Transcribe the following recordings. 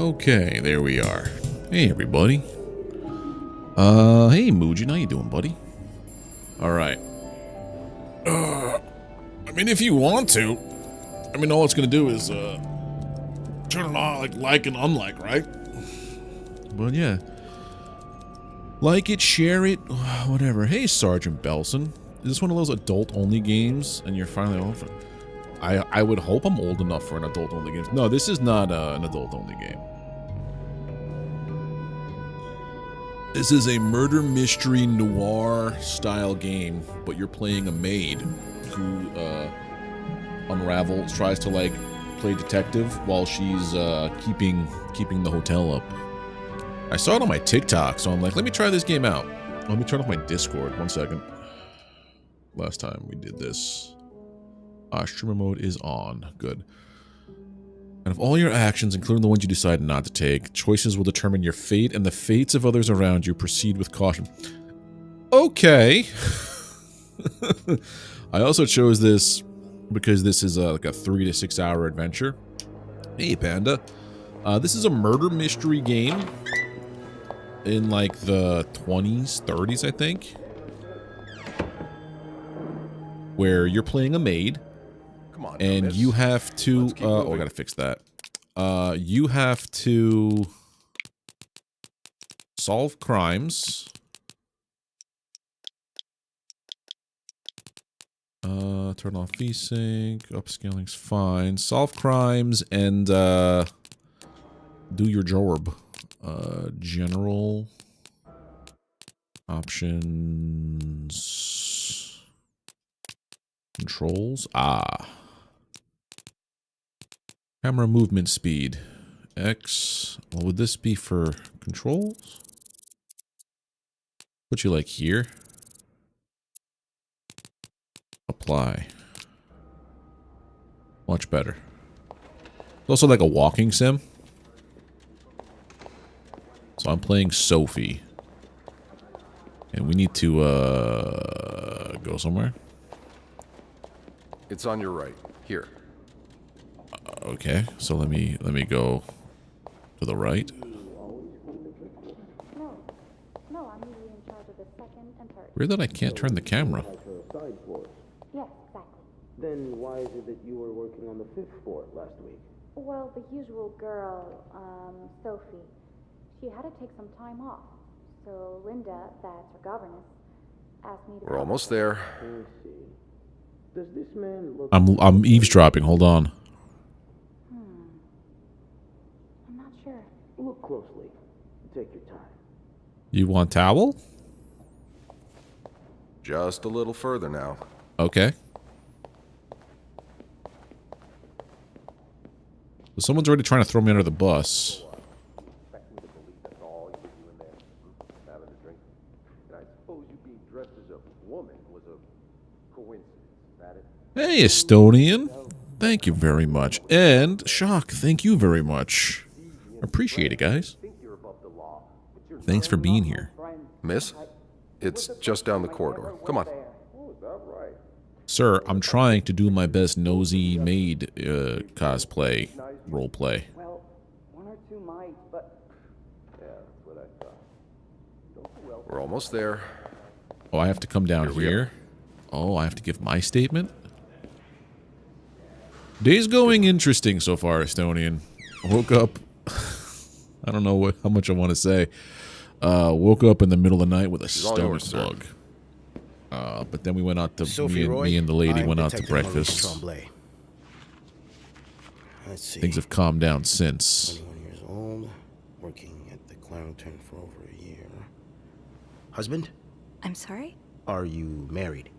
Okay, there we are. Hey, everybody. Hey, Muujin, how you doing, buddy? All right. I mean, if you want to. I mean, all it's gonna do is, turn it on, like and unlike, right? But yeah. Like it, share it, whatever. Hey, Sergeant Belson. Is this one of those adult-only games, and you're finally off? I would hope I'm old enough for an adult-only game. No, this is not an adult-only game. This is a murder mystery noir style game, but you're playing a maid who unravels, tries to like play detective while she's keeping the hotel up. I saw it on my TikTok, so I'm like, let me try this game out. Let me turn off my Discord. 1 second. Last time we did this. Streamer mode is on. Good. And of all your actions, including the ones you decide not to take, choices will determine your fate and the fates of others around you. Proceed with caution. Okay. I also chose this because this is like a 3 to 6 hour adventure. Hey, Panda. This is a murder mystery game in like the 20s, 30s, I think, where you're playing a maid. And you have to, oh, I gotta fix that. You have to solve crimes. Turn off VSync, upscaling's fine. Solve crimes and, do your job. General options, controls, camera movement speed, X. What would this be for controls? Put you like here. Apply. Much better. It's also like a walking sim. So I'm playing Sophie. And we need to go somewhere. It's on your right. Here. Okay, so let me go to the right. Weird that I can't turn the camera. Yes, exactly. Then why is it that you were working on the 5th floor last week? Well, the usual girl, Sophie, she had to take some time off. So Linda, that's her governess, asked me to... We're almost there. I see. Does this man look... I'm eavesdropping, hold on. I'm not sure. Look closely. Take your time. You want towel? Just a little further now. Okay. So someone's already trying to throw me under the bus. Hey, Estonian. Thank you very much. And Shock, thank you very much. Appreciate it, guys. Thanks for being here. Miss? It's just down the corridor. Come on. Sir, I'm trying to do my best nosy maid cosplay, roleplay. Well, 1 or 2 might, but... Yeah, that's what I thought. We're almost there. Oh, I have to come down here? Oh, I have to give my statement? Day's going interesting so far, Estonian. I woke up... I don't know how much I want to say. Woke up in the middle of the night with a stomach bug. But then we went out to... Sophie, me and the lady went out to breakfast. Let's see. Things have calmed down since. 21 years old, working at the Clarington for over a year. Husband? I'm sorry? Are you married?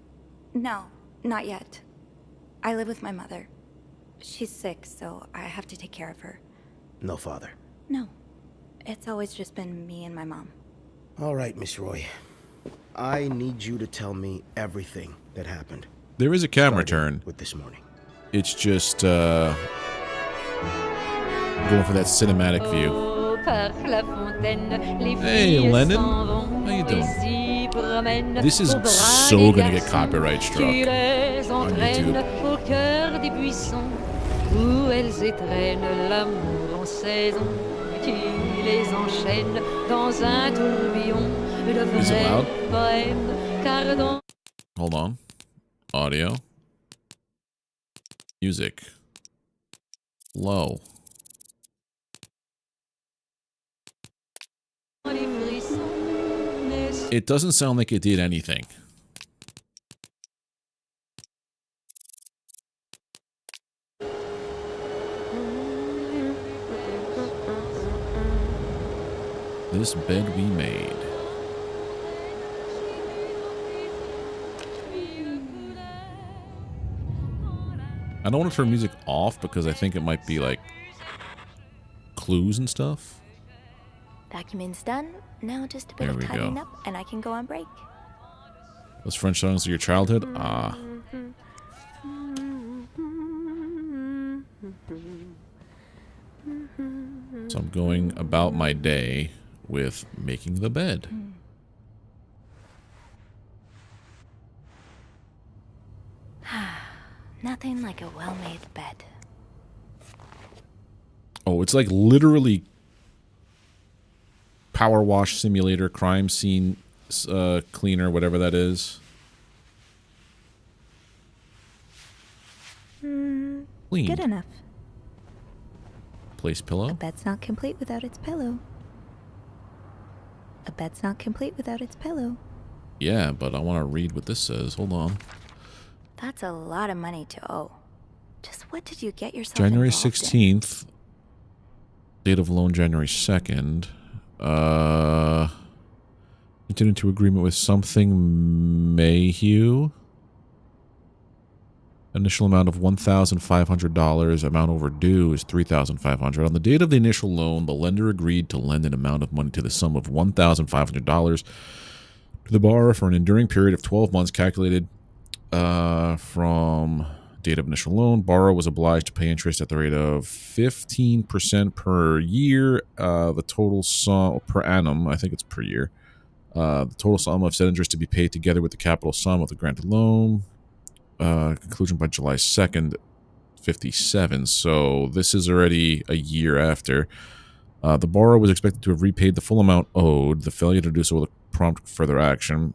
No, not yet. I live with my mother. She's sick, so I have to take care of her. No father? No. It's always just been me and my mom. All right, Miss Roy. I need you to tell me everything that happened. There is a camera turn. With this morning. It's just, going for that cinematic view. Hey, Lennon. How you doing? This is so gonna get copyright struck on YouTube. qui les enchaîne dans un tourbillon de Is it vrais loud? poèmes, car dans Hold on. Audio. Music. Low. les frissons naissent. It doesn't sound like it did anything. This bed we made. I don't want to turn music off because I think it might be like clues and stuff. Document's done. Now just a bit There of we tidying go. up and I can go on break. Those French songs of your childhood? Ah. So I'm going about my day with making the bed. Nothing like a well-made bed. Oh, it's like literally power wash simulator, crime scene cleaner, whatever that is. Clean. Good enough. Place pillow. A bed's not complete without its pillow. A bed's not complete without its pillow. Yeah, but I want to read what this says. Hold on. That's a lot of money to owe. Just what did you get yourself January involved in? 16th. Date of loan January 2nd. Entered into agreement with something Mayhew. Initial amount of $1,500. Amount overdue is $3,500. On the date of the initial loan, the lender agreed to lend an amount of money to the sum of $1,500 to the borrower for an enduring period of 12 months calculated from date of initial loan. Borrower was obliged to pay interest at the rate of 15% per year. The total sum per annum, I think it's per year. The total sum of said interest to be paid together with the capital sum of the granted loan. Conclusion by July 2nd, 57. So this is already a year after. The borrower was expected to have repaid the full amount owed. The failure to do so will prompt further action.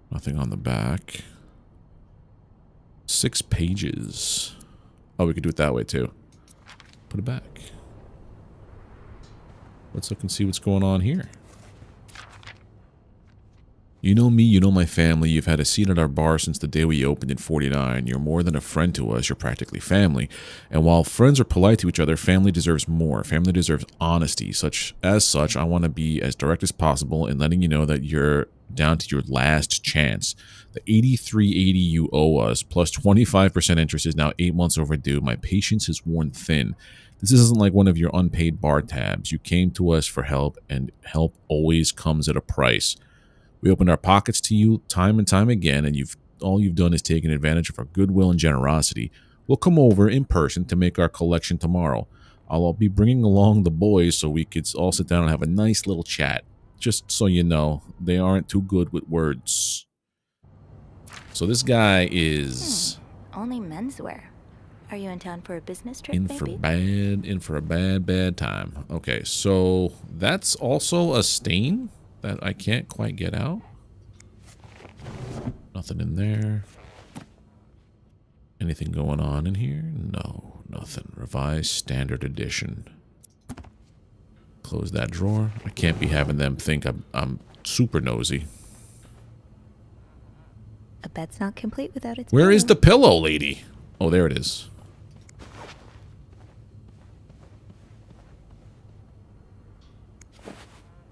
Nothing on the back. 6 pages. Oh, we could do it that way too. Put it back. Let's look and see what's going on here. You know me, you know my family. You've had a seat at our bar since the day we opened in 49. You're more than a friend to us. You're practically family. And while friends are polite to each other, family deserves more. Family deserves honesty. As such, I want to be as direct as possible in letting you know that you're down to your last chance. The $83.80 you owe us, plus 25% interest, is now 8 months overdue. My patience has worn thin. This isn't like one of your unpaid bar tabs. You came to us for help, and help always comes at a price. We opened our pockets to you time and time again, and all you've done is taken advantage of our goodwill and generosity. We'll come over in person to make our collection tomorrow. I'll be bringing along the boys so we could all sit down and have a nice little chat. Just so you know, they aren't too good with words. So this guy is Only menswear. Are you in town for a business trip, in for a bad time. Okay, so that's also a stain that I can't quite get out. Nothing in there. Anything going on in here? No, nothing. Revised Standard Edition. Close that drawer. I can't be having them think I'm super nosy. A bed's not complete without its Where pillow. is the pillow, lady? Oh, there it is.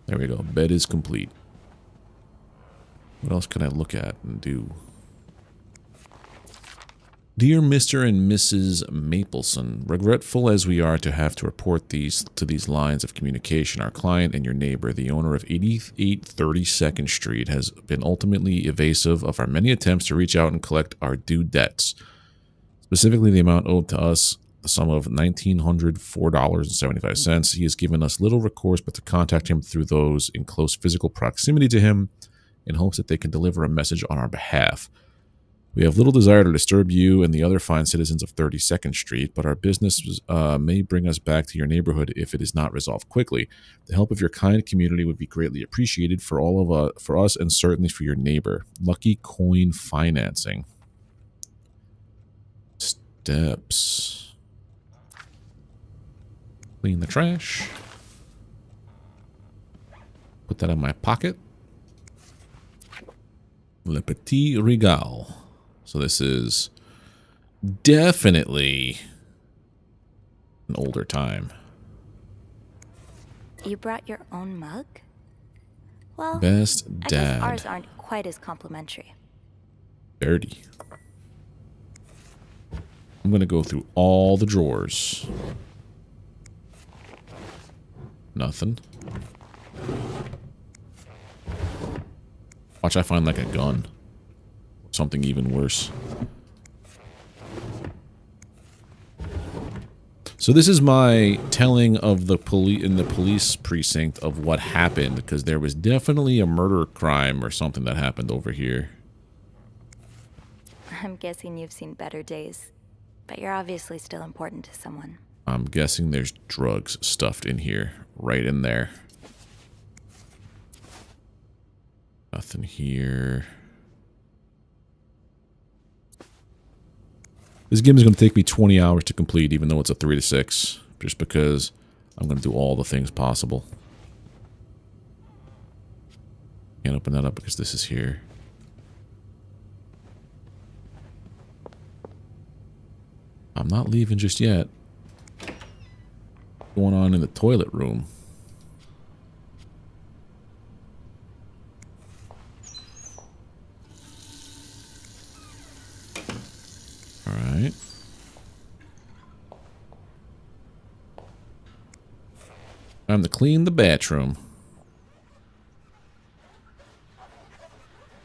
There we go. Bed is complete. What else can I look at and do? Dear Mr. and Mrs. Mapleson, regretful as we are to have to report these lines of communication, our client and your neighbor, the owner of 8832nd Street, has been ultimately evasive of our many attempts to reach out and collect our due debts. Specifically, the amount owed to us, the sum of $1,904.75. He has given us little recourse but to contact him through those in close physical proximity to him in hopes that they can deliver a message on our behalf. We have little desire to disturb you and the other fine citizens of 32nd Street, but our business may bring us back to your neighborhood if it is not resolved quickly. The help of your kind community would be greatly appreciated for for us, and certainly for your neighbor. Lucky Coin Financing. Steps. Clean the trash. Put that in my pocket. Le Petit Régal. So this is definitely an older time. You brought your own mug? Well, Best I dad. guess ours aren't quite as complimentary. Dirty. I'm going to go through all the drawers. Nothing. Watch I find like a gun. Something even worse. So this is my telling of the police precinct of what happened, because there was definitely a murder crime or something that happened over here. I'm guessing you've seen better days, but you're obviously still important to someone. I'm guessing there's drugs stuffed in here, right in there. Nothing here. This game is going to take me 20 hours to complete, even though it's a 3 to 6, just because I'm going to do all the things possible. Can't open that up because this is here. I'm not leaving just yet. What's going on in the toilet room? Alright. Time to clean the bathroom.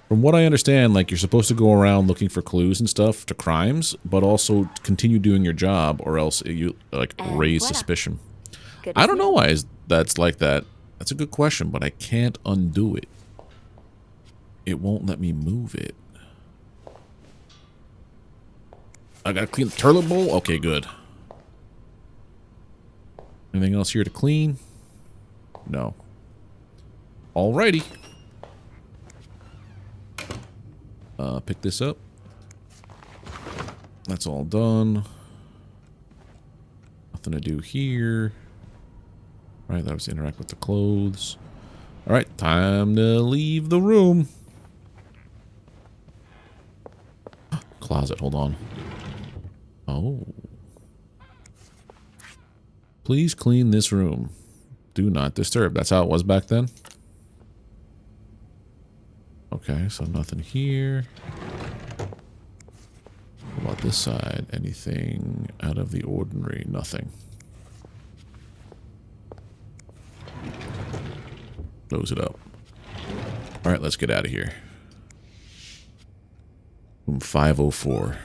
From what I understand, like, you're supposed to go around looking for clues and stuff to crimes, but also continue doing your job, or else you, like, raise suspicion. I don't know why that's like that. That's a good question, but I can't undo it. It won't let me move it. I gotta clean the toilet bowl? Okay, good. Anything else here to clean? No. Alrighty. Pick this up. That's all done. Nothing to do here. Right, that was to interact with the clothes. Alright, time to leave the room. Closet, hold on. Oh. Please clean this room. Do not disturb. That's how it was back then? Okay, so nothing here. What about this side? Anything out of the ordinary? Nothing. Close it up. Alright, let's get out of here. Room 504.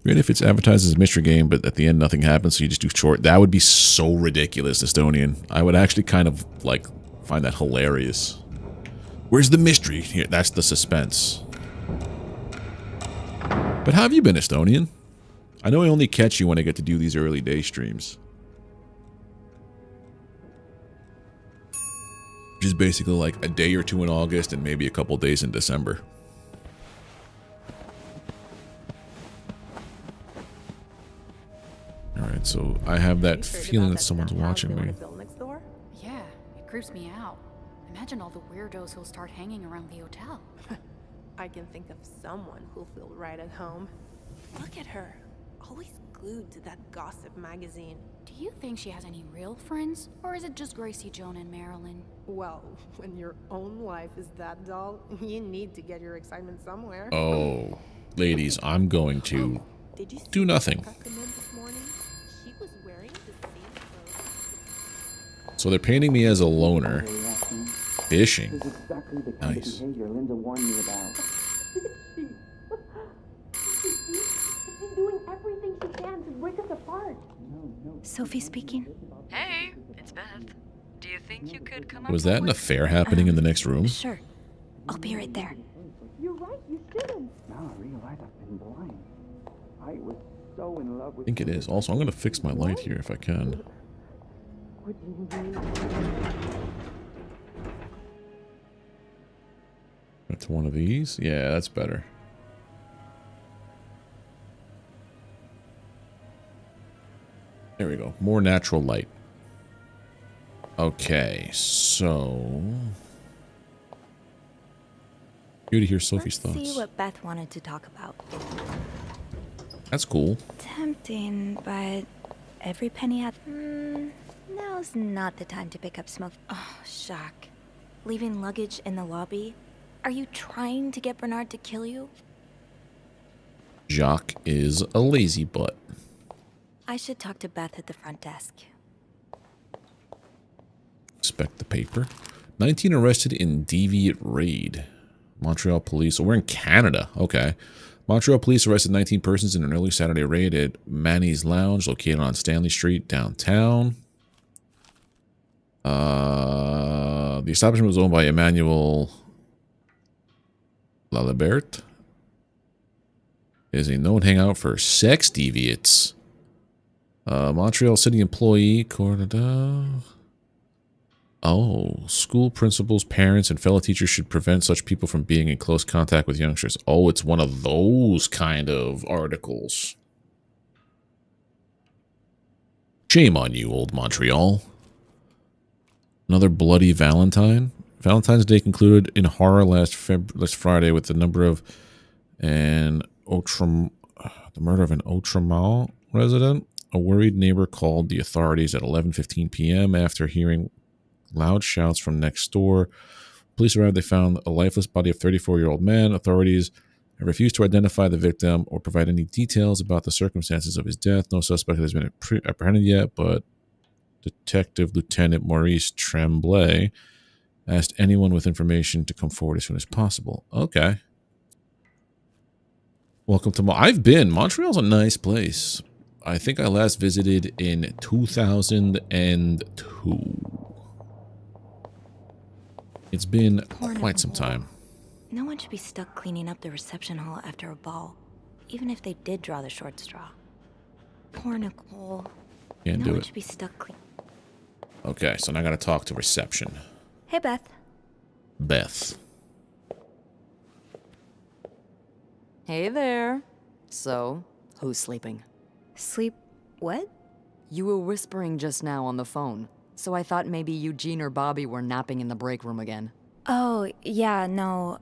Great if it's advertised as a mystery game, but at the end nothing happens, so you just do short. That would be so ridiculous, Estonian. I would actually kind of, like, find that hilarious. Where's the mystery? Here, that's the suspense. But how have you been, Estonian? I know I only catch you when I get to do these early day streams. Which is basically like a day or two in August and maybe a couple days in December. Alright, so I have that feeling that someone's watching me. Yeah, it creeps me out. Imagine all the weirdos who'll start hanging around the hotel. I can think of someone who'll feel right at home. Look at her, always glued to that gossip magazine. Do you think she has any real friends? Or is it just Gracie, Joan, and Marilyn? Well, when your own life is that dull, you need to get your excitement somewhere. Oh, ladies, I'm going to do nothing. She was wearing the same clothes. So they're painting me as a loner. Fishing. This is exactly the kind Nice. of behavior Linda warned me about. She's doing everything she can to break us apart. Sophie speaking. Hey, it's Beth. Do you think you could come up Was that an affair happening in the next room? Sure. I'll be right there. You're right, you shouldn't. Now I realize I've been blind. I was so in love with I think it is. Also, I'm going to fix my light here if I can. What do you mean? To one of these? Yeah, that's better. There we go. More natural light. Okay, so... Here to hear Sophie's Let's thoughts. see what Beth wanted to talk about. That's cool. Tempting, but every penny at... now's not the time to pick up smoke. Oh, shock. Leaving luggage in the lobby? Are you trying to get Bernard to kill you? Jacques is a lazy butt. I should talk to Beth at the front desk. Inspect the paper. 19 arrested in deviant raid. Montreal police. So we're in Canada. Okay. Montreal police arrested 19 persons in an early Saturday raid at Manny's Lounge, located on Stanley Street, downtown. The establishment was owned by Emmanuel Lalibert. Is a known hangout for sex deviants. Montreal City employee. Oh, school principals, parents, and fellow teachers should prevent such people from being in close contact with youngsters. Oh, it's one of those kind of articles. Shame on you, old Montreal. Another bloody Valentine. Valentine's Day concluded in horror last Friday with the murder of an Outremont resident. A worried neighbor called the authorities at 11:15 p.m. after hearing loud shouts from next door. Police arrived. They found a lifeless body of 34-year-old man. Authorities have refused to identify the victim or provide any details about the circumstances of his death. No suspect has been apprehended yet, but Detective Lieutenant Maurice Tremblay asked anyone with information to come forward as soon as possible. Okay. Welcome to I've been. Montreal's a nice place. I think I last visited in 2002. It's been quite some time. No one should be stuck cleaning up the reception hall after a ball, even if they did draw the short straw. Poor Nicole. Can't do No one it. should be stuck clean. Okay, so now I gotta talk to reception. Hey, Beth. Beth. Hey there. So, who's sleeping? Sleep... what? You were whispering just now on the phone, so I thought maybe Eugene or Bobby were napping in the break room again. Oh, yeah, no.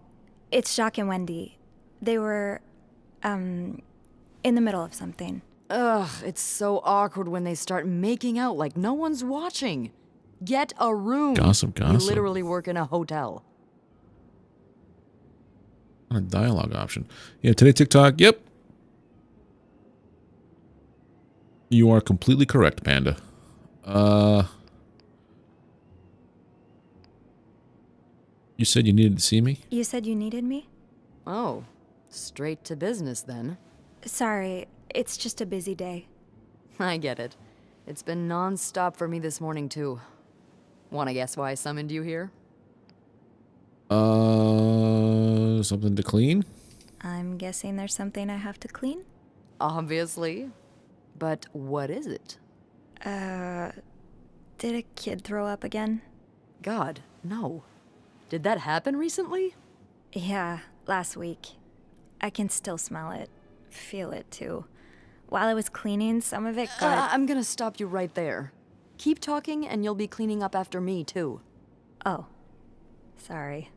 It's Jacques and Wendy. They were, in the middle of something. Ugh, it's so awkward when they start making out like no one's watching. Get a room. Gossip. You literally work in a hotel. Not a dialogue option. Yeah, today TikTok. Yep. You are completely correct, Panda. You said you needed to see me? You said you needed me? Oh, straight to business then. Sorry, it's just a busy day. I get it. It's been non-stop for me this morning too. Wanna guess why I summoned you here? Something to clean? I'm guessing there's something I have to clean? Obviously. But what is it? Did a kid throw up again? God, no. Did that happen recently? Yeah, last week. I can still smell it. Feel it, too. While I was cleaning, some of it got... I'm gonna stop you right there. Keep talking and you'll be cleaning up after me, too. Oh. Sorry.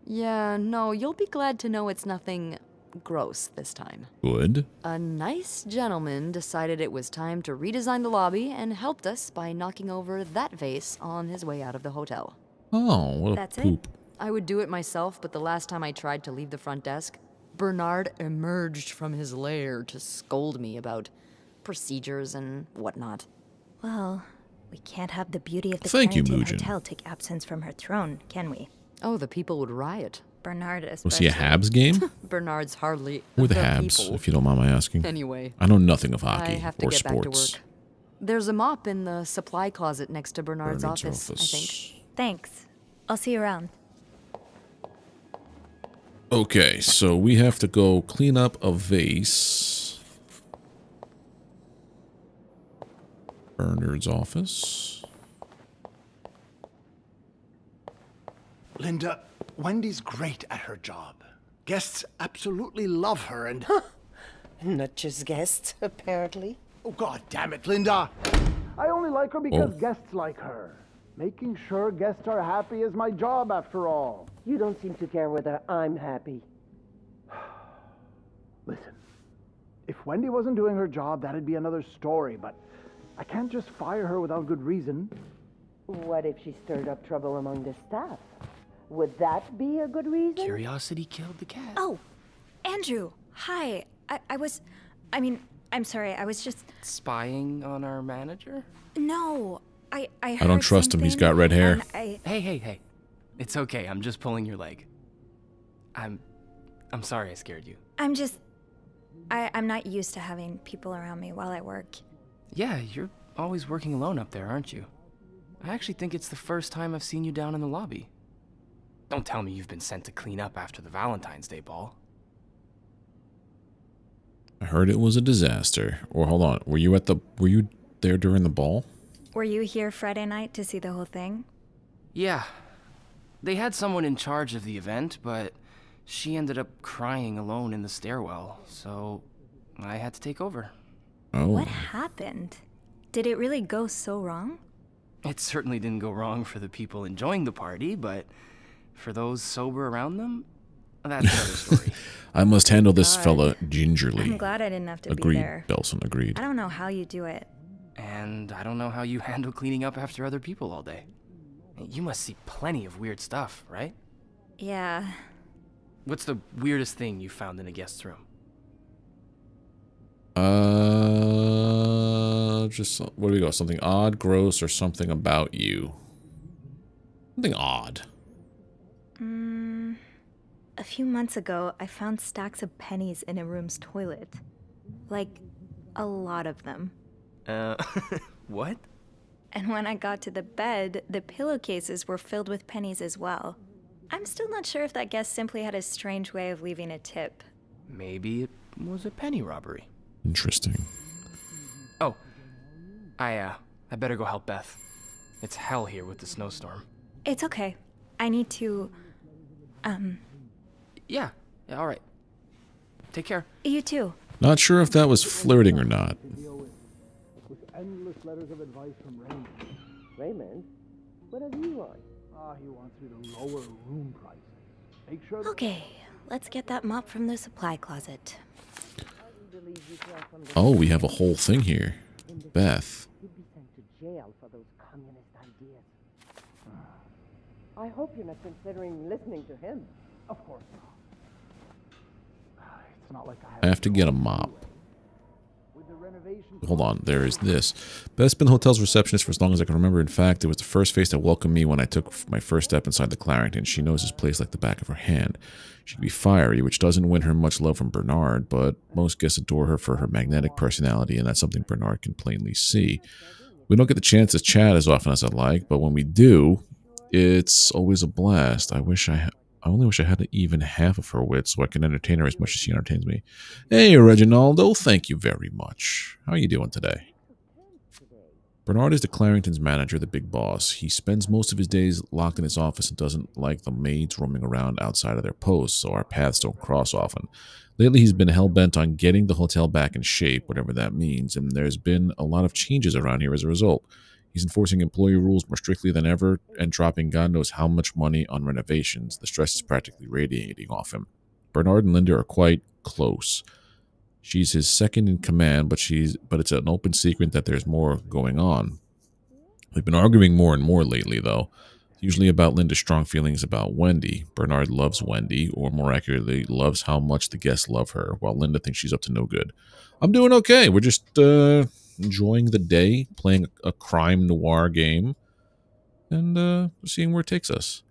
Yeah, no, you'll be glad to know it's nothing gross this time. Good. A nice gentleman decided it was time to redesign the lobby and helped us by knocking over that vase on his way out of the hotel. Oh, what a That's it? poop. I would do it myself, but the last time I tried to leave the front desk, Bernard emerged from his lair to scold me about procedures and whatnot. Well, we can't have the beauty of the Thank you, Clarington Mugen. Hotel take absence from her throne, can we? Oh, the people would riot. Bernard Was especially. he a Habs game? Bernard's hardly Or the Habs, people. if you don't mind my asking. Anyway, I know nothing of I hockey have to or get back to sports. work. There's a mop in the supply closet next to Bernard's Bernard's office, I think. Thanks. I'll see you around. Okay, so we have to go clean up a vase. Bernard's office. Linda, Wendy's great at her job. Guests absolutely love her and... Not just guests, apparently. Oh, God damn it, Linda! I only like her because guests like her. Making sure guests are happy is my job, after all. You don't seem to care whether I'm happy. Listen, if Wendy wasn't doing her job, that'd be another story, but I can't just fire her without good reason. What if she stirred up trouble among the staff? Would that be a good reason? Curiosity killed the cat. Oh, Andrew, hi. I'm sorry, I was just... Spying on our manager? No, I I don't trust him, he's got red hair. Hey. It's okay, I'm just pulling your leg. I'm sorry I scared you. I'm not used to having people around me while I work. Yeah, you're always working alone up there, aren't you? I actually think it's the first time I've seen you down in the lobby. Don't tell me you've been sent to clean up after the Valentine's Day ball. I heard it was a disaster. Or hold on, were you there during the ball? Were you here Friday night to see the whole thing? Yeah. They had someone in charge of the event, but she ended up crying alone in the stairwell, so I had to take over. Oh. What happened? Did it really go so wrong? It certainly didn't go wrong for the people enjoying the party, but for those sober around them, that's another story. I must handle this fella gingerly. I'm glad I didn't have to Agreed, be there. Belson, agreed. I don't know how you do it. And I don't know how you handle cleaning up after other people all day. You must see plenty of weird stuff, right? Yeah. What's the weirdest thing you found in a guest's room? Just, where do we go? Something odd, gross, or something about you? Something odd. A few months ago, I found stacks of pennies in a room's toilet. Like, a lot of them. What? And when I got to the bed, the pillowcases were filled with pennies as well. I'm still not sure if that guest simply had a strange way of leaving a tip. Maybe it was a penny robbery. Interesting. Oh, I better go help Beth. It's hell here with the snowstorm. It's okay. I need to, Yeah, all right. Take care. You too. Not sure if that was flirting or not. With endless letters of advice from Raymond. Raymond? What does he want? He wants me to lower room prices. Make sure that... Okay, let's get that mop from the supply closet. Oh, we have a whole thing here. Beth. You'd be sent to jail for those communist ideas. I hope you're not considering listening to him. Of course not. It's not like I have to get a mop. With the renovation... Hold on, there is this. Beth's been the hotel's receptionist for as long as I can remember. In fact, it was the first face that welcomed me when I took my first step inside the Clarington. She knows this place like the back of her hand. She can be fiery, which doesn't win her much love from Bernard, but most guests adore her for her magnetic personality, and that's something Bernard can plainly see. We don't get the chance to chat as often as I'd like, but when we do, it's always a blast. I only wish I had even half of her wit so I can entertain her as much as she entertains me. Hey, Reginaldo, thank you very much. How are you doing today? Bernard is the Clarington's manager, the big boss. He spends most of his days locked in his office and doesn't like the maids roaming around outside of their posts, so our paths don't cross often. Lately, he's been hell-bent on getting the hotel back in shape, whatever that means, and there's been a lot of changes around here as a result. He's enforcing employee rules more strictly than ever and dropping God knows how much money on renovations. The stress is practically radiating off him. Bernard and Linda are quite close. She's his second in command, but it's an open secret that there's more going on. They've been arguing more and more lately, though. Usually about Linda's strong feelings about Wendy. Bernard loves Wendy, or more accurately, loves how much the guests love her, while Linda thinks she's up to no good. I'm doing okay. We're just enjoying the day, playing a crime noir game, and seeing where it takes us.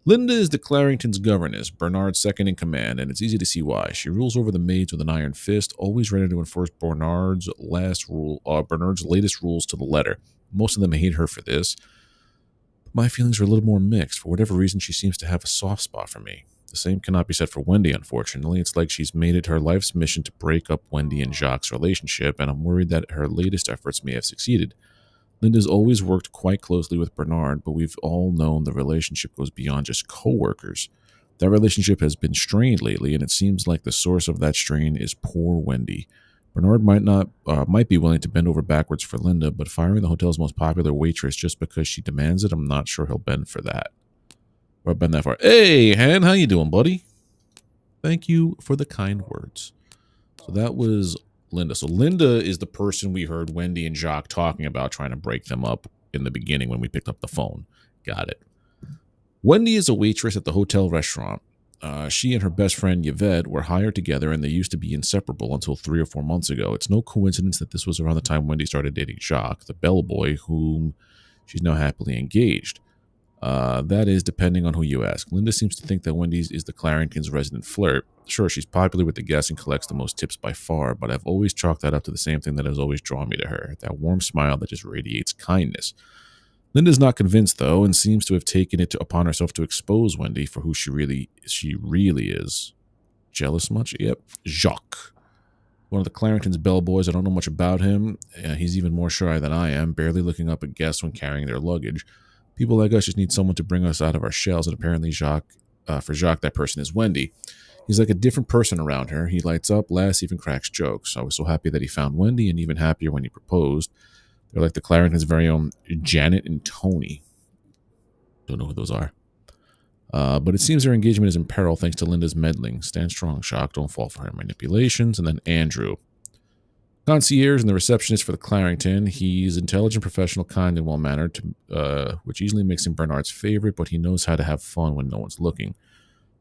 Linda is the Clarington's governess, Bernard's second in command, and it's easy to see why. She rules over the maids with an iron fist, always ready to enforce Bernard's latest rules to the letter. Most of them hate her for this. My feelings are a little more mixed. For whatever reason, she seems to have a soft spot for me. The same cannot be said for Wendy, unfortunately. It's like she's made it her life's mission to break up Wendy and Jacques' relationship, and I'm worried that her latest efforts may have succeeded. Linda's always worked quite closely with Bernard, but we've all known the relationship goes beyond just co-workers. That relationship has been strained lately, and it seems like the source of that strain is poor Wendy. Bernard might be willing to bend over backwards for Linda, but firing the hotel's most popular waitress just because she demands it, I'm not sure he'll bend for that. Or bend that far. Hey, Han, how you doing, buddy? Thank you for the kind words. So that was Linda. So Linda is the person we heard Wendy and Jacques talking about trying to break them up in the beginning when we picked up the phone. Got it. Wendy is a waitress at the hotel restaurant. She and her best friend Yvette were hired together, and they used to be inseparable until 3 or 4 months ago. It's no coincidence that this was around the time Wendy started dating Jacques, the bellboy, whom she's now happily engaged. That is, depending on who you ask. Linda seems to think that Wendy's is the Clarington's resident flirt. Sure, she's popular with the guests and collects the most tips by far, but I've always chalked that up to the same thing that has always drawn me to her, that warm smile that just radiates kindness. Linda's not convinced, though, and seems to have taken it upon herself to expose Wendy for who she really is. Jealous much? Yep. Jacques. One of the Clarington's bellboys. I don't know much about him. He's even more shy than I am, barely looking up at guests when carrying their luggage. People like us just need someone to bring us out of our shells, and apparently for Jacques, that person is Wendy. He's like a different person around her. He lights up, laughs, even cracks jokes. I was so happy that he found Wendy, and even happier when he proposed. They're like the Clarington's very own Janet and Tony. Don't know who those are. But it seems their engagement is in peril thanks to Linda's meddling. Stand strong, Jacques. Don't fall for her manipulations. And then Andrew. Concierge and the receptionist for the Clarington. He's intelligent, professional, kind, and well-mannered, which easily makes him Bernard's favorite, but he knows how to have fun when no one's looking.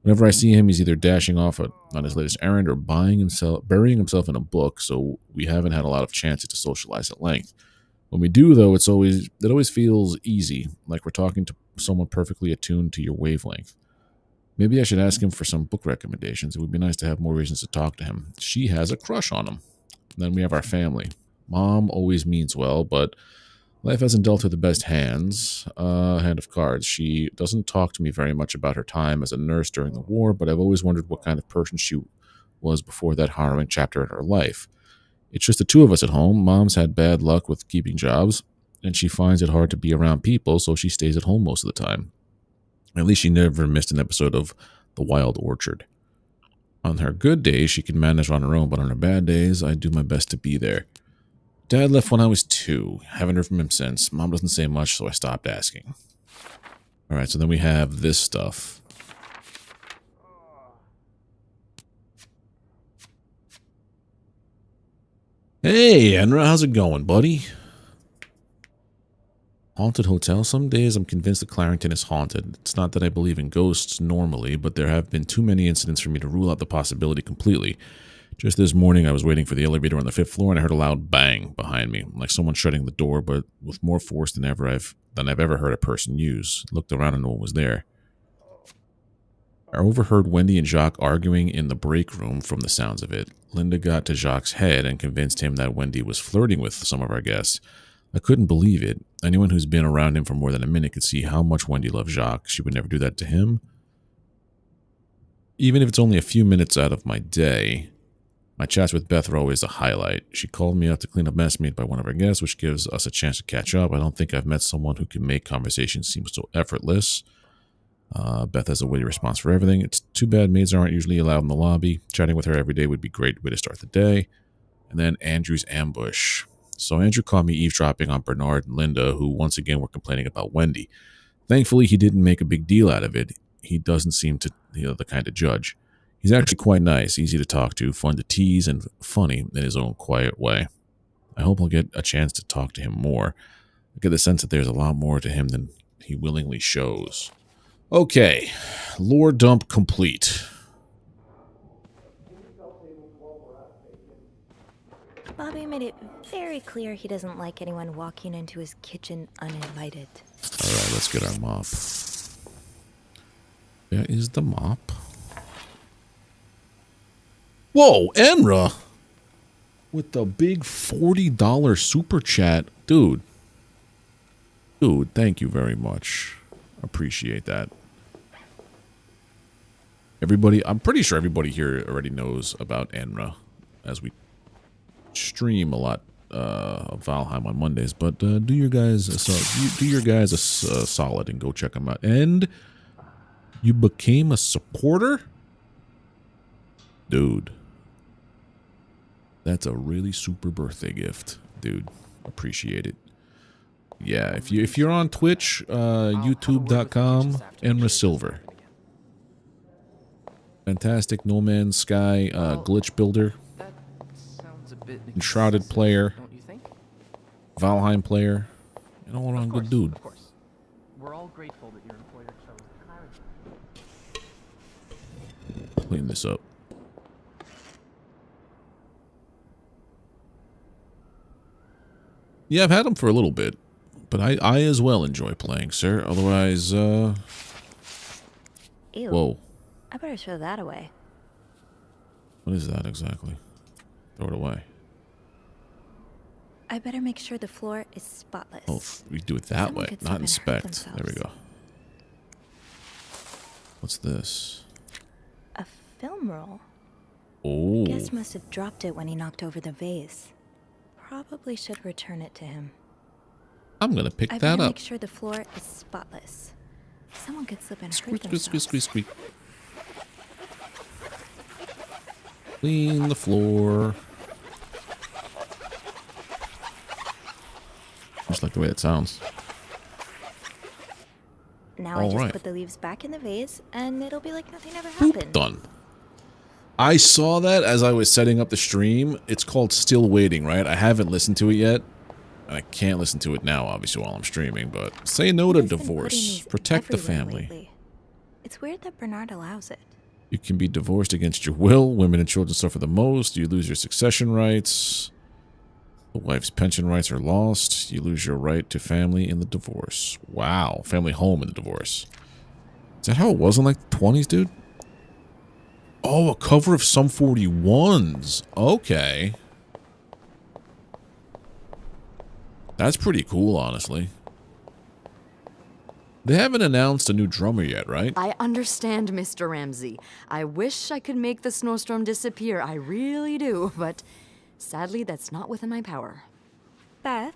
Whenever I see him, he's either dashing off on his latest errand or burying himself in a book, so we haven't had a lot of chances to socialize at length. When we do, though, it always feels easy, like we're talking to someone perfectly attuned to your wavelength. Maybe I should ask him for some book recommendations. It would be nice to have more reasons to talk to him. She has a crush on him. And then we have our family. Mom always means well, but life hasn't dealt her the best hand of cards. She doesn't talk to me very much about her time as a nurse during the war, but I've always wondered what kind of person she was before that harrowing chapter in her life. It's just the two of us at home. Mom's had bad luck with keeping jobs, and she finds it hard to be around people, so she stays at home most of the time. At least she never missed an episode of The Wild Orchard. On her good days, she can manage on her own, but on her bad days, I do my best to be there. Dad left when I was 2. Haven't heard from him since. Mom doesn't say much, so I stopped asking. Alright, so then we have this stuff. Hey, Enra, how's it going, buddy? Haunted hotel. Some days I'm convinced that Clarington is haunted. It's not that I believe in ghosts normally, but there have been too many incidents for me to rule out the possibility completely. Just this morning, I was waiting for the elevator on the 5th floor, and I heard a loud bang behind me, like someone shutting the door, but with more force than I've ever heard a person use. Looked around and no one was there. I overheard Wendy and Jacques arguing in the break room from the sounds of it. Linda got to Jacques' head and convinced him that Wendy was flirting with some of our guests. I couldn't believe it. Anyone who's been around him for more than a minute could see how much Wendy loved Jacques. She would never do that to him. Even if it's only a few minutes out of my day, my chats with Beth are always a highlight. She called me out to clean up mess made by one of our guests, which gives us a chance to catch up. I don't think I've met someone who can make conversations seem so effortless. Beth has a witty response for everything. It's too bad maids aren't usually allowed in the lobby. Chatting with her every day would be a great way to start the day. And then Andrew's ambush. So Andrew caught me eavesdropping on Bernard and Linda, who once again were complaining about Wendy. Thankfully, he didn't make a big deal out of it. He doesn't seem to, the kind of judge. He's actually quite nice, easy to talk to, fun to tease, and funny in his own quiet way. I hope I'll get a chance to talk to him more. I get the sense that there's a lot more to him than he willingly shows. Okay, lore dump complete. Bobby made it very clear he doesn't like anyone walking into his kitchen uninvited. Alright, let's get our mop. There is the mop. Whoa, Enra! With the big $40 super chat. Dude, thank you very much. Appreciate that. Everybody, I'm pretty sure everybody here already knows about Enra, as we stream a lot of Valheim on Mondays. But do your guys a solid and go check them out. And you became a supporter, dude. That's a really super birthday gift, dude. Appreciate it. Yeah, if you're on Twitch, youtube.com, Enra Silver. Fantastic No Man's Sky glitch builder. Enshrouded player. Valheim player. And all around good dude. Of course. We're all grateful that your employer chose Clarington. Clean this up. Yeah, I've had them for a little bit. But I as well enjoy playing, sir. Otherwise, Ew. Whoa. I better throw that away. What is that exactly? Throw it away. I better make sure the floor is spotless. Oh, we do it that Someone way, could not slip and hurt inspect. There we go. What's this? A film roll. Oh. Guest must have dropped it when he knocked over the vase. Probably should return it to him. I'm gonna pick I that better up. make sure the floor is spotless. Someone could slip and hurt Squeak, themselves. squeak, squeak, squeak, squeak. Clean the floor. Just like the way it sounds. Now I All just right. put the leaves back in the vase, and it'll be like nothing ever Boop, happened. done. I saw that as I was setting up the stream. It's called Still Waiting, right? I haven't listened to it yet. And I can't listen to it now, obviously, while I'm streaming. But say no to He's been putting divorce. these Protect the everywhere family. lately. It's weird that Bernard allows it. You can be divorced against your will. Women and children suffer the most. You lose your succession rights. The wife's pension rights are lost. You lose your right to family in the divorce. Wow. Family home in the divorce. Is that how it was in like the 20s, dude? Oh, a cover of some 41s. Okay. That's pretty cool, honestly. They haven't announced a new drummer yet, right? I understand, Mr. Ramsey. I wish I could make the snowstorm disappear. I really do, but sadly, that's not within my power. Beth,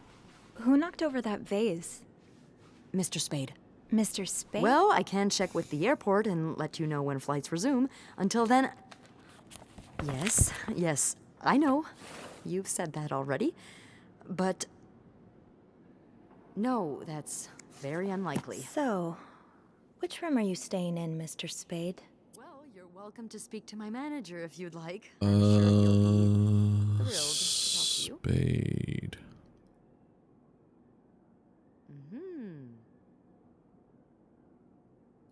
who knocked over that vase? Mr. Spade. Mr. Spade? Well, I can check with the airport and let you know when flights resume. Until then... Yes, I know. You've said that already. But... no, that's very unlikely. So, which room are you staying in, Mr. Spade? Well, you're welcome to speak to my manager if you'd like. I'm sure he'll be thrilled to talk to you. Spade.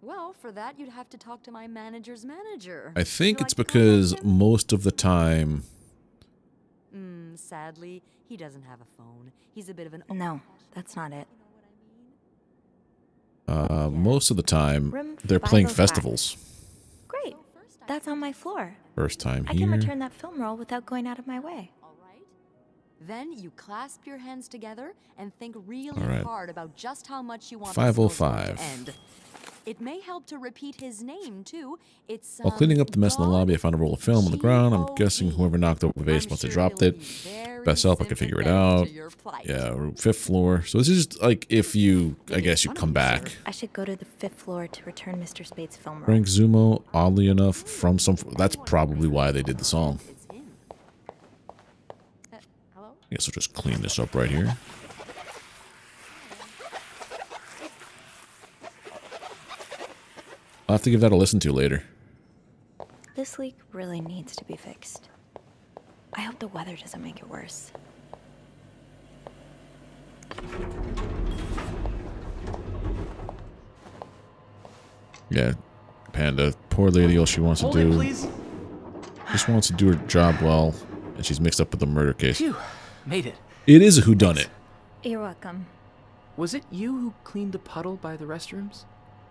Well, for that, you'd have to talk to my manager's manager. I think Would it's you like to contact because him? most of the time... Sadly, he doesn't have a phone. He's a bit of an... No, that's not it. most of the time, Room they're playing 505. festivals. Great. That's on my floor. First time I here. can return that film roll without going out of my way. All right. Then you clasp your hands together and think really All right. hard about just how much you want 505. this snowstorm to end. It may help to repeat his name, too. It's, While cleaning up the mess in the Don lobby, I found a roll of film on the ground. I'm guessing whoever knocked over the vase I'm must have sure dropped he'll it. be very Best help, I can figure it sympathetic out. to your plight. Yeah, 5th floor. So this is just like if you, I guess you come back. I should go to the 5th floor to return Mr. Spade's film roll. Frank Zumo, oddly enough, from some... That's probably why they did the song. It's him. Hello? I guess I'll just clean this up right here. I'll have to give that a listen to later. This leak really needs to be fixed. I hope the weather doesn't make it worse. Yeah, Panda, poor lady, all she wants to Hold it, do... please. Just wants to do her job well, and she's mixed up with a murder case. Phew, made it. It is a whodunit. You're welcome. Was it you who cleaned the puddle by the restrooms?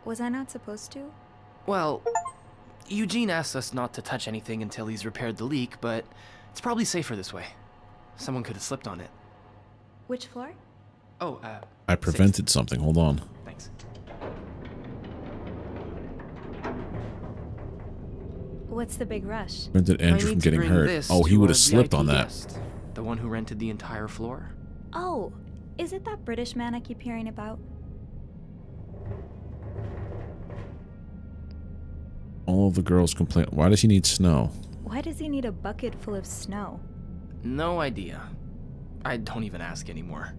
Was I not supposed to? Well, Eugene asked us not to touch anything until he's repaired the leak, but it's probably safer this way. Someone could have slipped on it. Which floor? Oh, I prevented something. Hold on. Thanks. What's the big rush? Prevented I Andrew need from to getting bring hurt. this Oh, he to would a have slipped VIP on that. guest, the one who rented the entire floor. Oh, is it that British man I keep hearing about? All of the girls complain. Why does he need snow? Why does he need a bucket full of snow? No idea. I don't even ask anymore.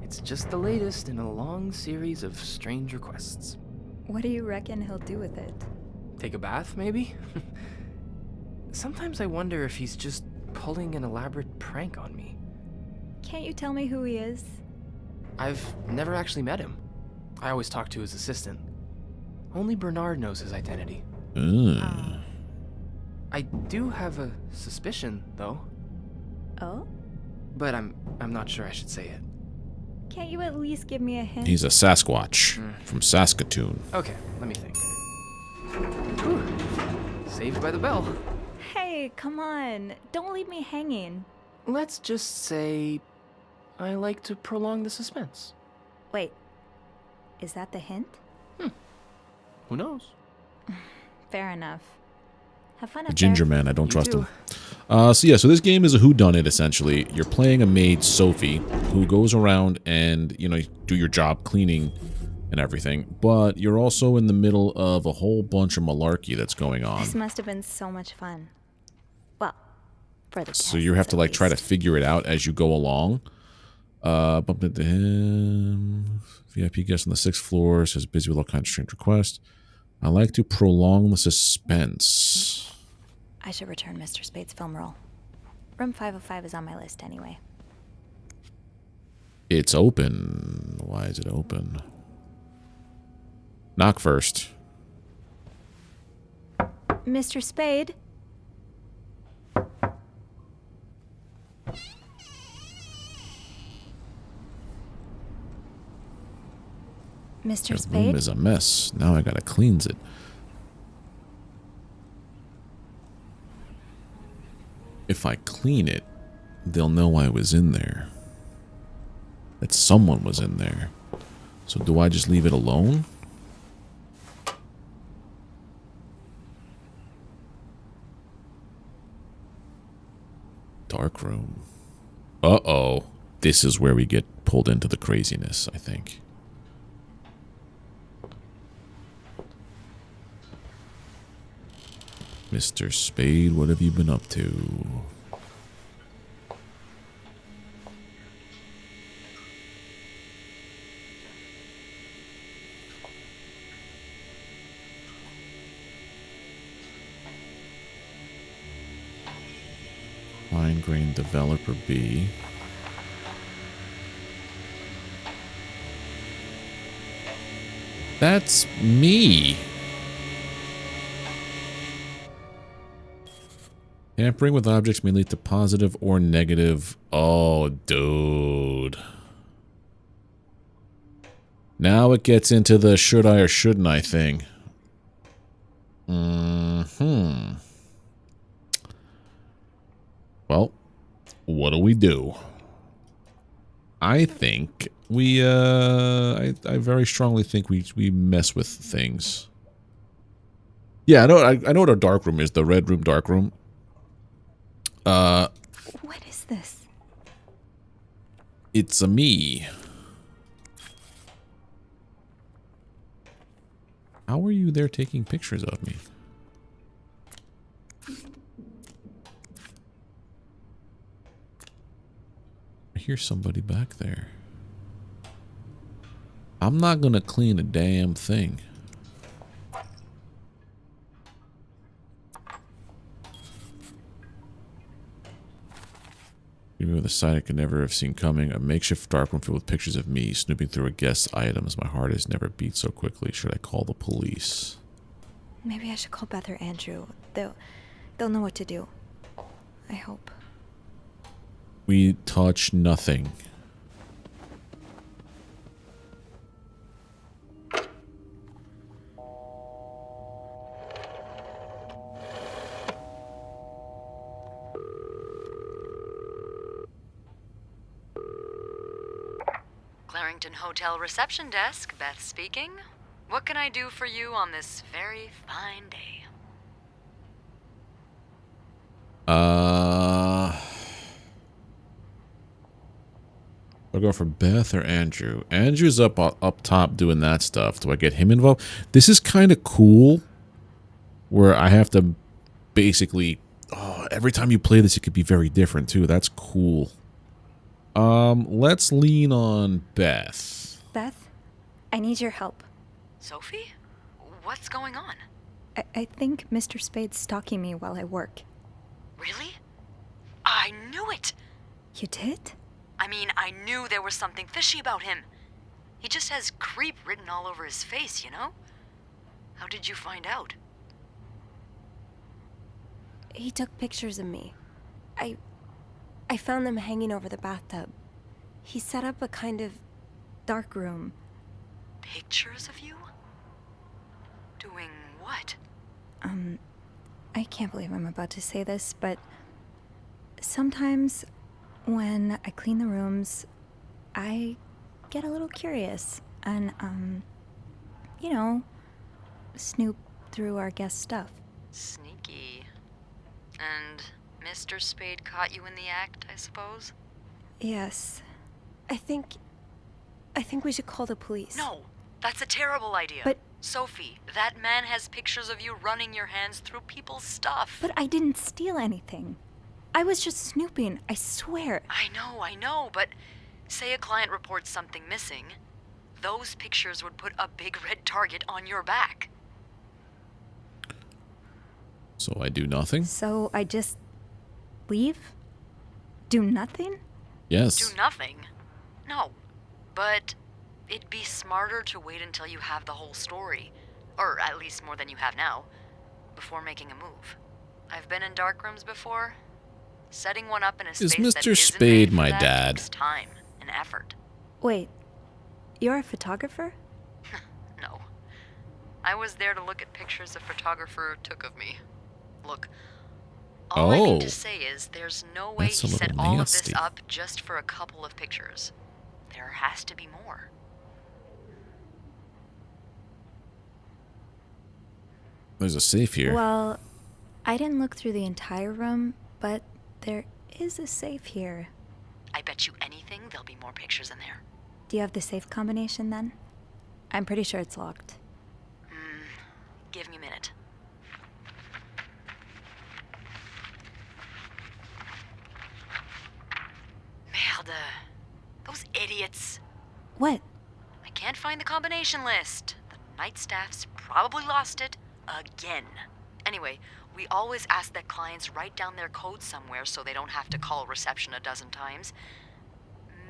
It's just the latest in a long series of strange requests. What do you reckon he'll do with it? Take a bath, maybe? Sometimes I wonder if he's just pulling an elaborate prank on me. Can't you tell me who he is? I've never actually met him. I always talk to his assistant. Only Bernard knows his identity. I do have a suspicion, though. Oh? But I'm not sure I should say it. Can't you at least give me a hint? He's a Sasquatch from Saskatoon. Okay, let me think. Whew. Saved by the bell. Hey, come on. Don't leave me hanging. Let's just say I like to prolong the suspense. Wait. Is that the hint? Who knows? Fair enough. Have fun The up ginger there. man, I don't trust too. him. So this game is a whodunit, essentially. You're playing a maid, Sophie, who goes around and, you know, do your job cleaning and everything. But you're also in the middle of a whole bunch of malarkey that's going on. This must have been so much fun. Well, for the So you have to, like, try to figure it out as you go along. Bumped into him. VIP guest on the 6th floor. Says busy with all kinds of strange requests. I like to prolong the suspense. I should return Mr. Spade's film roll. Room 505 is on my list anyway. It's open. Why is it open? Knock first. Mr. Spade? Mr. The Spade? room is a mess. Now I gotta cleanse it. If I clean it, they'll know I was in there. That someone was in there. So do I just leave it alone? Dark room. Uh-oh. This is where we get pulled into the craziness, I think. Mr. Spade, what have you been up to? Fine grain developer B. That's me. Tampering with objects may lead to positive or negative. Oh, dude. Now it gets into the should I or shouldn't I thing. Well, what do? I think we, I very strongly think we mess with things. Yeah, I know what a dark room is. The red room, dark room. What is this? It's a me. How are you there taking pictures of me? I hear somebody back there. I'm not gonna clean a damn thing. Even with a sight I could never have seen coming, a makeshift darkroom filled with pictures of me snooping through a guest's items. My heart has never beat so quickly. Should I call the police? Maybe I should call Beth or Andrew. They'll know what to do. I hope. We touch nothing. Clarington Hotel reception desk, Beth speaking. What can I do for you on this very fine day? I'll go for Beth or Andrew. Andrew's up top doing that stuff. Do I get him involved? This is kind of cool, where I have to basically. Oh, every time you play this, it could be very different too. That's cool. Let's lean on Beth. Beth, I need your help. Sophie? What's going on? I think Mr. Spade's stalking me while I work. Really? I knew it! You did? I mean, I knew there was something fishy about him. He just has creep written all over his face, you know? How did you find out? He took pictures of me. I found them hanging over the bathtub. He set up a kind of dark room. Pictures of you? Doing what? I can't believe I'm about to say this, but sometimes when I clean the rooms, I get a little curious and, you know, snoop through our guest stuff. Sneaky. And Mr. Spade caught you in the act, I suppose? Yes. I think we should call the police. No, that's a terrible idea. But Sophie, that man has pictures of you running your hands through people's stuff. But I didn't steal anything. I was just snooping, I swear. I know, but say a client reports something missing, those pictures would put a big red target on your back. So I do nothing? So I just leave? Do nothing? Yes. Do nothing? No, but it'd be smarter to wait until you have the whole story, or at least more than you have now, before making a move. I've been in dark rooms before. Setting one up in a space Is that Mr. isn't Spade made for my that dad? takes time and effort. Wait, you're a photographer? No. I was there to look at pictures a photographer took of me. Look, all I mean to say is there's no way That's a he set little all of this nasty. up just for a couple of pictures. There has to be more. There's a safe here. Well, I didn't look through the entire room, but there is a safe here. I bet you anything there'll be more pictures in there. Do you have the safe combination then? I'm pretty sure it's locked. Give me a minute. Merde. Those idiots. What? I can't find the combination list. The night staff's probably lost it again. Anyway, we always ask that clients write down their code somewhere so they don't have to call reception a dozen times.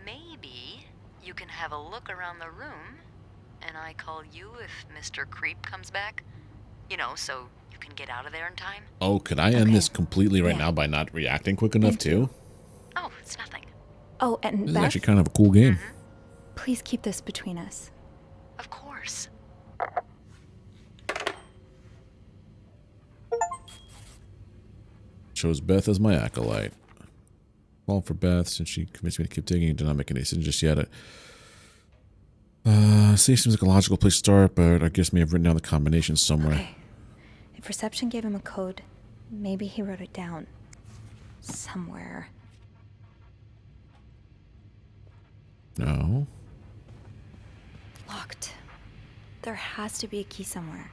Maybe you can have a look around the room, and I call you if Mr. Creep comes back. You know, so you can get out of there in time. Oh, could I end this completely right now by not reacting quick enough too? Oh, it's nothing. Oh, and This is Beth, actually kind of a cool game. please keep this between us. Of course. Chose Beth as my acolyte. Well, for Beth, since she convinced me to keep digging, did not make any decision just yet. Safe seems like a logical place to start, but I guess may have written down the combination somewhere. Okay. If reception gave him a code, maybe he wrote it down. Somewhere. No. Locked. There has to be a key somewhere.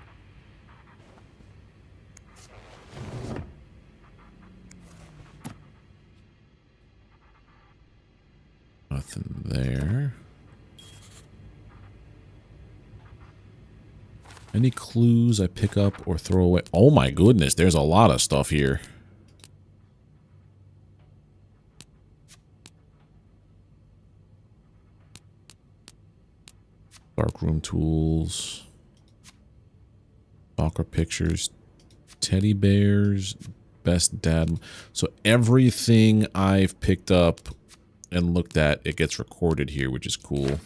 Nothing there. Any clues I pick up or throw away? Oh my goodness, there's a lot of stuff here. Darkroom tools. Soccer pictures. Teddy bears. Best dad. So everything I've picked up and looked at, it gets recorded here, which is cool.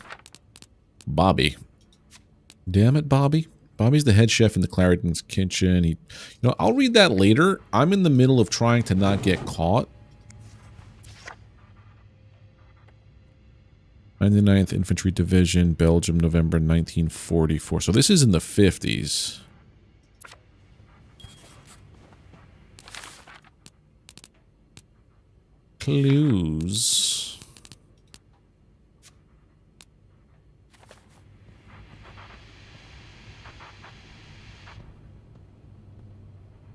Bobby. Damn it, Bobby. Bobby's the head chef in the Clarington's kitchen. He, you know, I'll read that later. I'm in the middle of trying to not get caught. 99th Infantry Division, Belgium, November 1944. So this is in the 50s. clues.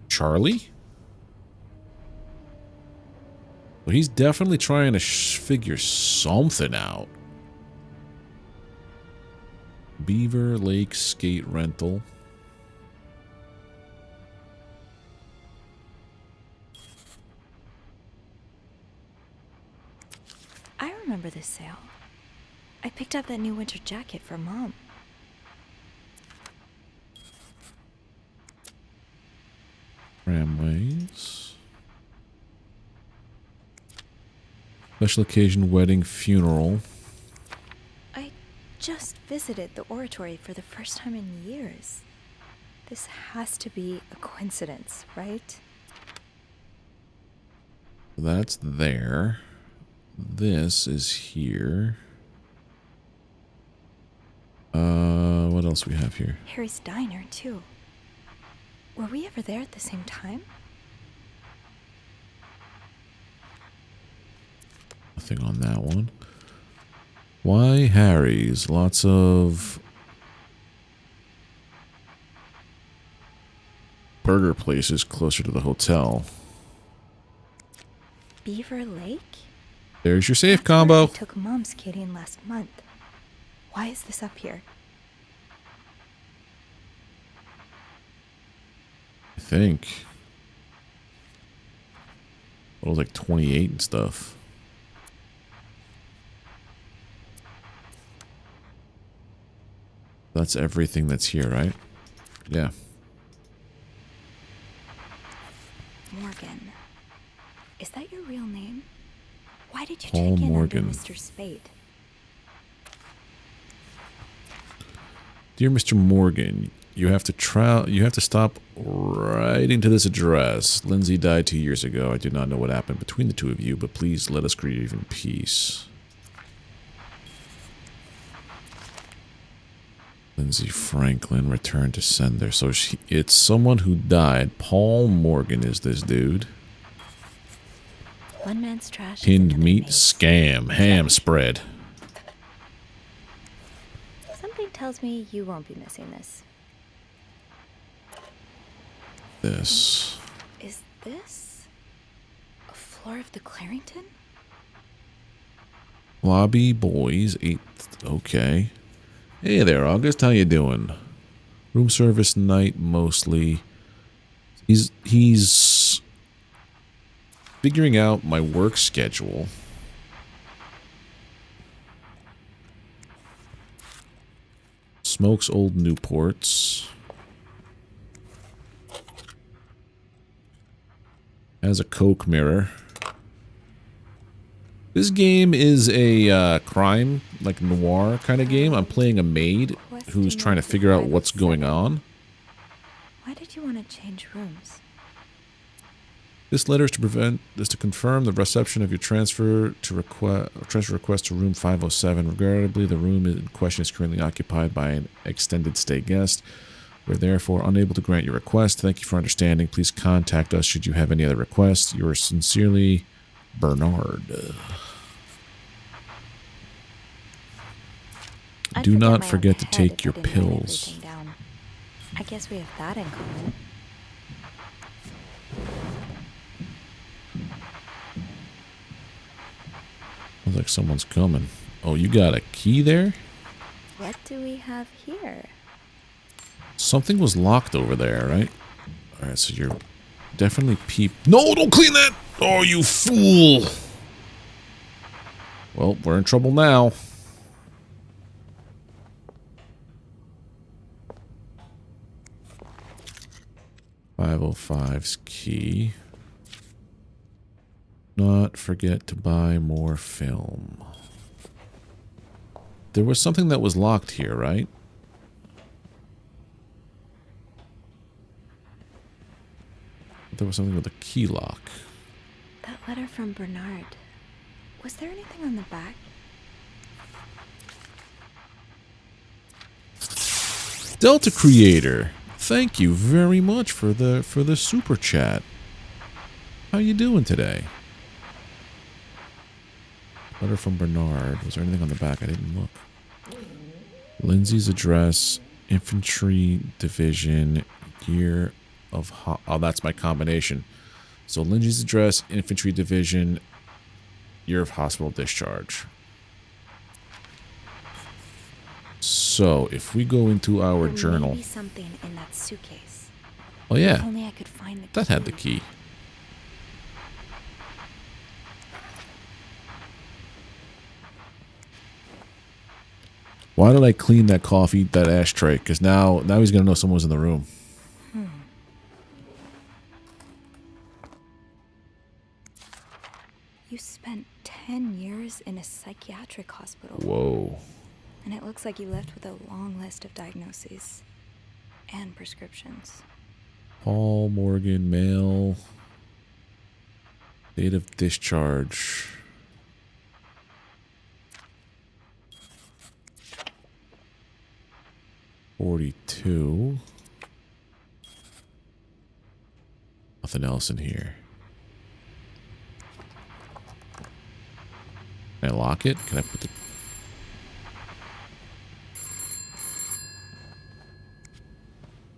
Charlie? Well, he's definitely trying to figure something out. Beaver Lake Skate Rental. I remember this sale. I picked up that new winter jacket for Mom. Tramways. Special occasion wedding funeral. I just visited the oratory for the first time in years. This has to be a coincidence, right? That's there. This is here. What else we have here? Harry's diner, too. Were we ever there at the same time? Nothing on that one. Why Harry's? Lots of burger places closer to the hotel. Beaver Lake? There's your safe That's where combo. I took Mom skating last month. Why is this up here? I think. It was like 28 and stuff. That's everything that's here, right? Yeah. Morgan. Is that your real name? Why did you Paul check in Morgan. under Mr. Spade? Dear Mr. Morgan, you have to stop writing to this address. Lindsay died 2 years ago. I do not know what happened between the two of you, but please let us grieve in peace. Lindsay Franklin returned to sender. So it's someone who died. Paul Morgan is this dude. One man's trash. Tinned meat scam. Ham spread. Something tells me you won't be missing this. This. Is this a floor of the Clarington? Lobby boys 8th. Okay. Hey there, August. How you doing? Room service night mostly. He's figuring out my work schedule. Smokes old Newports. Has a Coke mirror. This game is a crime, like noir kind of game. I'm playing a maid who's trying to figure out what's going on. Why did you want to change rooms? This letter is to confirm the reception of your transfer request to room 507. Regrettably, the room in question is currently occupied by an extended stay guest. We're therefore unable to grant your request. Thank you for understanding. Please contact us should you have any other requests. Yours sincerely, Bernard. Do not forget to take your pills. I guess we have that in common. Looks like someone's coming. Oh, you got a key there? What do we have here? Something was locked over there, right? Alright, so you're definitely No, don't clean that! Oh, you fool! Well, we're in trouble now. .505's key. Not forget to buy more film. There was something that was locked here, right? There was something with a key lock. That letter from Bernard. Was there anything on the back? Delta Creator, thank you very much for the super chat. How you doing today? Letter from Bernard. Was there anything on the back? I didn't look. Lindsay's address, infantry division, year of... Oh, that's my combination. So Lindsay's address, infantry division, year of hospital discharge. So if we go into our journal... Maybe something in that suitcase. Oh yeah, If only I could find the that key. had the key. Why did I clean that coffee, that ashtray? Because now he's gonna know someone was in the room. You spent 10 years in a psychiatric hospital. Whoa. And it looks like you left with a long list of diagnoses and prescriptions. Paul Morgan, male. Date of discharge. $42. Nothing else in here. Can I lock it? Can I put the...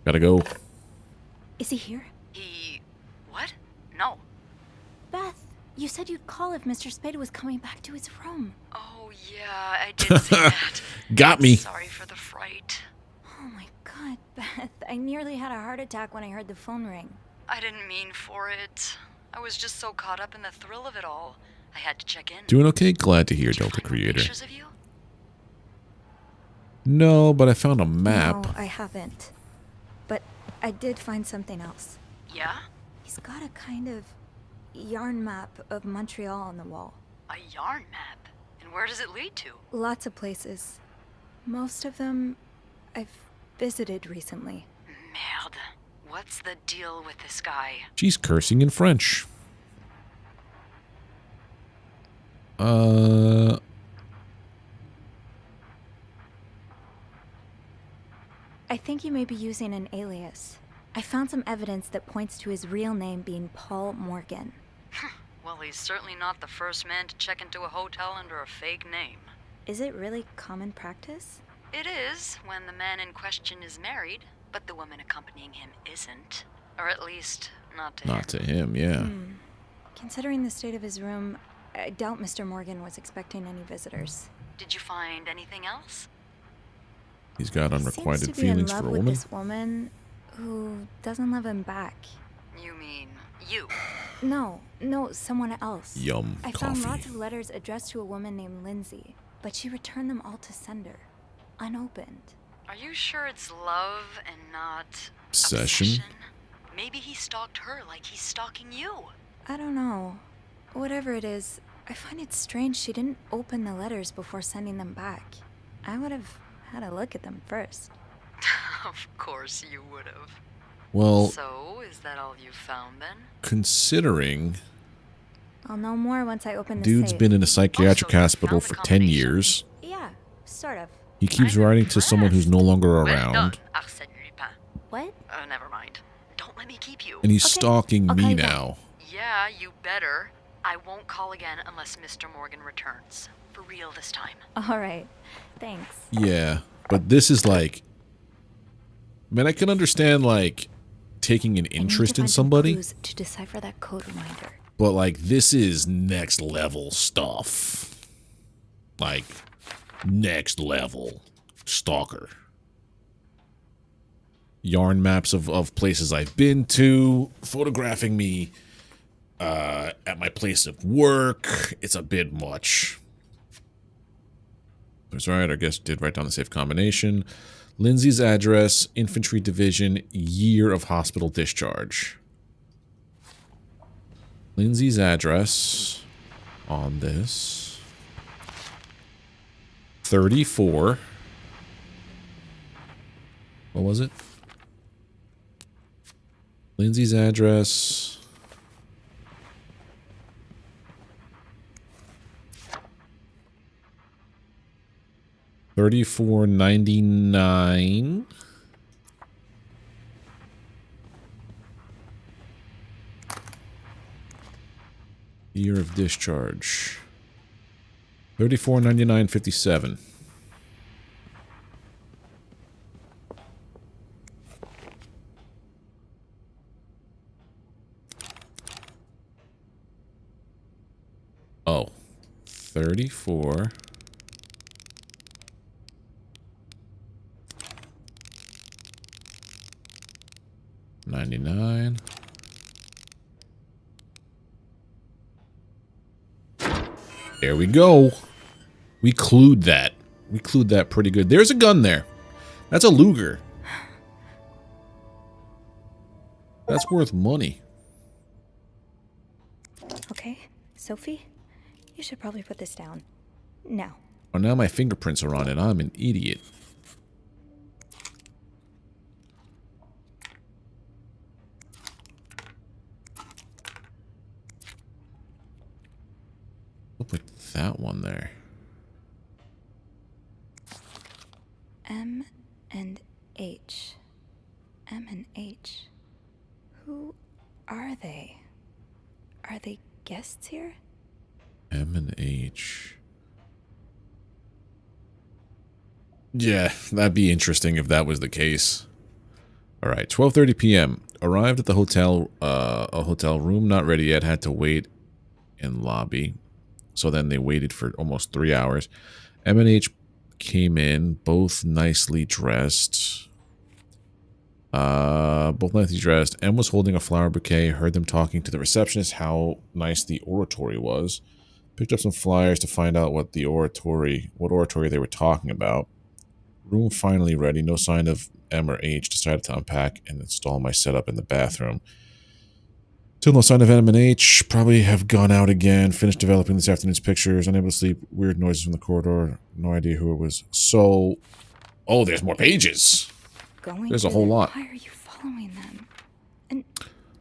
Gotta go. Is he here? He... what? No. Beth, you said you'd call if Mr. Spade was coming back to his room. Oh, yeah, I did see that. Got me. Sorry for the fright. Oh my god, Beth. I nearly had a heart attack when I heard the phone ring. I didn't mean for it. I was just so caught up in the thrill of it all. I had to check in. Doing okay? Glad to hear, Did you Delta find Creator. pictures of you? No, but I found a map. No, I haven't. But I did find something else. Yeah? He's got a kind of yarn map of Montreal on the wall. A yarn map? And where does it lead to? Lots of places. Most of them I've visited recently. Merde. What's the deal with this guy? She's cursing in French. I think he may be using an alias. I found some evidence that points to his real name being Paul Morgan. Well, he's certainly not the first man to check into a hotel under a fake name. Is it really common practice? It is, when the man in question is married, but the woman accompanying him isn't. Or at least, not to him. Not to him, yeah. Considering the state of his room, I doubt Mr. Morgan was expecting any visitors. Did you find anything else? He's got He seems unrequited to be in feelings love for a with woman. this woman who doesn't love him back. You mean you? No, someone else. Yum, I coffee. found lots of letters addressed to a woman named Lindsay, but she returned them all to sender, unopened. Are you sure it's love and not Obsession? Maybe he stalked her like he's stalking you. I don't know. Whatever it is, I find it strange she didn't open the letters before sending them back. I would have had a look at them first. Of course you would have. Well, So, is that all you found then? considering I'll know more once I open the dude's safe. been in a psychiatric Also, you hospital found the for 10 combination. years, Yeah, sort of. he keeps I'm writing to someone who's no longer Well around, done, Arsène Lupin. What? Never mind. Don't let me keep you. and he's Okay, stalking I'll me call you back. now. Yeah, you better. I won't call again unless Mr. Morgan returns. For real this time. All right. Thanks. Yeah, but this is like... Man, I can understand, like, taking an I need to interest in find some somebody, clues to decipher that code reminder. but, like, this is next level stuff. Like, next level stalker. Yarn maps of places I've been to, photographing me at my place of work. It's a bit much. That's right, I guess did write down the safe combination. Lindsay's address, infantry division, year of hospital discharge. Lindsay's address on this. 34. What was it? Lindsay's address. $34.99. Year of discharge. $34.99.57. Oh, 34. 99. There we go. We clued that. We clued that pretty good. There's a gun there. That's a Luger. That's worth money. Okay, Sophie, you should probably put this down. Now. Oh, now my fingerprints are on it. I'm an idiot. We'll put that one there. M and H. M and H. Who are they? Are they guests here? M and H. Yeah, that'd be interesting if that was the case. All right, 12:30 p.m. Arrived at the hotel, a hotel room not ready yet. Had to wait in lobby. So then they waited for almost 3 hours. M and H came in, both nicely dressed. Both nicely dressed. M was holding a flower bouquet. Heard them talking to the receptionist how nice the oratory was. Picked up some flyers to find out what oratory they were talking about. Room finally ready. No sign of M or H. Decided to unpack and install my setup in the bathroom. Still no sign of M and H. Probably have gone out again. Finished developing this afternoon's pictures. Unable to sleep. Weird noises from the corridor. No idea who it was. So, oh, there's more pages. There's a whole lot. Why are you following them? And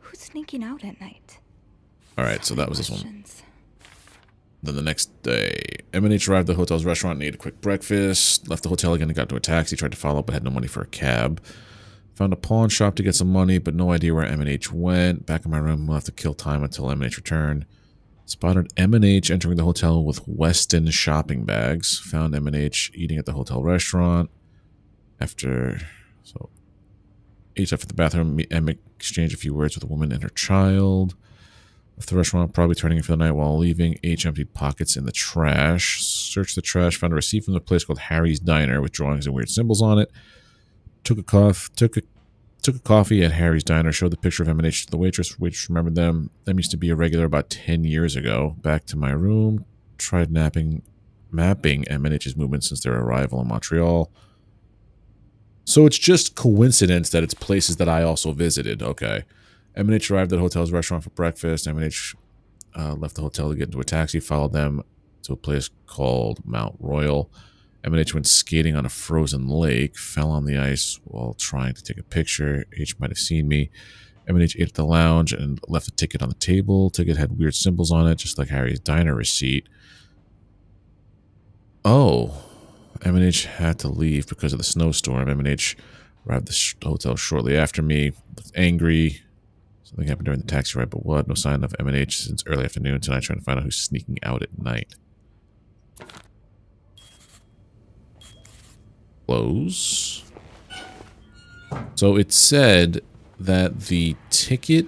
who's sneaking out at night? All right, so that was this one. Then the next day, M and H arrived at the hotel's restaurant and ate a quick breakfast. Left the hotel again and got into a taxi. Tried to follow up, but had no money for a cab. Found a pawn shop to get some money, but no idea where M and H went. Back in my room, we'll have to kill time until M and H returned. Spotted M and H entering the hotel with Weston shopping bags. Found M and H eating at the hotel restaurant. After the bathroom, M exchanged a few words with a woman and her child. Left the restaurant, probably turning in for the night. While leaving, H emptied pockets in the trash. Searched the trash, found a receipt from the place called Harry's Diner with drawings and weird symbols on it. Took a coffee at Harry's Diner. Showed the picture of M and H to the waitress. Waitress remembered them. Them used to be a regular about 10 years ago. Back to my room. Tried mapping M and H's movements since their arrival in Montreal. So it's just coincidence that it's places that I also visited. Okay. M and H arrived at the hotel's restaurant for breakfast. M and H left the hotel to get into a taxi. Followed them to a place called Mount Royal. M and H went skating on a frozen lake. Fell on the ice while trying to take a picture. H might have seen me. M and H ate at the lounge and left a ticket on the table. Ticket had weird symbols on it, just like Harry's Diner receipt. Oh. M and H had to leave because of the snowstorm. M and H arrived at the hotel shortly after me. Was angry. Something happened during the taxi ride, but what? No sign of M and H since early afternoon. Tonight, trying to find out who's sneaking out at night. Close. So it said that the ticket...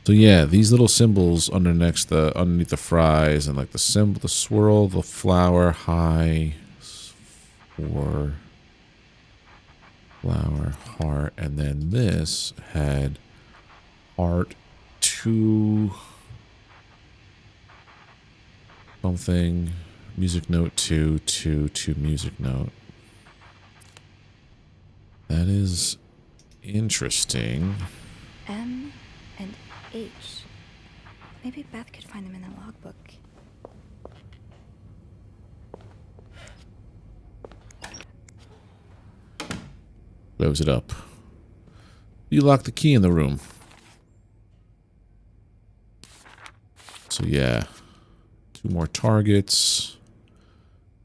So yeah, these little symbols underneath the fries and like the symbol, the swirl, the flower, high, for flower, heart, and then this had heart to something, music note to music note. That is interesting. M and H. Maybe Beth could find them in the logbook. Close it up. You locked the key in the room. So yeah. 2 more targets.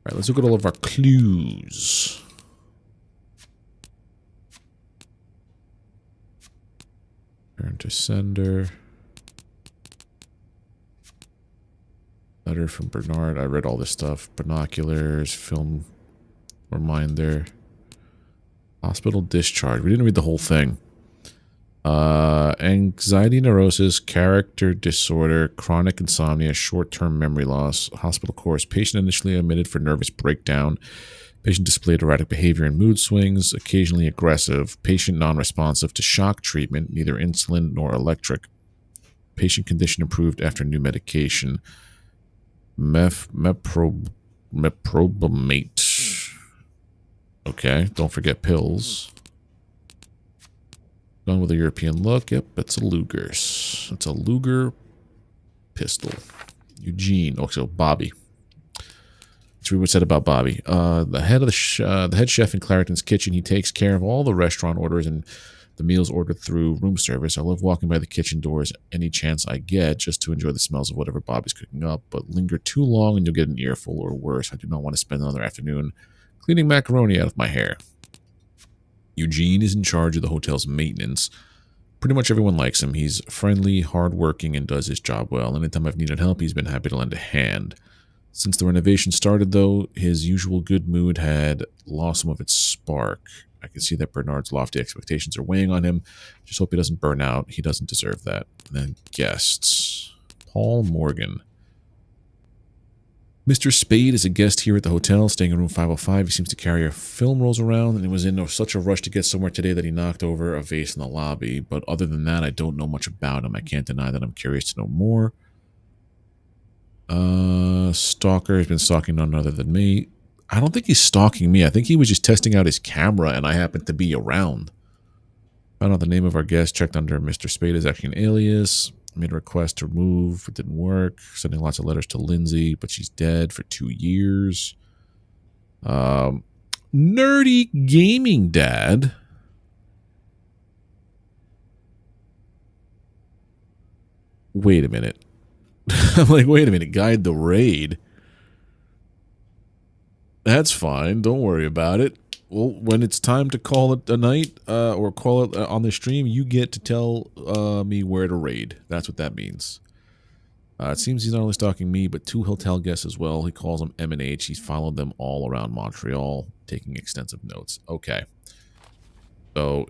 Alright, let's look at all of our clues. Turn to sender. Letter from Bernard. I read all this stuff. Binoculars, film reminder. Hospital discharge. We didn't read the whole thing. Anxiety neurosis, character disorder, chronic insomnia, short-term memory loss, hospital course. Patient initially admitted for nervous breakdown. Patient displayed erratic behavior and mood swings, occasionally aggressive. Patient non-responsive to shock treatment, neither insulin nor electric. Patient condition improved after new medication. Meprobamate. Okay, don't forget pills. Gone with a European look. Yep, that's a Luger's. That's a Luger pistol. Eugene. Oh, so Bobby. Let's read what said about Bobby. The head chef in Clarington's kitchen. He takes care of all the restaurant orders and the meals ordered through room service. I love walking by the kitchen doors any chance I get just to enjoy the smells of whatever Bobby's cooking up. But linger too long and you'll get an earful, or worse. I do not want to spend another afternoon cleaning macaroni out of my hair. Eugene is in charge of the hotel's maintenance. Pretty much everyone likes him. He's friendly, hardworking, and does his job well. Anytime I've needed help, he's been happy to lend a hand. Since the renovation started, though, his usual good mood had lost some of its spark. I can see that Bernard's lofty expectations are weighing on him. Just hope he doesn't burn out. He doesn't deserve that. And then guests. Paul Morgan. Mr. Spade is a guest here at the hotel, staying in room 505. He seems to carry film rolls around, and he was in such a rush to get somewhere today that he knocked over a vase in the lobby. But other than that, I don't know much about him. I can't deny that I'm curious to know more. Stalker has been stalking none other than me. I don't think he's stalking me. I think he was just testing out his camera, and I happened to be around. Found out the name of our guest, checked under Mr. Spade is actually an alias. Made a request to move. It didn't work. Sending lots of letters to Lindsay, but she's dead for 2 years. Nerdy gaming dad. Wait a minute. I'm like, wait a minute. Guide the raid. That's fine. Don't worry about it. Well, when it's time to call it a night or call it on the stream, you get to tell me where to raid. That's what that means. It seems he's not only stalking me, but 2 hotel guests as well. He calls them M&H. He's followed them all around Montreal, taking extensive notes. Okay. So,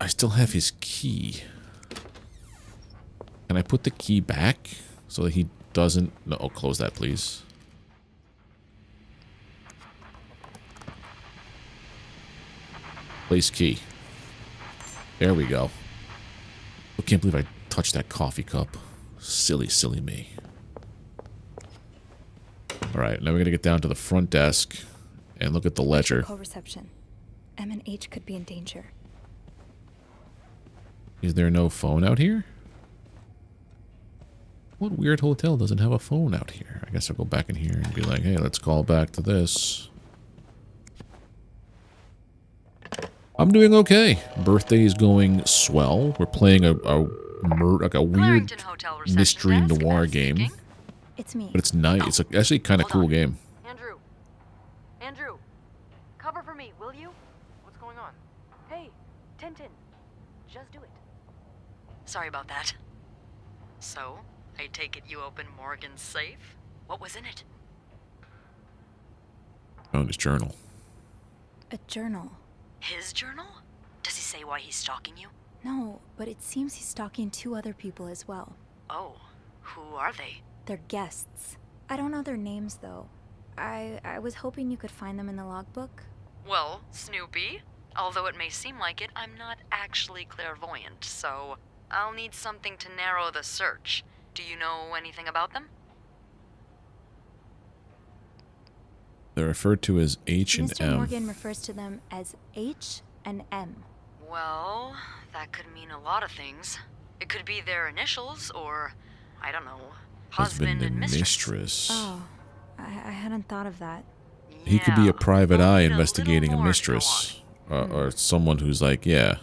I still have his key. Can I put the key back so that he doesn't... No, oh, close that, please. Place key. There we go. I can't believe I touched that coffee cup. Silly, silly me. Alright, now we're going to get down to the front desk and look at the ledger. Call reception. M&H could be in danger. Is there no phone out here? What weird hotel doesn't have a phone out here? I guess I'll go back in here and be like, hey, let's call back to this. I'm doing okay. Birthday is going swell. We're playing a weird mystery noir game. It's me. But it's nice. It's actually kind of cool game. Andrew, cover for me, will you? What's going on? Hey, Tintin, just do it. Sorry about that. So, I take it you opened Morgan's safe? What was in it? Found his journal. A journal? His journal? Does he say why he's stalking you? No, but it seems he's stalking 2 other people as well. Oh, who are they? They're guests. I don't know their names, though. I was hoping you could find them in the logbook. Well, Snoopy, although it may seem like it, I'm not actually clairvoyant, so I'll need something to narrow the search. Do you know anything about them? They're referred to as H and Mr. M. Morgan refers to them as H and M. Well, that could mean a lot of things. It could be their initials, or, I don't know, husband and mistress. Oh, I hadn't thought of that. He could be a private eye investigating a mistress. Or someone who's like, yeah.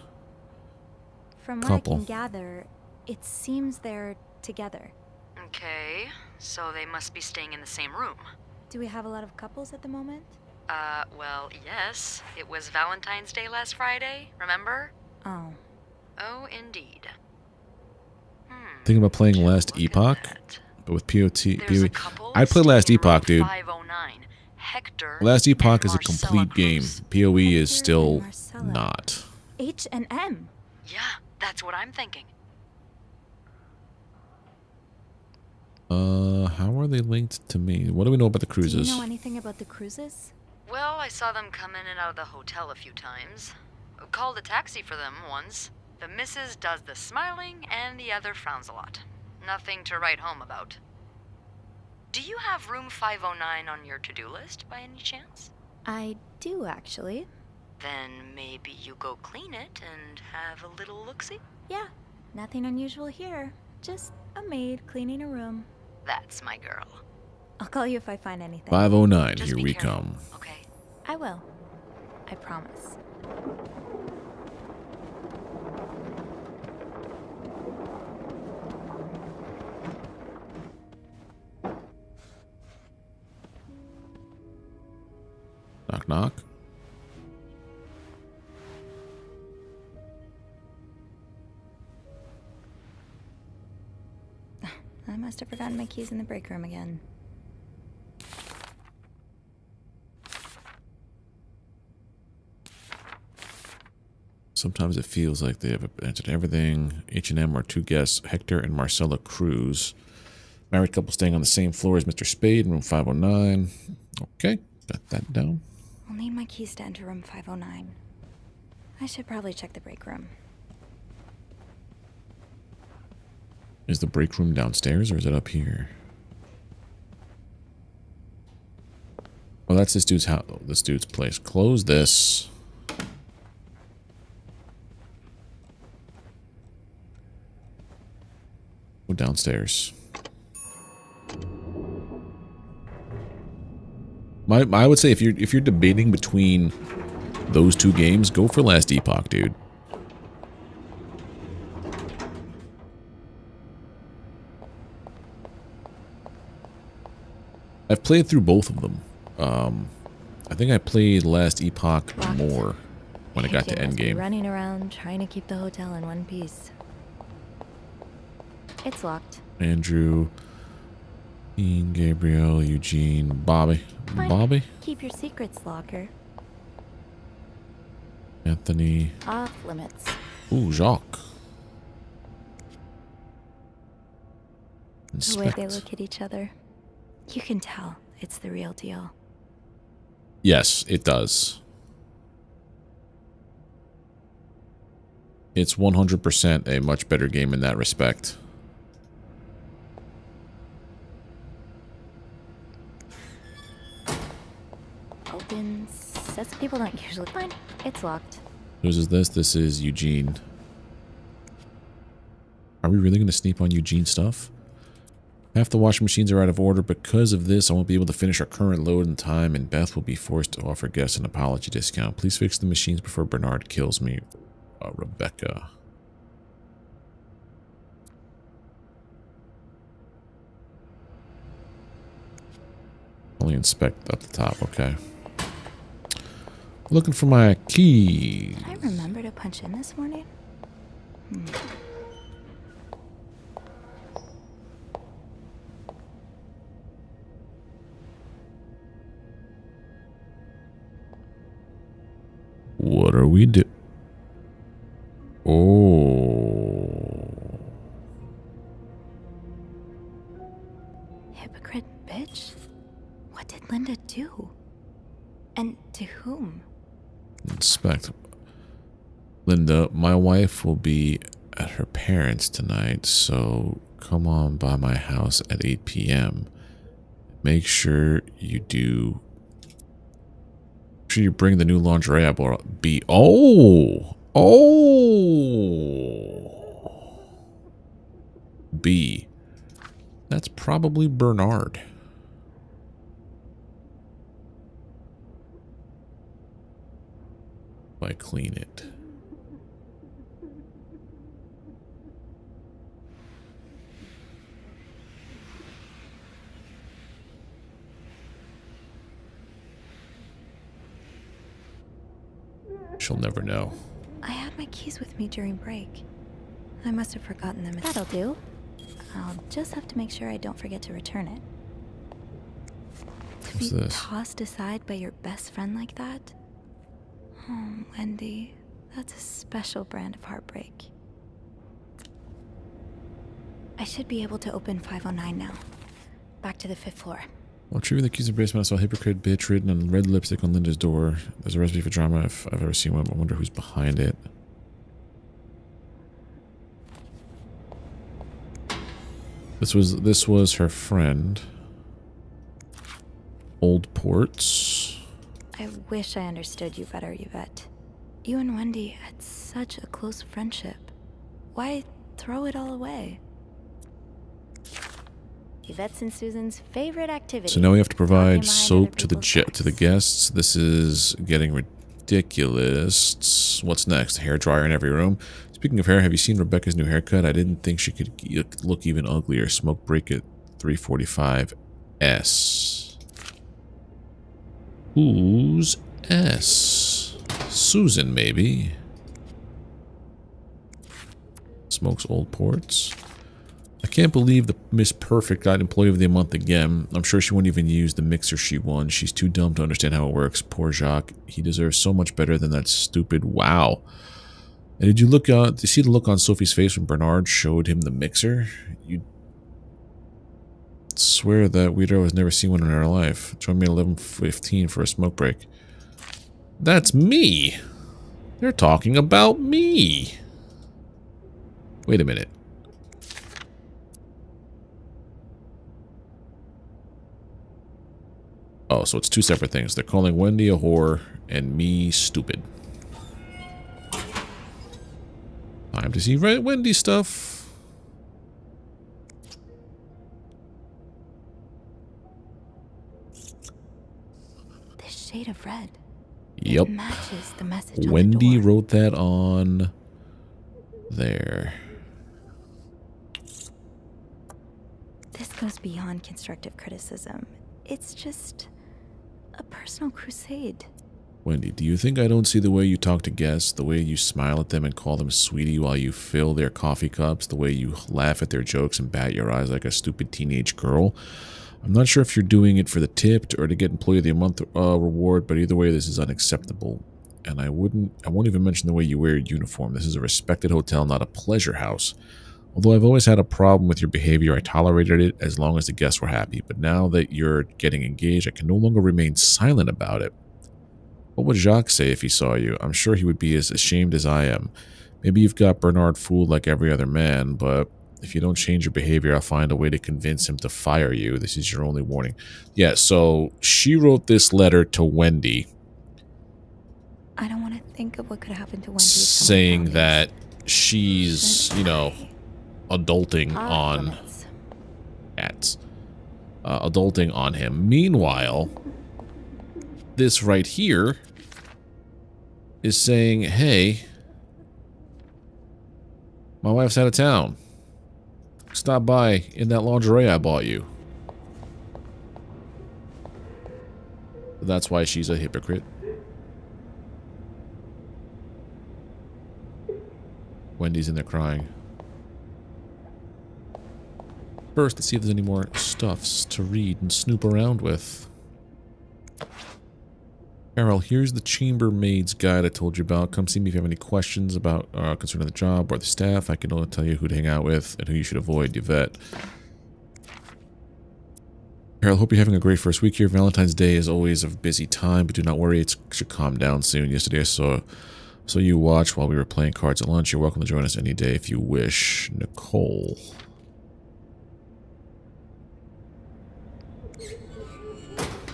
From what couple. I can gather, it seems they're together. Okay, so they must be staying in the same room. Do we have a lot of couples at the moment? Well, yes. It was Valentine's Day last Friday, remember? Oh. Oh, indeed. Thinking about playing Last Epoch, but with POE. I'd play staying Last in Epoch, room dude. 509. Hector Last Epoch and is a Marcella complete game. Cruz. POE is Hector still and Marcella. not. H and M. Yeah, that's what I'm thinking. How are they linked to me? What do we know about the Do cruises? you know anything about the cruises? Well, I saw them come in and out of the hotel a few times. Called a taxi for them once. The missus does the smiling and the other frowns a lot. Nothing to write home about. Do you have room 509 on your to-do list by any chance? I do, actually. Then maybe you go clean it and have a little look-see? Yeah, nothing unusual here. Just a maid cleaning a room. That's my girl. I'll call you if I find anything. 509, Just here be we careful, come. okay? I will. I promise. Knock, knock. I must have forgotten my keys in the break room again. Sometimes it feels like they have answered everything. H&M are two guests, Hector and Marcella Cruz. Married couple staying on the same floor as Mr. Spade in room 509. Okay, got that down. I'll need my keys to enter room 509. I should probably check the break room. Is the break room downstairs or is it up here? Oh, that's this dude's house. This dude's place. Close this. Go downstairs. I would say if you're debating between those two games, go for Last Epoch, dude. I've played through both of them. I think I played Last Epoch more when I got to Endgame. Running around trying to keep the hotel in one piece. It's locked. Andrew, Ian, Gabriel, Eugene, Bobby. Fine. Bobby? Keep your secrets, locker. Anthony. Off limits. Ooh, Jacques. The way they Inspect. look at each other. You can tell it's the real deal. Yes, it does. It's 100% a much better game in that respect. Open. Says people don't usually. Fine. It's locked. Whose is this? This is Eugene. Are we really going to sneak on Eugene's stuff? Half the washing machines are out of order. Because of this, I won't be able to finish our current load in time, and Beth will be forced to offer guests an apology discount. Please fix the machines before Bernard kills me. Rebecca. Only inspect up the top, okay. Looking for my key. Did I remember to punch in this morning? What are we do? Oh. Hypocrite bitch? What did Linda do? And to whom? Inspect. Linda, my wife will be at her parents' tonight, so come on by my house at 8 p.m. Make sure you do. Make sure you bring the new lingerie I bought. B. That's probably Bernard. If I clean it. She'll never know. I had my keys with with me during break. I must have forgotten them. That'll do. I'll just have to make sure I don't forget to return it. To What's be this? tossed aside by your best friend like that? Oh, Wendy, that's a special brand of heartbreak. I should be able to open 509 now. Back to the 5th floor. While retrieving the keys in the basement, I saw hypocrite bitch written on red lipstick on Linda's door. There's a recipe for drama if I've ever seen one. I wonder who's behind it. This was her friend. Old Ports. I wish I understood you better, Yvette. You and Wendy had such a close friendship. Why throw it all away? Yvette's and Susan's favorite activity. So now we have to provide soap to the guests. This is getting ridiculous. What's next? A hairdryer in every room. Speaking of hair, have you seen Rebecca's new haircut? I didn't think she could look even uglier. Smoke break at 345 S. Who's S? Susan, maybe. Smokes Old Ports. I can't believe the Miss Perfect got Employee of the Month again. I'm sure she won't even use the mixer she won. She's too dumb to understand how it works. Poor Jacques. He deserves so much better than that stupid wow. And did you see the look on Sophie's face when Bernard showed him the mixer? You'd swear that weirdo has never seen one in her life. Join me at 11:15 for a smoke break. That's me. They're talking about me. Wait a minute. Oh, so it's two separate things. They're calling Wendy a whore and me stupid. Time to see Wendy stuff. This shade of red. Yep. It matches the message Wendy on the door. wrote that on there. This goes beyond constructive criticism. It's just a personal crusade. Wendy, do you think I don't see the way you talk to guests, the way you smile at them and call them sweetie while you fill their coffee cups, the way you laugh at their jokes and bat your eyes like a stupid teenage girl? I'm not sure if you're doing it for the tip or to get Employee of the Month reward, but either way, this is unacceptable. And I won't even mention the way you wear your uniform. This is a respected hotel, not a pleasure house. Although I've always had a problem with your behavior, I tolerated it as long as the guests were happy. But now that you're getting engaged, I can no longer remain silent about it. What would Jacques say if he saw you? I'm sure he would be as ashamed as I am. Maybe you've got Bernard fooled like every other man, but if you don't change your behavior, I'll find a way to convince him to fire you. This is your only warning. Yeah, so she wrote this letter to Wendy. I don't want to think of what could happen to Wendy. Saying that she's, you know, adulting on cats. Adulting on him. Meanwhile, this right here is saying, hey, my wife's out of town. Stop by in that lingerie I bought you. That's why she's a hypocrite. Wendy's in there crying. First, let's see if there's any more stuffs to read and snoop around with. Carol, here's the chambermaid's guide I told you about. Come see me if you have any questions about concerning the job or the staff. I can only tell you who to hang out with and who you should avoid, Yvette. Carol, hope you're having a great first week here. Valentine's Day is always a busy time, but do not worry, it should calm down soon. Yesterday I saw you watch while we were playing cards at lunch. You're welcome to join us any day if you wish. Nicole.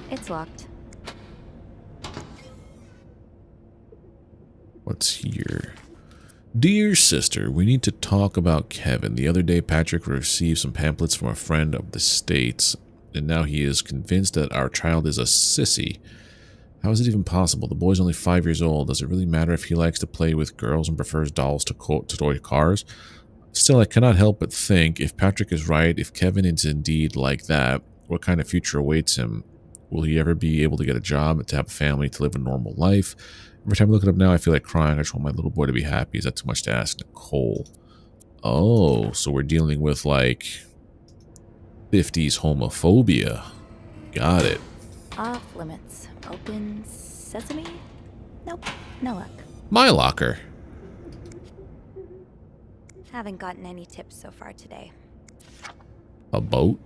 It's locked. What's here? Dear sister, we need to talk about Kevin. The other day, Patrick received some pamphlets from a friend of the States, and now he is convinced that our child is a sissy. How is it even possible? The boy's only 5 years old. Does it really matter if he likes to play with girls and prefers dolls to toy cars? Still, I cannot help but think, if Patrick is right, if Kevin is indeed like that, what kind of future awaits him? Will he ever be able to get a job, to have a family, to live a normal life? Every time I look it up now, I feel like crying. I just want my little boy to be happy. Is that too much to ask, Nicole? Oh, so we're dealing with, like, 50s homophobia. Got it. Off limits. Open sesame? Nope, no luck. My locker. Haven't gotten any tips so far today. A boat?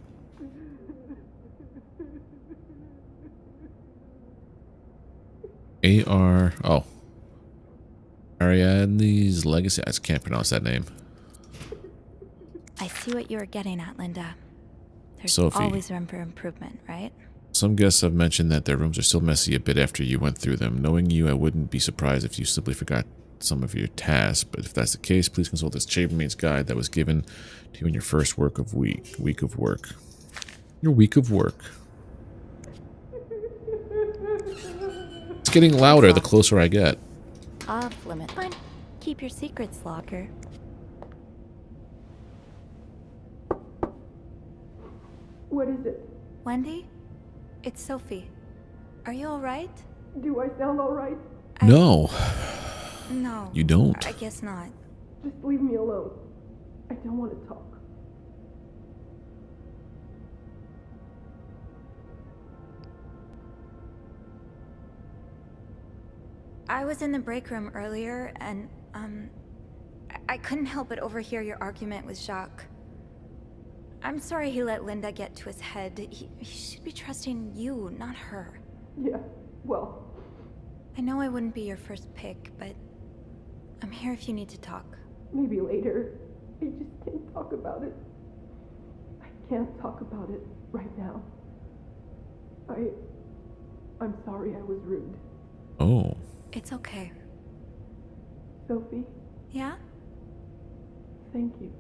Oh. Ariadne's Legacy. I just can't pronounce that name. I see what you were getting at, Linda. There's Sophie. always room for improvement, right? Some guests have mentioned that their rooms are still messy a bit after you went through them. Knowing you, I wouldn't be surprised if you simply forgot some of your tasks, but if that's the case, please consult this chambermaid's guide that was given to you in your first week of work. Your week of work. It's getting louder the closer I get. Off limit. Fine. Keep your secrets, locker. What is it? Wendy? It's Sophie. Are you alright? Do I sound alright? No. No. You don't. I guess not. Just leave me alone. I don't want to talk. I was in the break room earlier, and, I couldn't help but overhear your argument with Jacques. I'm sorry he let Linda get to his head. He should be trusting you, not her. Yeah, well... I know I wouldn't be your first pick, but I'm here if you need to talk. Maybe later. I just can't talk about it. I can't talk about it right now. I'm sorry I was rude. Oh. It's okay. Sophie? Yeah? Thank you.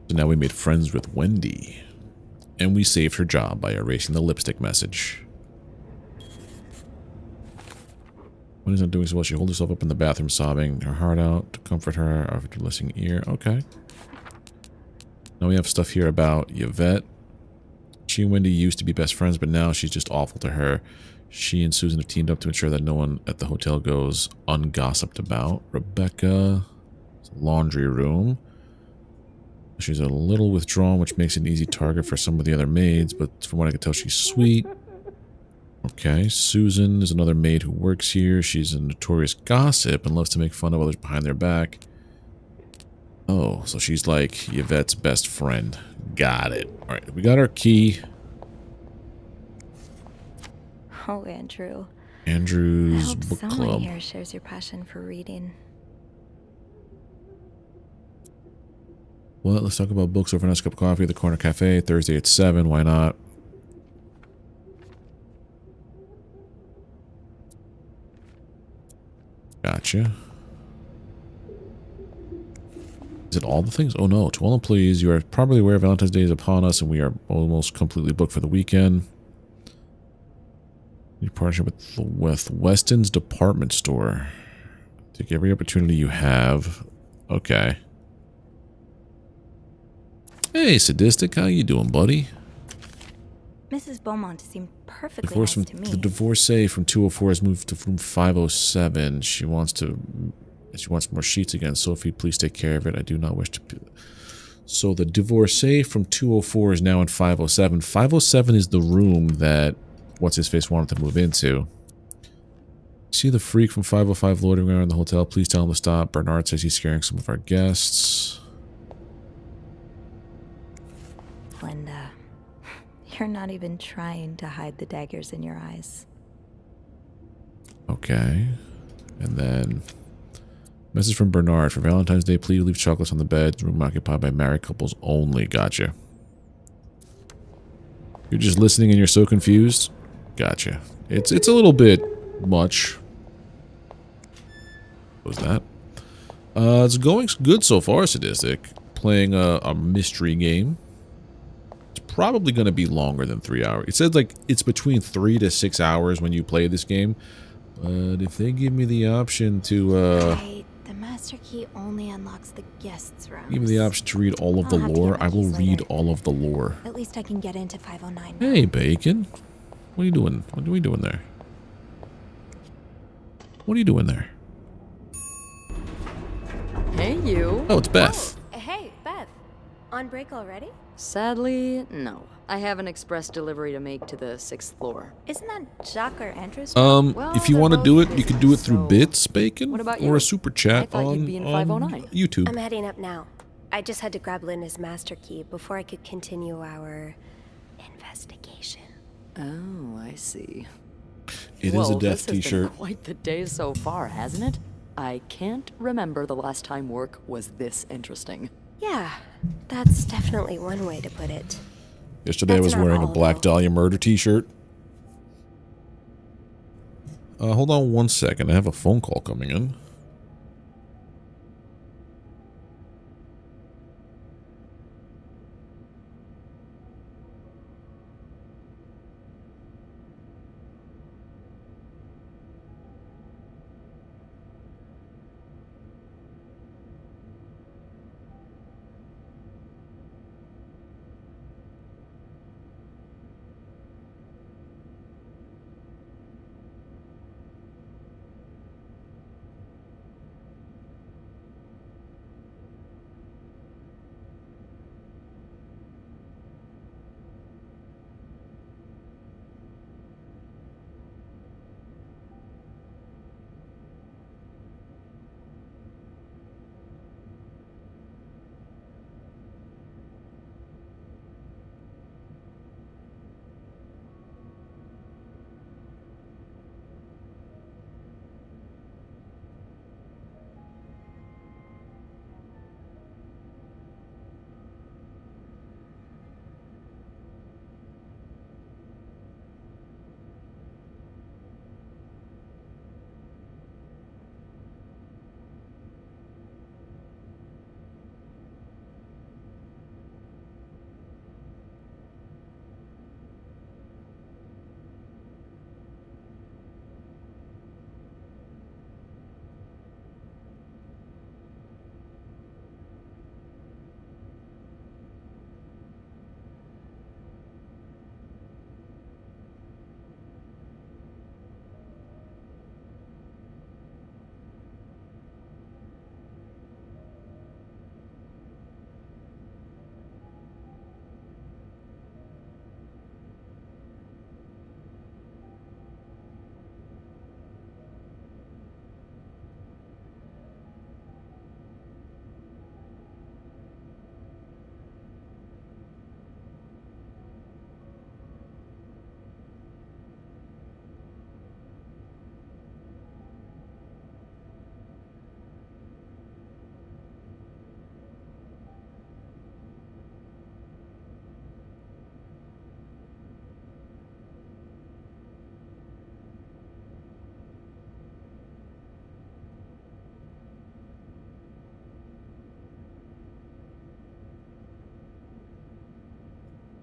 So now we made friends with Wendy. And we saved her job by erasing the lipstick message. Wendy's not doing so well. She holds herself up in the bathroom sobbing her heart out to comfort her, offered her listening ear. Okay. Now we have stuff here about Yvette. She and Wendy used to be best friends, but now she's just awful to her. She and Susan have teamed up to ensure that no one at the hotel goes ungossiped about. Rebecca, laundry room. She's a little withdrawn, which makes it an easy target for some of the other maids, but from what I can tell, she's sweet. Okay, Susan is another maid who works here. She's a notorious gossip and loves to make fun of others behind their back. Oh, so she's like Yvette's best friend. Got it. All right, we got our key. Oh, Andrew. Andrew's I hope book someone club. here shares your passion for reading. Well, let's talk about books over a nice cup of coffee at the Corner Cafe, Thursday at 7. Why not? Gotcha. Is it all the things? Oh no. To all employees, you are probably aware Valentine's Day is upon us and we are almost completely booked for the weekend. New partnership with Weston's department store. Take every opportunity you have. Okay. Hey, Sadistic. How you doing, buddy? Mrs. Beaumont seemed perfectly nice to me. The divorcee from 204 has moved to room 507. She wants more sheets again. Sophie, please take care of it. I do not wish to... So the divorcee from 204 is now in 507. 507 is the room that What's-His-Face wanted to move into. See the freak from 505 loitering around the hotel? Please tell him to stop. Bernard says he's scaring some of our guests. Linda, you're not even trying to hide the daggers in your eyes. Okay. And then... Message from Bernard. For Valentine's Day, please leave chocolates on the bed. Room occupied by married couples only. Gotcha. You're just listening and you're so confused? Gotcha. It's a little bit much. What was that? It's going good so far, Sadistic. Playing a mystery game. It's probably going to be longer than 3 hours. It says like it's between 3 to 6 hours when you play this game. But if they give me the option to... Right. The master key only unlocks the guests' rooms. Give me the option to read all of the lore. I will read all of the lore. At least I can get into 509 now. Hey, Bacon. What are you doing? What are we doing there? What are you doing there? Hey, you. Oh, it's Beth. Hey, Beth. On break already? Sadly, no. I have an express delivery to make to the 6th floor. Isn't that Jacques or Andrew's? If you want to do it, you can do it through bits, Bacon, What about or you? a super chat I thought on, you'd be in on 509. YouTube. I'm heading up now. I just had to grab Linda's master key before I could continue our investigation. Oh, I see. It is a Death this has t-shirt. been quite the day so far, hasn't it? I can't remember the last time work was this interesting. Yeah, that's definitely one way to put it. Yesterday I was wearing a Black Dahlia Murder t-shirt. Hold on one second. I have a phone call coming in.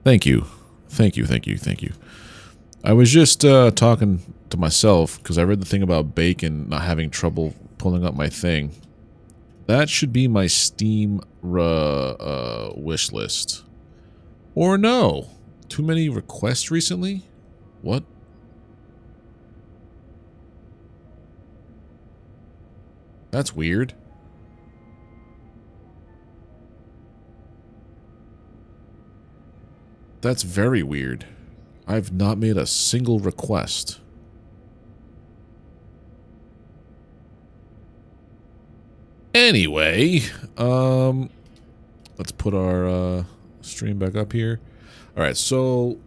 Thank you. Thank you, thank you, thank you. I was just talking to myself because I read the thing about Bacon not having trouble pulling up my thing. That should be my Steam wish list. Or no. Too many requests recently? What? That's weird. That's very weird. I've not made a single request. Anyway, let's put our stream back up here. All right, so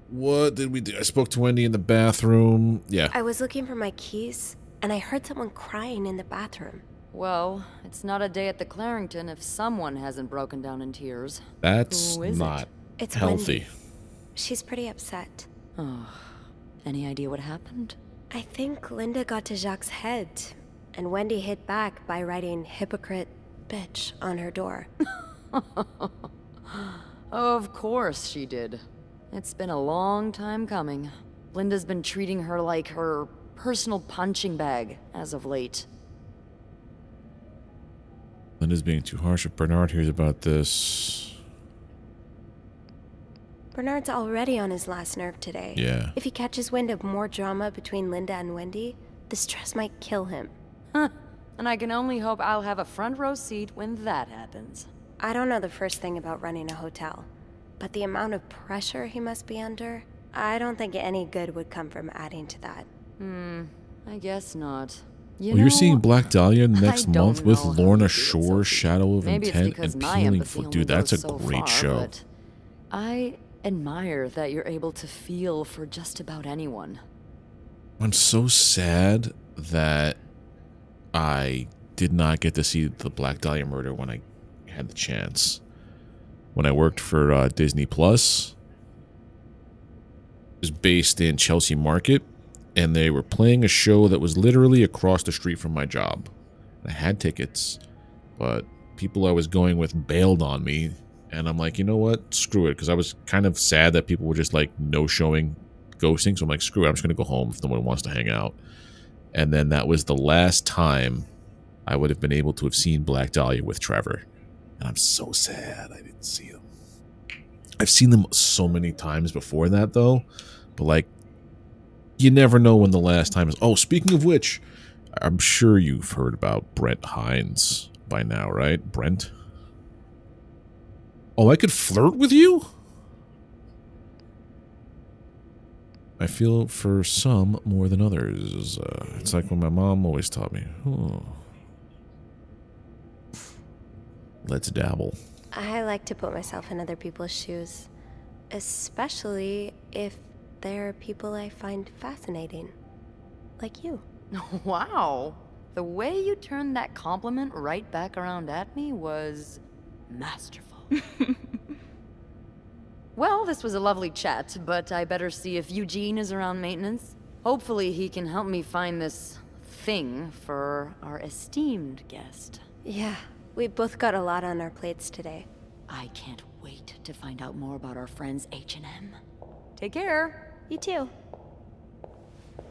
what did we do? I spoke to Wendy in the bathroom. Yeah. I was looking for my keys, and I heard someone crying in the bathroom. Well, it's not a day at the Clarington if someone hasn't broken down in tears. That's Who is not It's healthy. Wendy. She's pretty upset. Oh, any idea what happened? I think Linda got to Jacques' head, and Wendy hit back by writing hypocrite bitch on her door. Of course she did. It's been a long time coming. Linda's been treating her like her personal punching bag as of late. Linda's being too harsh if Bernard hears about this. Bernard's already on his last nerve today. Yeah. If he catches wind of more drama between Linda and Wendy, The stress might kill him. Huh. And I can only hope I'll have a front row seat when that happens. I don't know the first thing about running a hotel, but the amount of pressure he must be under, I don't think any good would come from adding to that. I guess not. You're seeing Black Dahlia next month with know how Lorna you do it, Shore, Sophie. Shadow of Maybe it's Intent, because and my Peeling empathy Foot. only Dude, that's a goes so great far, show. but I admire that you're able to feel for just about anyone. I'm so sad that I did not get to see the Black Dahlia murder when I had the chance. When I worked for Disney Plus, it was based in Chelsea Market, and they were playing a show that was literally across the street from my job. I had tickets, but people I was going with bailed on me, and I'm like, you know what? Screw it, because I was kind of sad that people were just like no-showing, ghosting, so I'm like, screw it, I'm just going to go home if no one wants to hang out. And then that was the last time I would have been able to have seen Black Dahlia with Trevor. And I'm so sad I didn't see them. I've seen them so many times before that, though. But, like, you never know when the last time is. Oh, speaking of which, I'm sure you've heard about Brent Hines by now, right? Brent? Oh, I could flirt with you? I feel for some more than others. It's like what my mom always taught me. Oh. Let's dabble. I like to put myself in other people's shoes, especially if they're people I find fascinating, like you. Wow. The way you turned that compliment right back around at me was masterful. Well, this was a lovely chat, but I better see if Eugene is around maintenance. Hopefully he can help me find this thing for our esteemed guest. Yeah, we both got a lot on our plates today. I can't wait to find out more about our friends H&M. Take care. You too.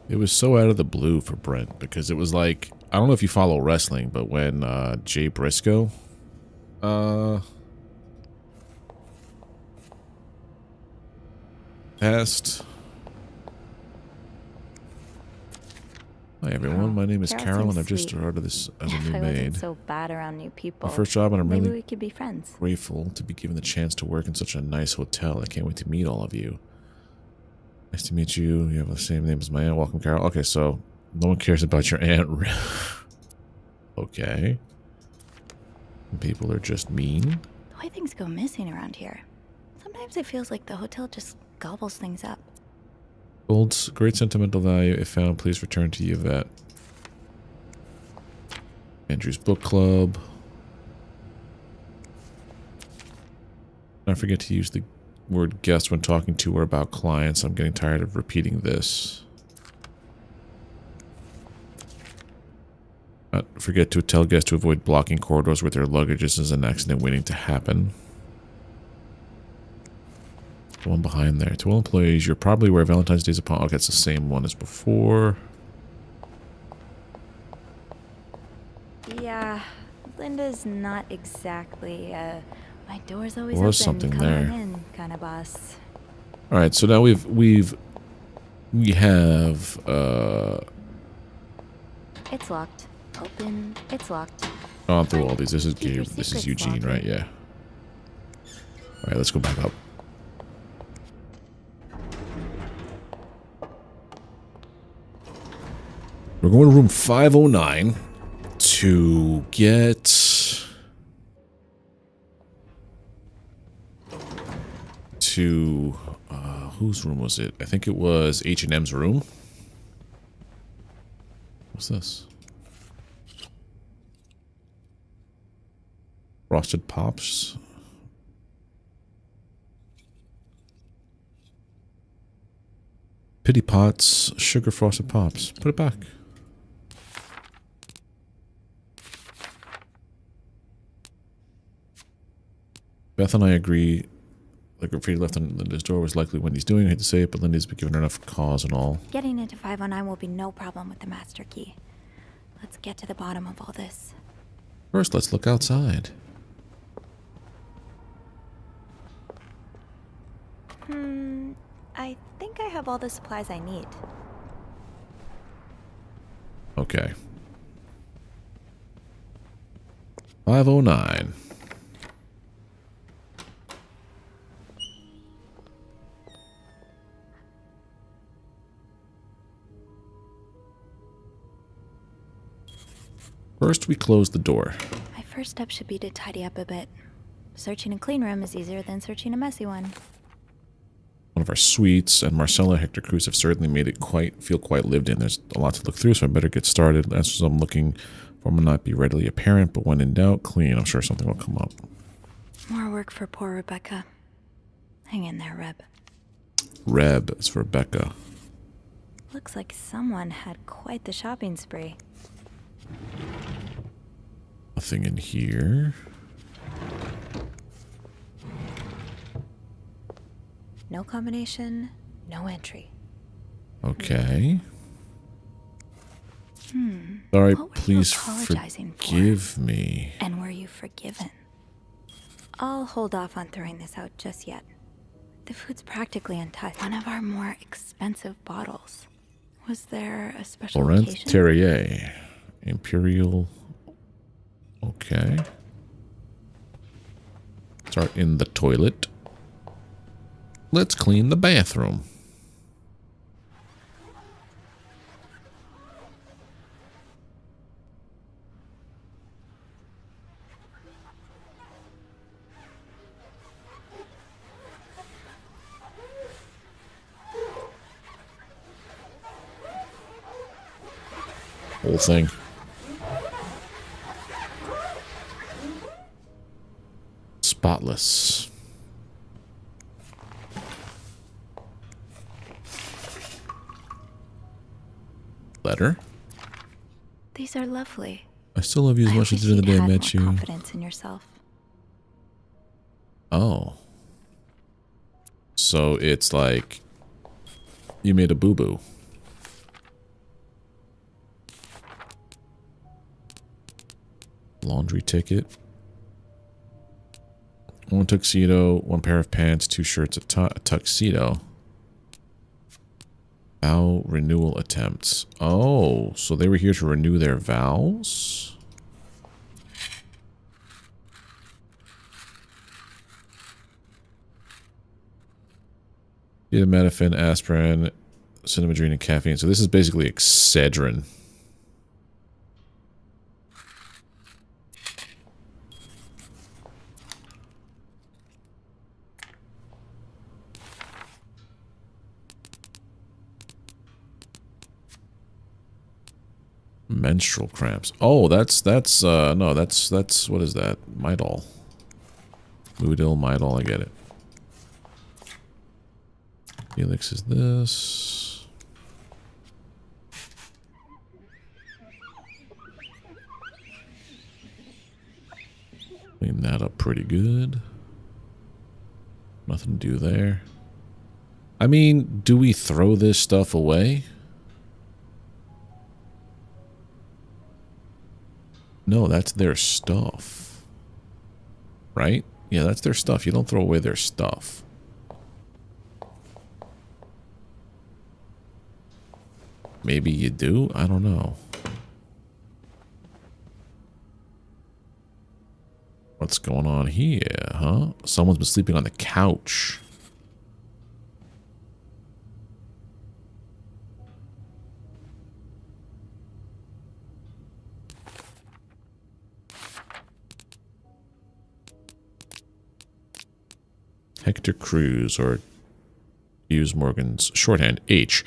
It was so out of the blue for Brent, because it was like, I don't know if you follow wrestling, but when Jay Briscoe passed. Hi everyone, my name is Carol, and I've just started this as a new I maid. wasn't so bad around new people. My first job, and I'm Maybe really we could be friends. grateful to be given the chance to work in such a nice hotel. I can't wait to meet all of you. Nice to meet you. You have the same name as my aunt. Welcome, Carol. Okay, so no one cares about your aunt. Okay. People are just mean. The way things go missing around here. Sometimes it feels like the hotel just gobbles things up. Gold's great sentimental value. If found, please return to Yvette. Andrew's book club. Don't forget to use the word guest when talking to or about clients. I'm getting tired of repeating this. Not forget to tell guests to avoid blocking corridors with their luggage. This is an accident waiting to happen. The one behind there. To all employees, you're probably aware Valentine's Day is upon. Okay, it's the same one as before. Yeah, Linda's not exactly, my door's always Was open, something come there. on in kind of boss. All right, so now we have It's locked. Open. It's locked. gone through all these. This is Keep your Gabe. This is secrets Eugene, locked. right? Yeah. All right, let's go back up. We're going to room 509 to get to whose room was it? I think it was H&M's room. What's this? Frosted Pops. Pity Pots, sugar frosted pops. Put it back. Beth and I agree the graffiti left on Linda's door was likely Wendy's doing. I hate to say it, but Linda's been given her enough cause and all. Getting into 509 will be no problem with the master key. Let's get to the bottom of all this. First, let's look outside. I think I have all the supplies I need. Okay. 509. First, we close the door. My first step should be to tidy up a bit. Searching a clean room is easier than searching a messy one. One of our suites, and Marcella and Hector Cruz have certainly made it feel quite lived in. There's a lot to look through, so I better get started. Answers I'm looking for may not be readily apparent, but when in doubt, clean. I'm sure something will come up. More work for poor Rebecca. Hang in there, Reb. Reb is for Rebecca. Looks like someone had quite the shopping spree. Nothing in here. No combination, no entry. Okay. Sorry, What were please you apologizing forgive me. And were you forgiven? I'll hold off on throwing this out just yet. The food's practically untouched. One of our more expensive bottles. Was there a special Laurent occasion? Terrier. Imperial. Okay. Start in the toilet. Let's clean the bathroom. Whole thing. Spotless. Letter. These are lovely. I still love you as much as I did the day I met you. Confidence in yourself. Oh. So it's like you made a boo-boo. Laundry ticket. One tuxedo, one pair of pants, 2 shirts, a tuxedo. Vow renewal attempts. Oh, so they were here to renew their vows? Acetaminophen, aspirin, cinnamodrine, and caffeine. So this is basically Excedrin. Menstrual cramps. Oh, that's what is that? Midol. Moodil, Midol, I get it. Felix is this. Clean that up pretty good. Nothing to do there. I mean, do we throw this stuff away? No, that's their stuff. Right? Yeah, that's their stuff. You don't throw away their stuff. Maybe you do? I don't know. What's going on here, huh? Someone's been sleeping on the couch. Hector Cruz, or use Morgan's shorthand, H.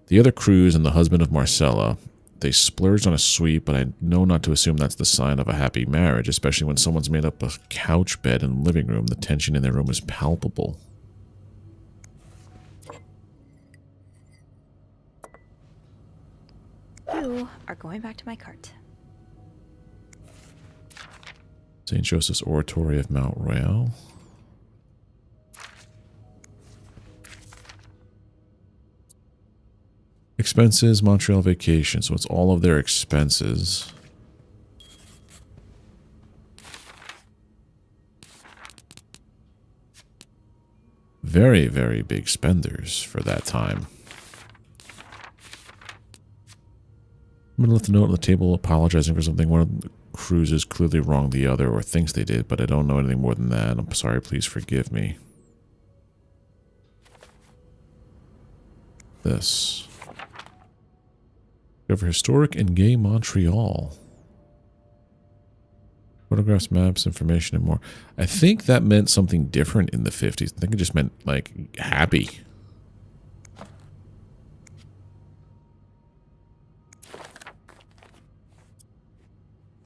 The other Cruz and the husband of Marcella, they splurged on a suite, but I know not to assume that's the sign of a happy marriage, especially when someone's made up a couch bed in the living room. The tension in their room is palpable. You are going back to my cart. St. Joseph's Oratory of Mount Royal. Expenses, Montreal vacation. So it's all of their expenses. Very, very big spenders for that time. I'm going to left a note on the table apologizing for something. One of the crews is clearly wrong the other, or thinks they did, but I don't know anything more than that. I'm sorry, please forgive me. This. Over historic and gay Montreal. Photographs, maps, information, and more. I think that meant something different in the 50s. I think it just meant, like, happy.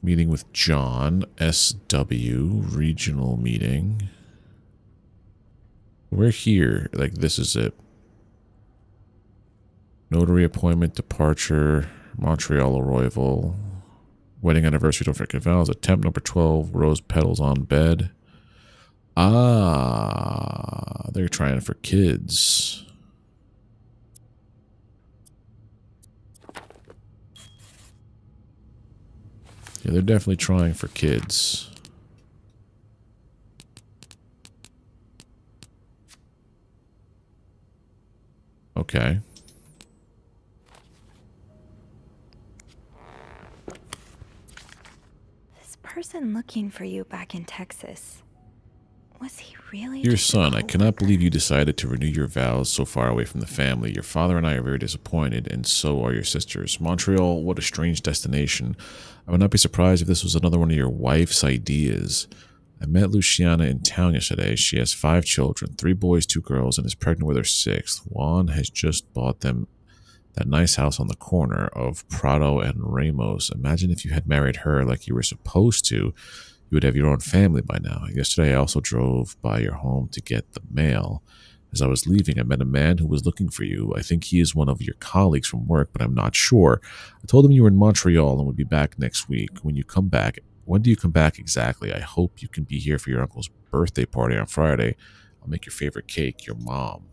Meeting with John, SW, regional meeting. We're here. Like, this is it. Notary appointment, departure, Montreal arrival. Wedding anniversary, don't forget vows. Attempt number 12, rose petals on bed. Ah, they're trying for kids. Yeah, they're definitely trying for kids. Okay. Person looking for you back in Texas. Was he really? Dear son, I cannot believe you decided to renew your vows so far away from the family. Your father and I are very disappointed, and so are your sisters. Montreal, what a strange destination. I would not be surprised if this was another one of your wife's ideas. I met Luciana in town yesterday. She has 5 children, 3 boys, 2 girls, and is pregnant with her 6th. Juan has just bought them that nice house on the corner of Prado and Ramos. Imagine if you had married her like you were supposed to. You would have your own family by now. Yesterday, I also drove by your home to get the mail. As I was leaving, I met a man who was looking for you. I think he is one of your colleagues from work, but I'm not sure. I told him you were in Montreal and would be back next week. When you come back, when do you come back exactly? I hope you can be here for your uncle's birthday party on Friday. I'll make your favorite cake, your mom.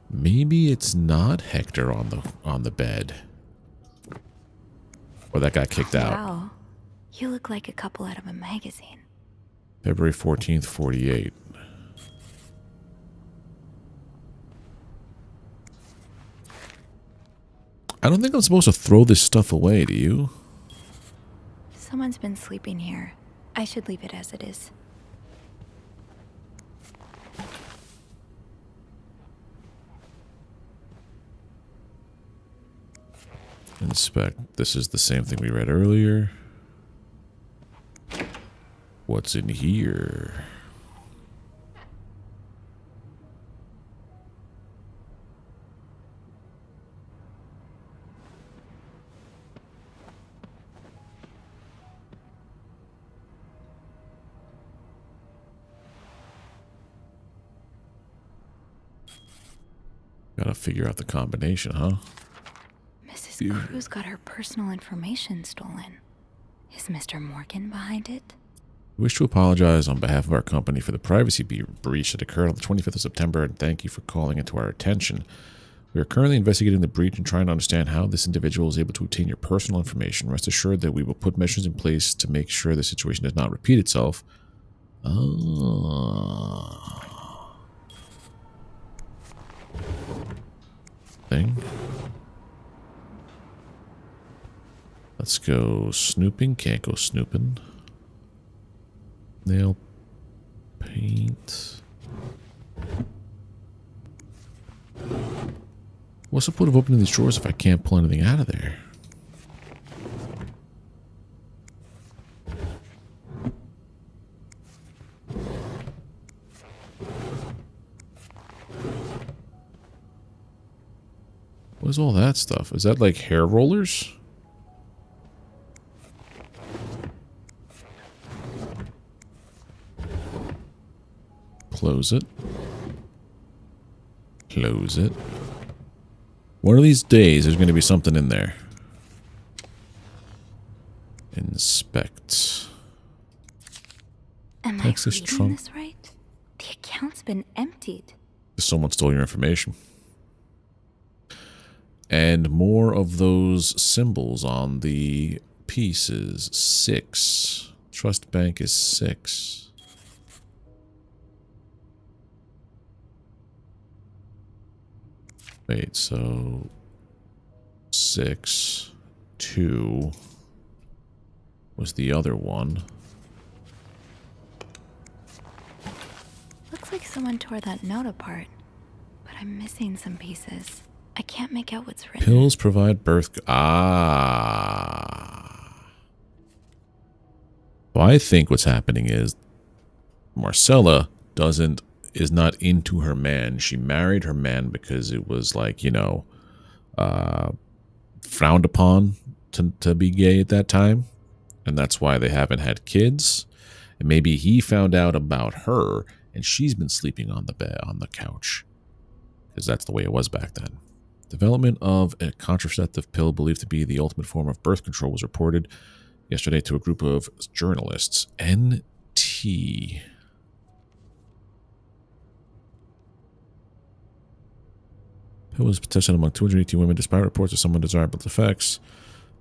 Maybe it's not Hector on the bed. Or that got kicked out. Wow. You look like a couple out of a magazine. February 14th, 48. I don't think I'm supposed to throw this stuff away, do you? Someone's been sleeping here. I should leave it as it is. Inspect. This is the same thing we read earlier. What's in here? Gotta figure out the combination, huh? Mrs. Cruz got her personal information stolen. Is Mr. Morgan behind it? We wish to apologize on behalf of our company for the privacy breach that occurred on the 25th of September, and thank you for calling it to our attention. We are currently investigating the breach and trying to understand how this individual is able to obtain your personal information. Rest assured that we will put measures in place to make sure the situation does not repeat itself. Thing. Let's go snooping. Can't go snooping. Nail paint. What's the point of opening these drawers if I can't pull anything out of there? What is all that stuff? Is that like hair rollers? Close it. Close it. One of these days, there's going to be something in there. Inspect. Am Texas I reading trunk. this right? The account's been emptied. Someone stole your information. And more of those symbols on the pieces. 6. Trust bank is 6. Wait, so 6, 2 was the other one. Looks like someone tore that note apart, but I'm missing some pieces. I can't make out what's written. Pills provide birth. So I think what's happening is Marcella is not into her man. She married her man because it was like, you know, frowned upon to be gay at that time. And that's why they haven't had kids. And maybe he found out about her and she's been sleeping on the bed, on the couch. Because that's the way it was back then. Development of a contraceptive pill believed to be the ultimate form of birth control was reported yesterday to a group of journalists. NT. Pill was tested among 218 women despite reports of some undesirable effects.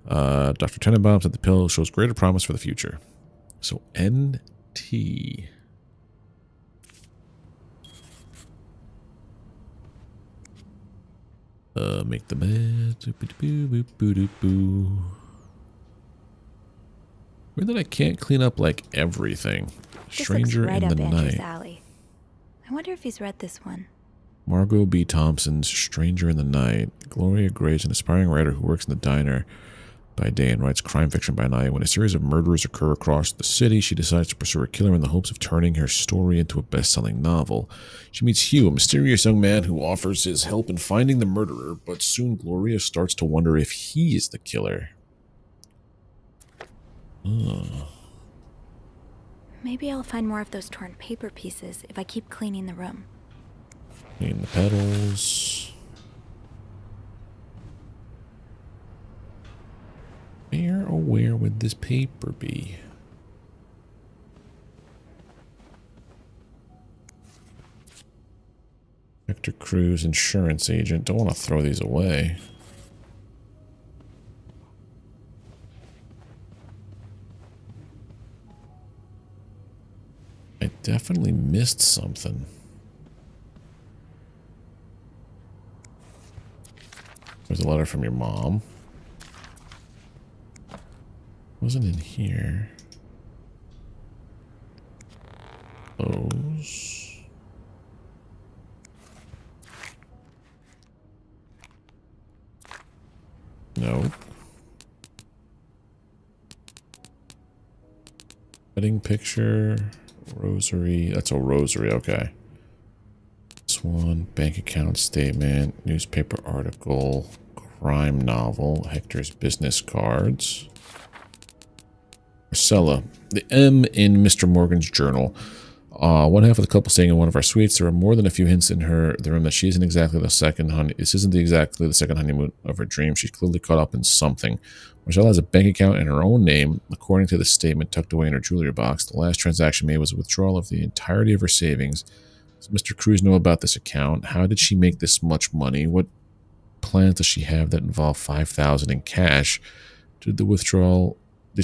Dr. Tenenbaum said the pill shows greater promise for the future. So NT. Make the bed. Weird that I can't clean up like everything. Stranger right in the up Andrew's Night. alley. I wonder if he's read this one. Margot B. Thompson's Stranger in the Night. Gloria Gray's an aspiring writer who works in the diner by day and writes crime fiction by night. When a series of murders occur across the city, she decides to pursue a killer in the hopes of turning her story into a best-selling novel. She meets Hugh, a mysterious young man who offers his help in finding the murderer, but soon Gloria starts to wonder if he is the killer. Maybe I'll find more of those torn paper pieces if I keep cleaning the room. Clean the petals. Where would this paper be? Hector Cruz, insurance agent. Don't want to throw these away. I definitely missed something. There's a letter from your mom. Wasn't in here. Close. Nope. Wedding picture. Rosary. That's a rosary, okay. This one. Bank account statement. Newspaper article. Crime novel. Hector's business cards. Marcella. The M in Mr. Morgan's journal. One half of the couple staying in one of our suites. There are more than a few hints in the room that she isn't exactly the second honey. This isn't exactly the second honeymoon of her dream. She's clearly caught up in something. Marcella has a bank account in her own name, according to the statement tucked away in her jewelry box. The last transaction made was a withdrawal of the entirety of her savings. Does Mr. Cruz know about this account? How did she make this much money? What plans does she have that involve $5,000 in cash? Did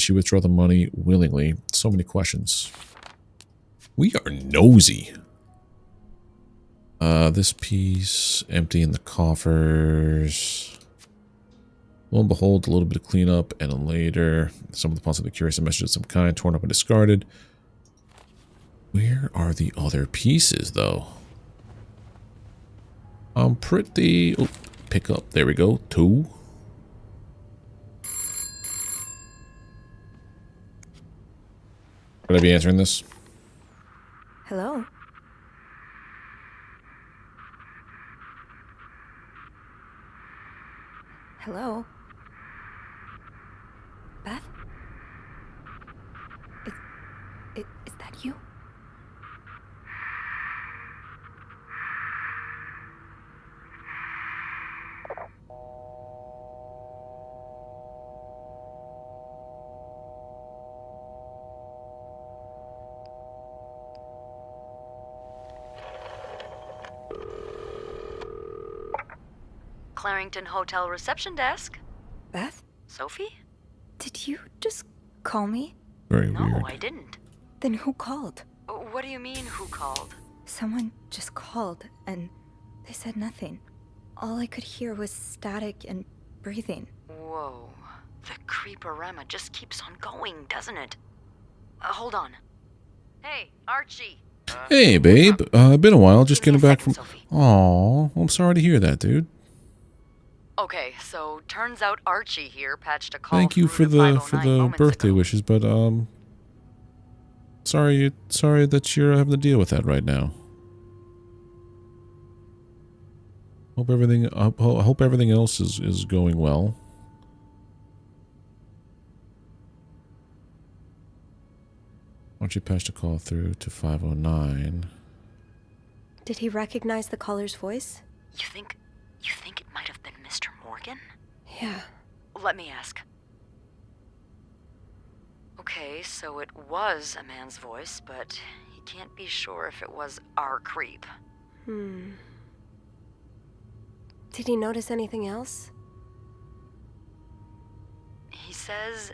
she withdraw the money willingly? So many questions. We are nosy. This piece, empty in the coffers. Lo and behold, a little bit of cleanup, and then later, some of the possibly curious messages of some kind, torn up and discarded. Where are the other pieces, though? I'm pretty... Oh, pick up. There we go. 2. Would I be answering this? Hello? Hello? Beth? Is that you? Clarington Hotel reception desk. Beth? Sophie? Did you just call me? Very No, weird. I didn't. Then who called? What do you mean, who called? Someone just called, and they said nothing. All I could hear was static and breathing. Whoa. The creeporama just keeps on going, doesn't it? Hold on. Hey, Archie. Hey, babe. Been a while. Just getting back from... Aw, I'm sorry to hear that, dude. Okay, so turns out Archie here patched a call. Thank you for the birthday wishes, but sorry that you're having to deal with that right now. Hope everything else is going well. Archie patched a call through to 509. Did he recognize the caller's voice? You think it might have been Mr. Morgan? Yeah. Let me ask. Okay, so it was a man's voice, but he can't be sure if it was our creep. Did he notice anything else? He says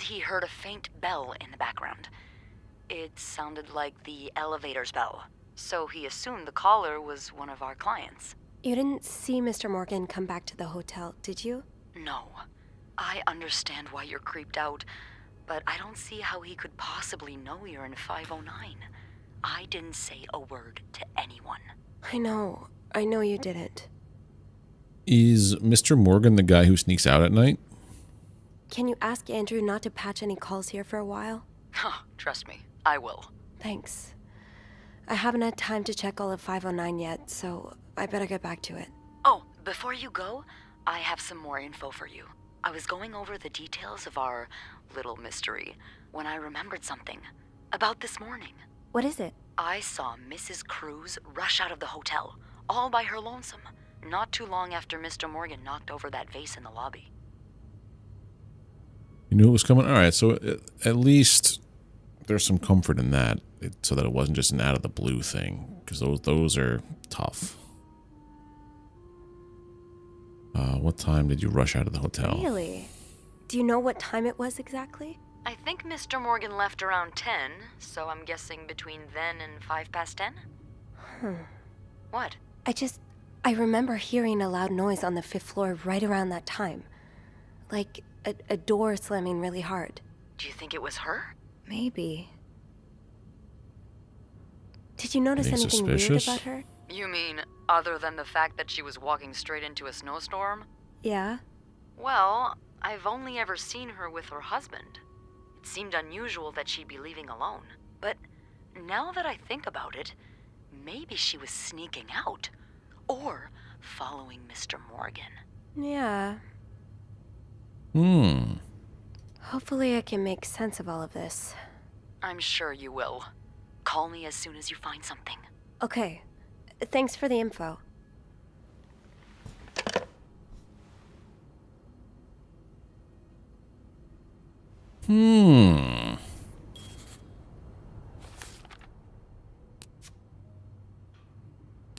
he heard a faint bell in the background. It sounded like the elevator's bell, so he assumed the caller was one of our clients. You didn't see Mr. Morgan come back to the hotel, did you? No. I understand why you're creeped out, but I don't see how he could possibly know you're in 509. I didn't say a word to anyone. I know you didn't. Is Mr. Morgan the guy who sneaks out at night? Can you ask Andrew not to patch any calls here for a while? Trust me, I will. Thanks. I haven't had time to check all of 509 yet, so I better get back to it. Oh, before you go, I have some more info for you. I was going over the details of our little mystery when I remembered something. About this morning. What is it? I saw Mrs. Cruz rush out of the hotel, all by her lonesome, not too long after Mr. Morgan knocked over that vase in the lobby. You knew it was coming? Alright, so at least there's some comfort in that, so that it wasn't just an out-of-the-blue thing, because those are tough. What time did you rush out of the hotel? Really? Do you know what time it was exactly? I think Mr. Morgan left around 10, so I'm guessing between then and 10:05? What? I remember hearing a loud noise on the 5th floor right around that time. Like a door slamming really hard. Do you think it was her? Maybe. Did you notice anything suspicious? weird about her? You mean, other than the fact that she was walking straight into a snowstorm? Yeah. Well, I've only ever seen her with her husband. It seemed unusual that she'd be leaving alone. But now that I think about it, maybe she was sneaking out. Or following Mr. Morgan. Yeah. Hopefully I can make sense of all of this. I'm sure you will. Call me as soon as you find something. Okay. Thanks for the info.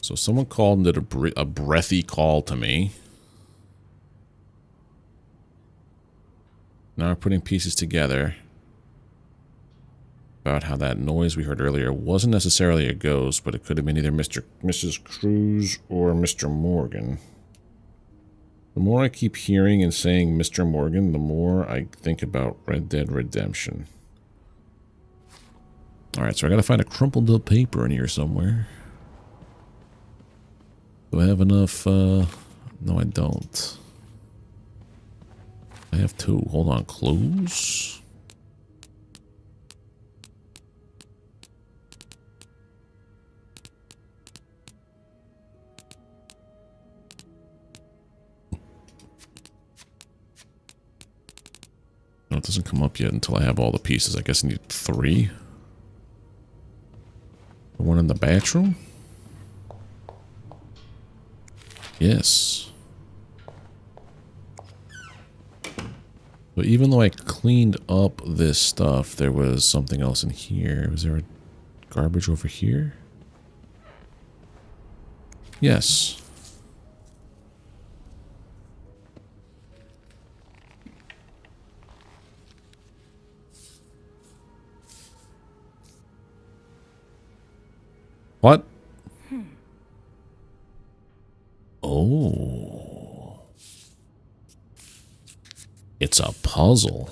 So someone called and did a breathy call to me. Now we're putting pieces together about how that noise we heard earlier wasn't necessarily a ghost, but it could have been either Mrs. Cruz or Mr. Morgan. The more I keep hearing and saying Mr. Morgan, the more I think about Red Dead Redemption. Alright, so I gotta find a crumpled up paper in here somewhere. Do I have enough? No, I don't. I have two. Hold on. Close. No, it doesn't come up yet until I have all the pieces. I guess I need 3. The one in the bathroom? Yes. But even though I cleaned up this stuff, there was something else in here. Was there a garbage over here? Yes. What? it's a puzzle.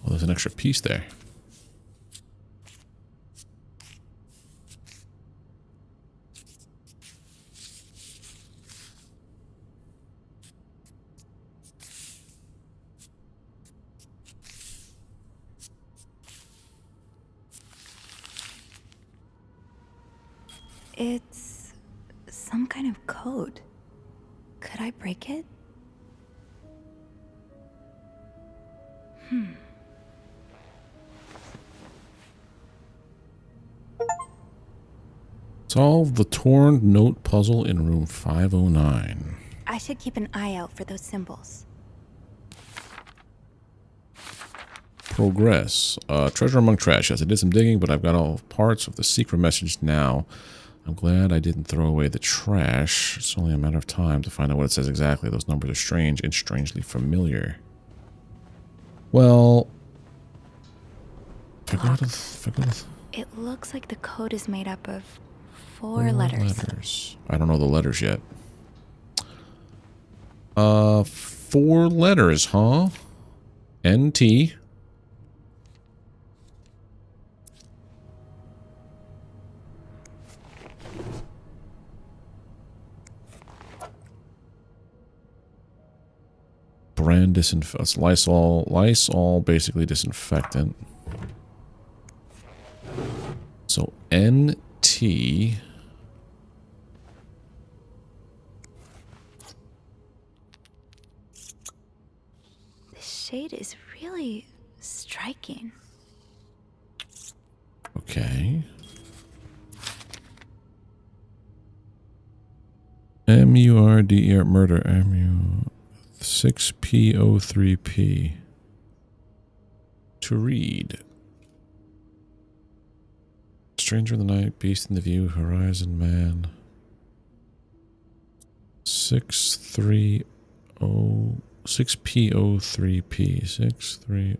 Oh, there's an extra piece there. It's some kind of code. Could I break it? Solve the torn note puzzle in room 509. I should keep an eye out for those symbols. Progress. Treasure among trash. Yes, I did some digging, but I've got all parts of the secret message now. I'm glad I didn't throw away the trash. It's only a matter of time to find out what it says exactly. Those numbers are strange and strangely familiar. Well, It looks like the code is made up of four letters. I don't know the letters yet. 4 letters, huh? NT. Brand disinfectant. Lysol, basically disinfectant. So NT. The shade is really striking. Okay. MURDER, murder, MU 6P03P. To read. Stranger in the night, beast in the view, horizon man. 630 6P03P 630.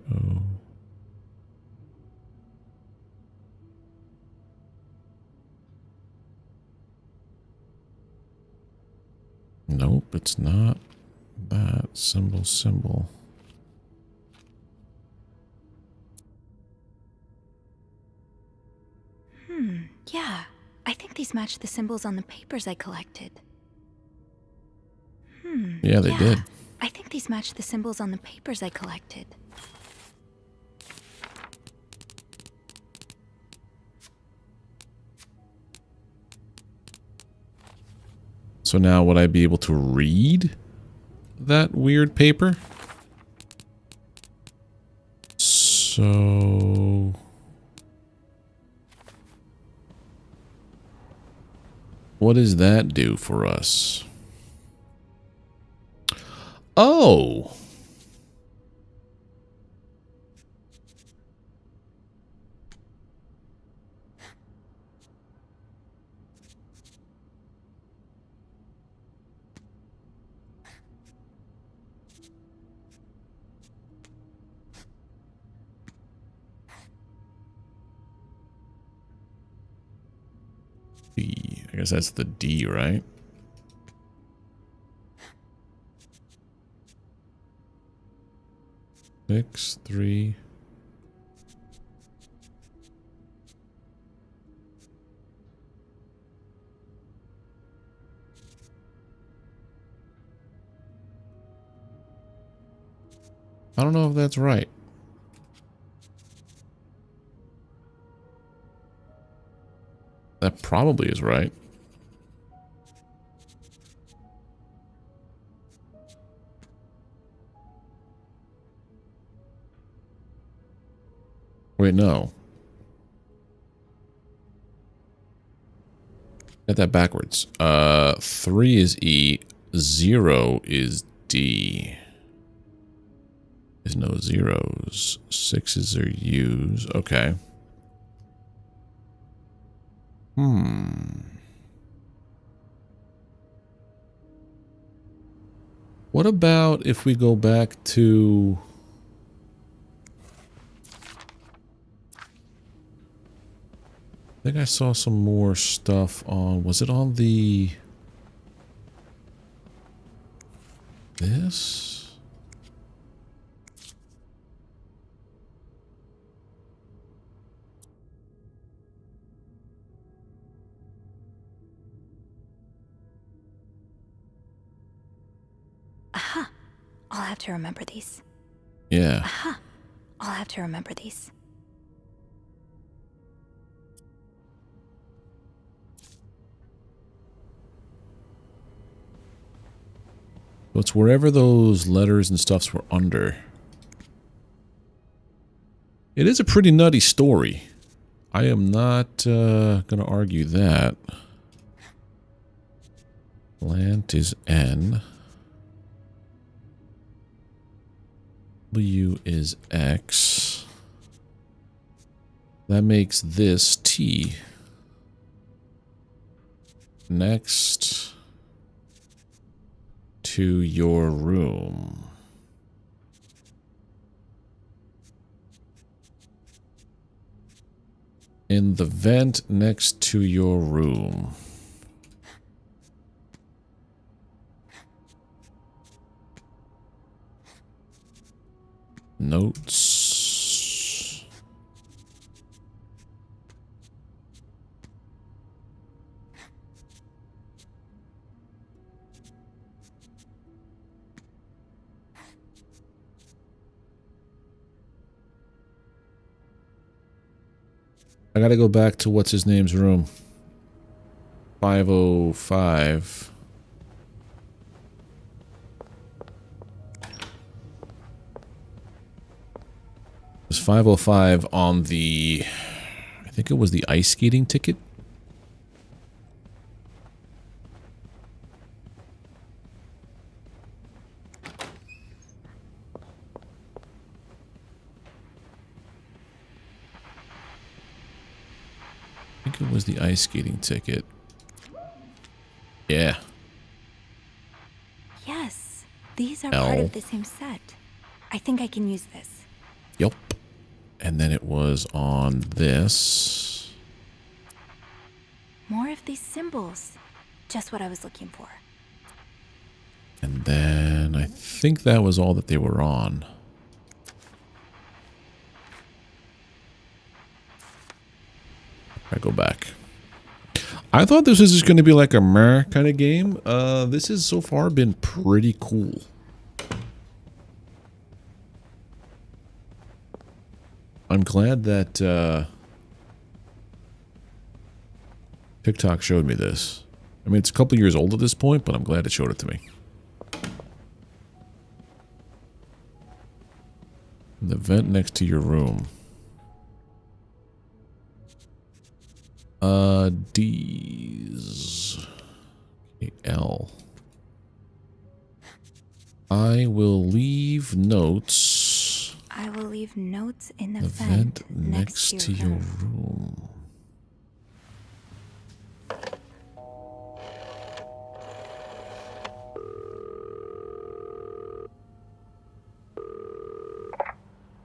Nope, it's not that symbol. Yeah. I think these match the symbols on the papers I collected. Yeah, they did. I think these match the symbols on the papers I collected. So now would I be able to read that weird paper? So what does that do for us? Oh. I guess that's the D, right? Six, 3. I don't know if that's right. That probably is right. Wait, no. Got that backwards. 3 is E, 0 is D. There's no zeros. 6's are U's. Okay. What about if we go back to... I think I saw some more stuff on... Was it on the... This? Aha! I'll have to remember these. Yeah. Aha! I'll have to remember these. So it's wherever those letters and stuffs were under. It is a pretty nutty story. I am not going to argue that. Lant is N. W is X. That makes this T. Next to your room. In the vent next to your room. Notes. I gotta go back to what's his name's room. 505. It was 505 on the... I think it was the ice skating ticket. I think it was the ice skating ticket. Yeah. Yes, these are L. part of the same set. I think I can use this. Yup. And then it was on this. More of these symbols. Just what I was looking for. And then I think that was all that they were on. I go back. I thought this was just going to be like a meh kind of game. This has so far been pretty cool. I'm glad that TikTok showed me this. I mean, it's a couple years old at this point, but I'm glad it showed it to me. The vent next to your room. D's. Okay, L. I will leave notes. I will leave notes in the The vent next to your room.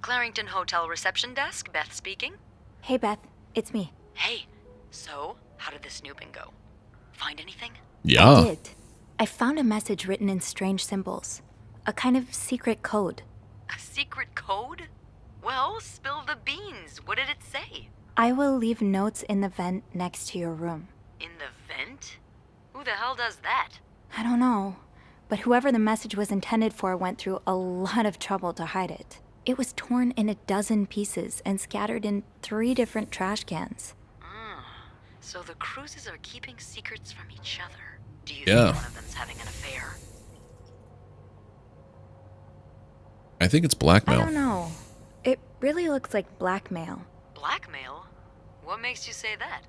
Clarington Hotel reception desk, Beth speaking. Hey, Beth. It's me. Hey, so how did the snooping go? Find anything? Yeah. I did. I found a message written in strange symbols. A kind of secret code. A secret code? Well, spill the beans. What did it say? I will leave notes in the vent next to your room. In the vent? Who the hell does that? I don't know, but whoever the message was intended for went through a lot of trouble to hide it. It was torn in 12 pieces and scattered in 3 different trash cans. So the cruises are keeping secrets from each other. Do you Yeah. think one of them's having an affair? I think it's I blackmail. don't know. It really looks like blackmail. Blackmail? What makes you say that?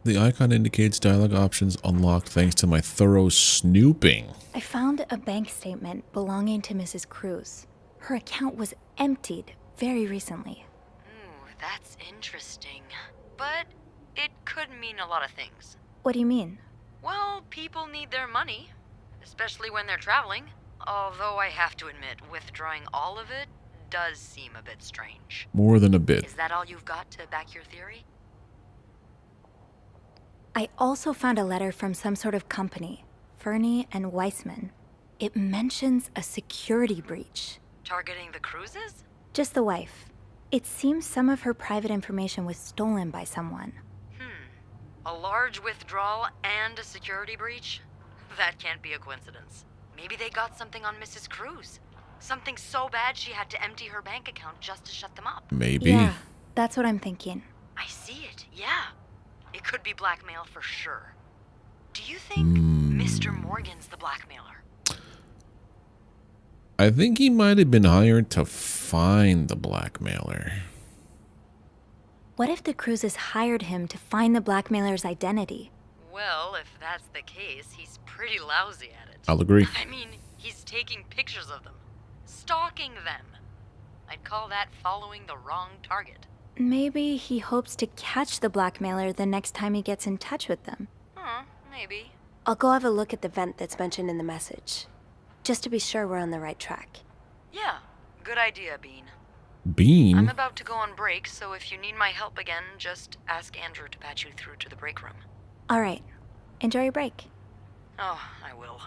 The icon indicates dialogue options unlocked thanks to my thorough snooping. I found a bank statement belonging to Mrs. Cruz. Her account was emptied very recently. Ooh, that's interesting. But it could mean a lot of things. What do you mean? Well, people need their money, especially when they're traveling. Although I have to admit, withdrawing all of it does seem a bit strange. More than a bit. Is that all you've got to back your theory? I also found a letter from some sort of company, Fernie and Weissman. It mentions a security breach. Targeting the cruises? Just the wife. It seems some of her private information was stolen by someone. A large withdrawal and a security breach? That can't be a coincidence. Maybe they got something on Mrs. Cruz. Something so bad she had to empty her bank account just to shut them up. Maybe. Yeah, that's what I'm thinking. I see it, yeah. It could be blackmail for sure. Do you think Mr. Morgan's the blackmailer? I think he might have been hired to find the blackmailer. What if the Cruzes hired him to find the blackmailer's identity? Well, if that's the case, he's pretty lousy at it. I'll agree. I mean, he's taking pictures of them. Stalking them. I'd call that following the wrong target. Maybe he hopes to catch the blackmailer the next time he gets in touch with them. Maybe. I'll go have a look at the vent that's mentioned in the message, just to be sure we're on the right track. Yeah, good idea, Bean. Bean? I'm about to go on break, so if you need my help again, just ask Andrew to patch you through to the break room. All right. Enjoy your break. Oh, I will.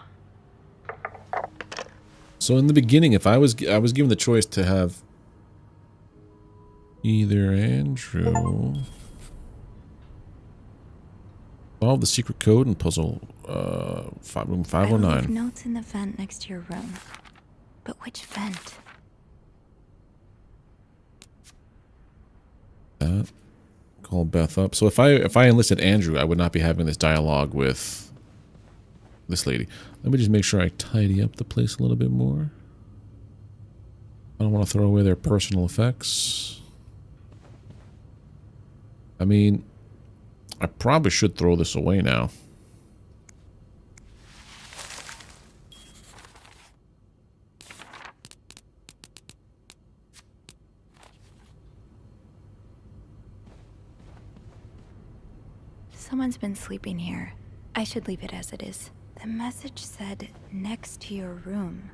So in the beginning, if I was given the choice to have either Andrew solve the secret code and puzzle room 509. I leave notes in the vent next to your room. But which vent? That. Call Beth up. So if I enlisted Andrew, I would not be having this dialogue with this lady. Let me just make sure I tidy up the place a little bit more. I don't want to throw away their personal effects. I mean, I probably should throw this away now. Someone's been sleeping here. I should leave it as it is. The message said next to your room.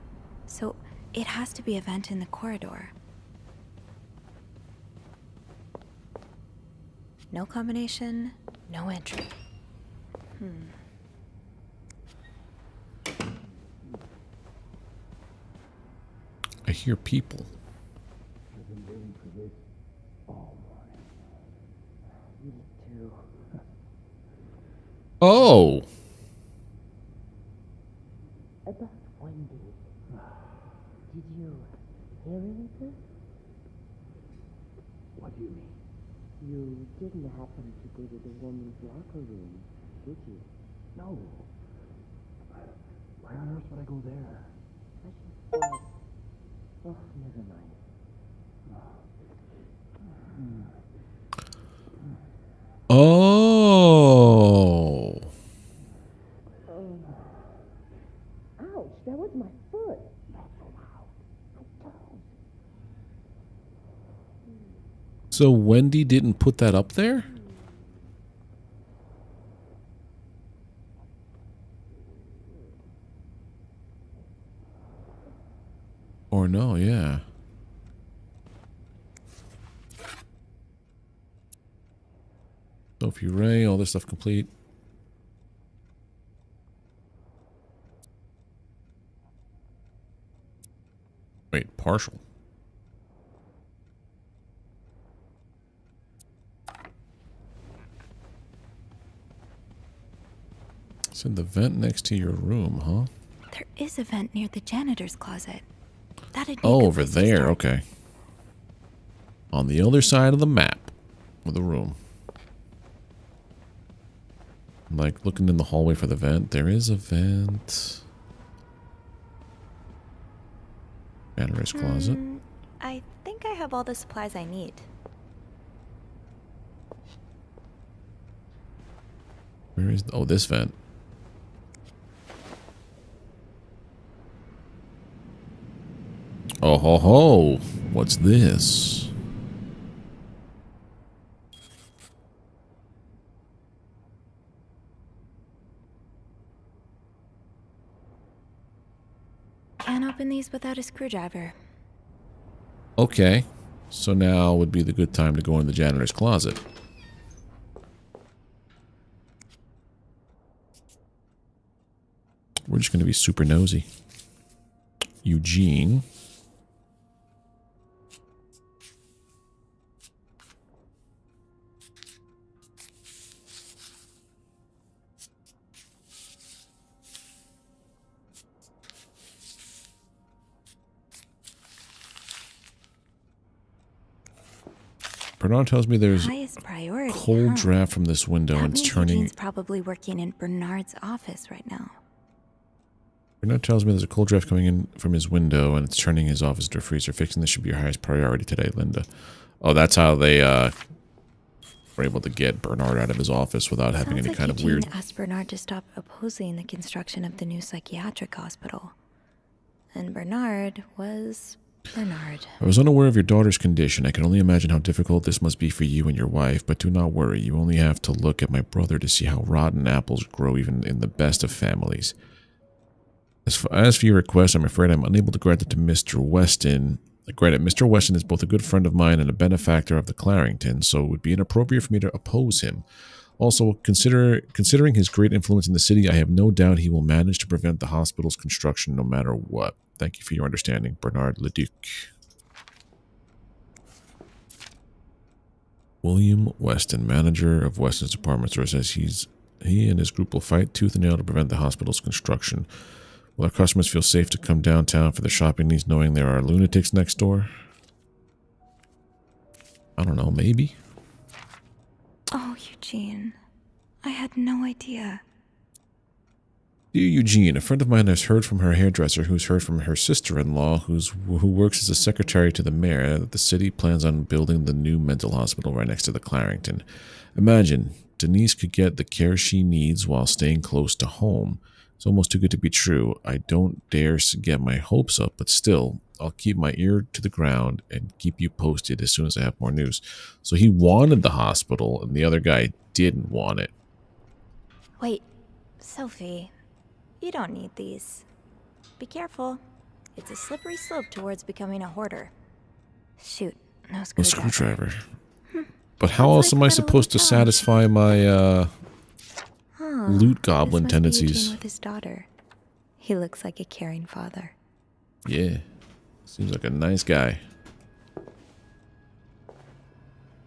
So it has to be a vent in the corridor. No combination, no entry. I hear people. Oh! About Wendy. Did you hear anything? What do you mean? You didn't happen to go to the woman's locker room, did you? No. Why on earth would I go there? I just thought... Oh, never mind. Oh! Ouch, that was my foot. So Wendy didn't put that up there? Or no, yeah. Sophie Ray, all this stuff complete. Wait, partial. Said the vent next to your room, huh? There is a vent near the janitor's closet. That'd be Oh, over there. Okay. On the other side of the map of the room. I'm like looking in the hallway for the vent. There is a vent. Janitor's closet. I think I have all the supplies I need. Where is... Oh, this vent. Oh, ho, ho. What's this? Can't open these without a screwdriver. Okay. So now would be the good time to go in the janitor's closet. We're just going to be super nosy. Eugene. Bernard tells me there's highest priority, cold draft from this window and it's turning... Eugene's probably working in Bernard's office right now. Bernard tells me there's a cold draft coming in from his window and it's turning his office into a freezer. Fixing this should be your highest priority today, Linda. Oh, that's how they were able to get Bernard out of his office without having any kind of weird... Eugene asked Bernard to stop opposing the construction of the new psychiatric hospital. And Bernard was... Bernard. I was unaware of your daughter's condition. I can only imagine how difficult this must be for you and your wife, but do not worry. You only have to look at my brother to see how rotten apples grow even in the best of families. As for your request, I'm afraid I'm unable to grant it to Mr. Weston. Granted, Mr. Weston is both a good friend of mine and a benefactor of the Clarington, so it would be inappropriate for me to oppose him. Also, considering his great influence in the city, I have no doubt he will manage to prevent the hospital's construction no matter what. Thank you for your understanding, Bernard Leduc. William Weston, manager of Weston's department store, says he and his group will fight tooth and nail to prevent the hospital's construction. Will our customers feel safe to come downtown for their shopping needs knowing there are lunatics next door? I don't know, maybe. Oh, Eugene. I had no idea. Dear Eugene, a friend of mine has heard from her hairdresser, who's heard from her sister-in-law, who works as a secretary to the mayor, that the city plans on building the new mental hospital right next to the Clarington. Imagine, Denise could get the care she needs while staying close to home. It's almost too good to be true. I don't dare get my hopes up, but still, I'll keep my ear to the ground and keep you posted as soon as I have more news. So he wanted the hospital, and the other guy didn't want it. Wait, Sophie. You don't need these. Be careful. It's a slippery slope towards becoming a hoarder. Shoot, no screwdriver. No screwdriver. But how else am I supposed to satisfy my loot goblin tendencies? Eugene with his daughter. He looks like a caring father. Yeah, seems like a nice guy.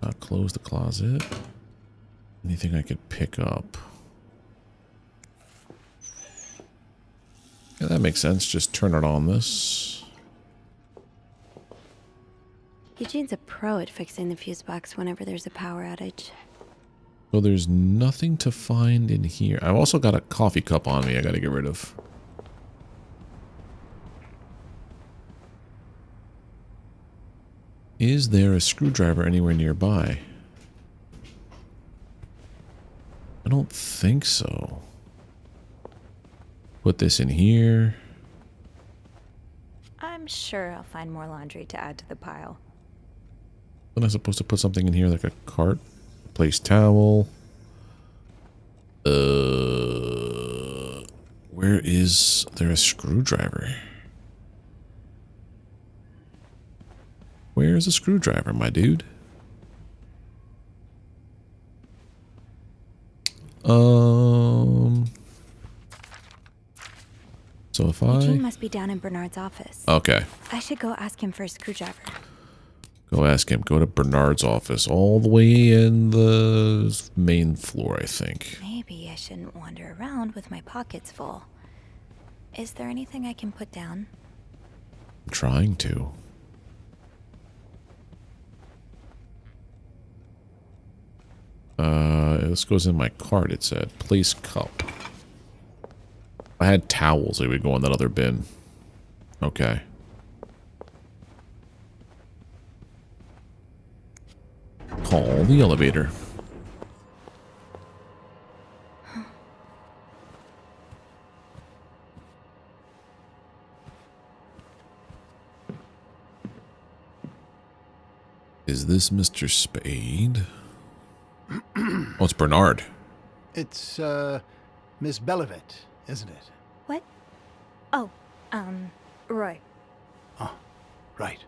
I'll close the closet. Anything I could pick up? Yeah, that makes sense. Just turn it on this. Eugene's a pro at fixing the fuse box whenever there's a power outage. So there's nothing to find in here. I've also got a coffee cup on me I gotta get rid of. Is there a screwdriver anywhere nearby? I don't think so. Put this in here. I'm sure I'll find more laundry to add to the pile. Wasn't I supposed to put something in here like a cart? Place towel. Where is there a screwdriver? Where's a screwdriver, my dude? So if Eugene must be down in Bernard's office. Okay. I should go ask him for a screwdriver. Go ask him. Go to Bernard's office. All the way in the main floor, I think. Maybe I shouldn't wander around with my pockets full. Is there anything I can put down? I'm trying to. This goes in my cart, it said. Place cup. If I had towels, they would go in that other bin. Okay. Call the elevator. Is this Mr. Spade? Oh, it's Bernard. It's, Miss Bellevet, isn't it? What? Oh, Roy. Oh, right.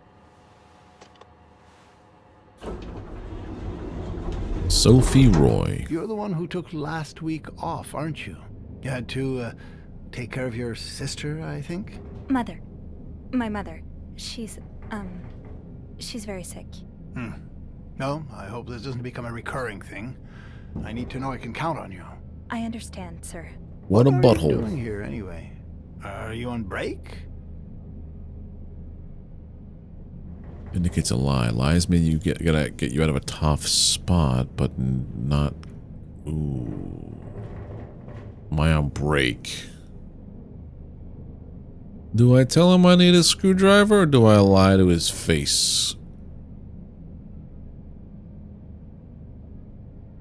Sophie Roy. You're the one who took last week off, aren't you? You had to, take care of your sister, I think? Mother. My mother. She's very sick. No, I hope this doesn't become a recurring thing. I need to know I can count on you. I understand, sir. What a What are butthole. you doing here, anyway? Are you on break? Indicates a lie. Lies mean you gotta get you out of a tough spot, but not. Ooh. Am I on break? Do I tell him I need a screwdriver, or do I lie to his face?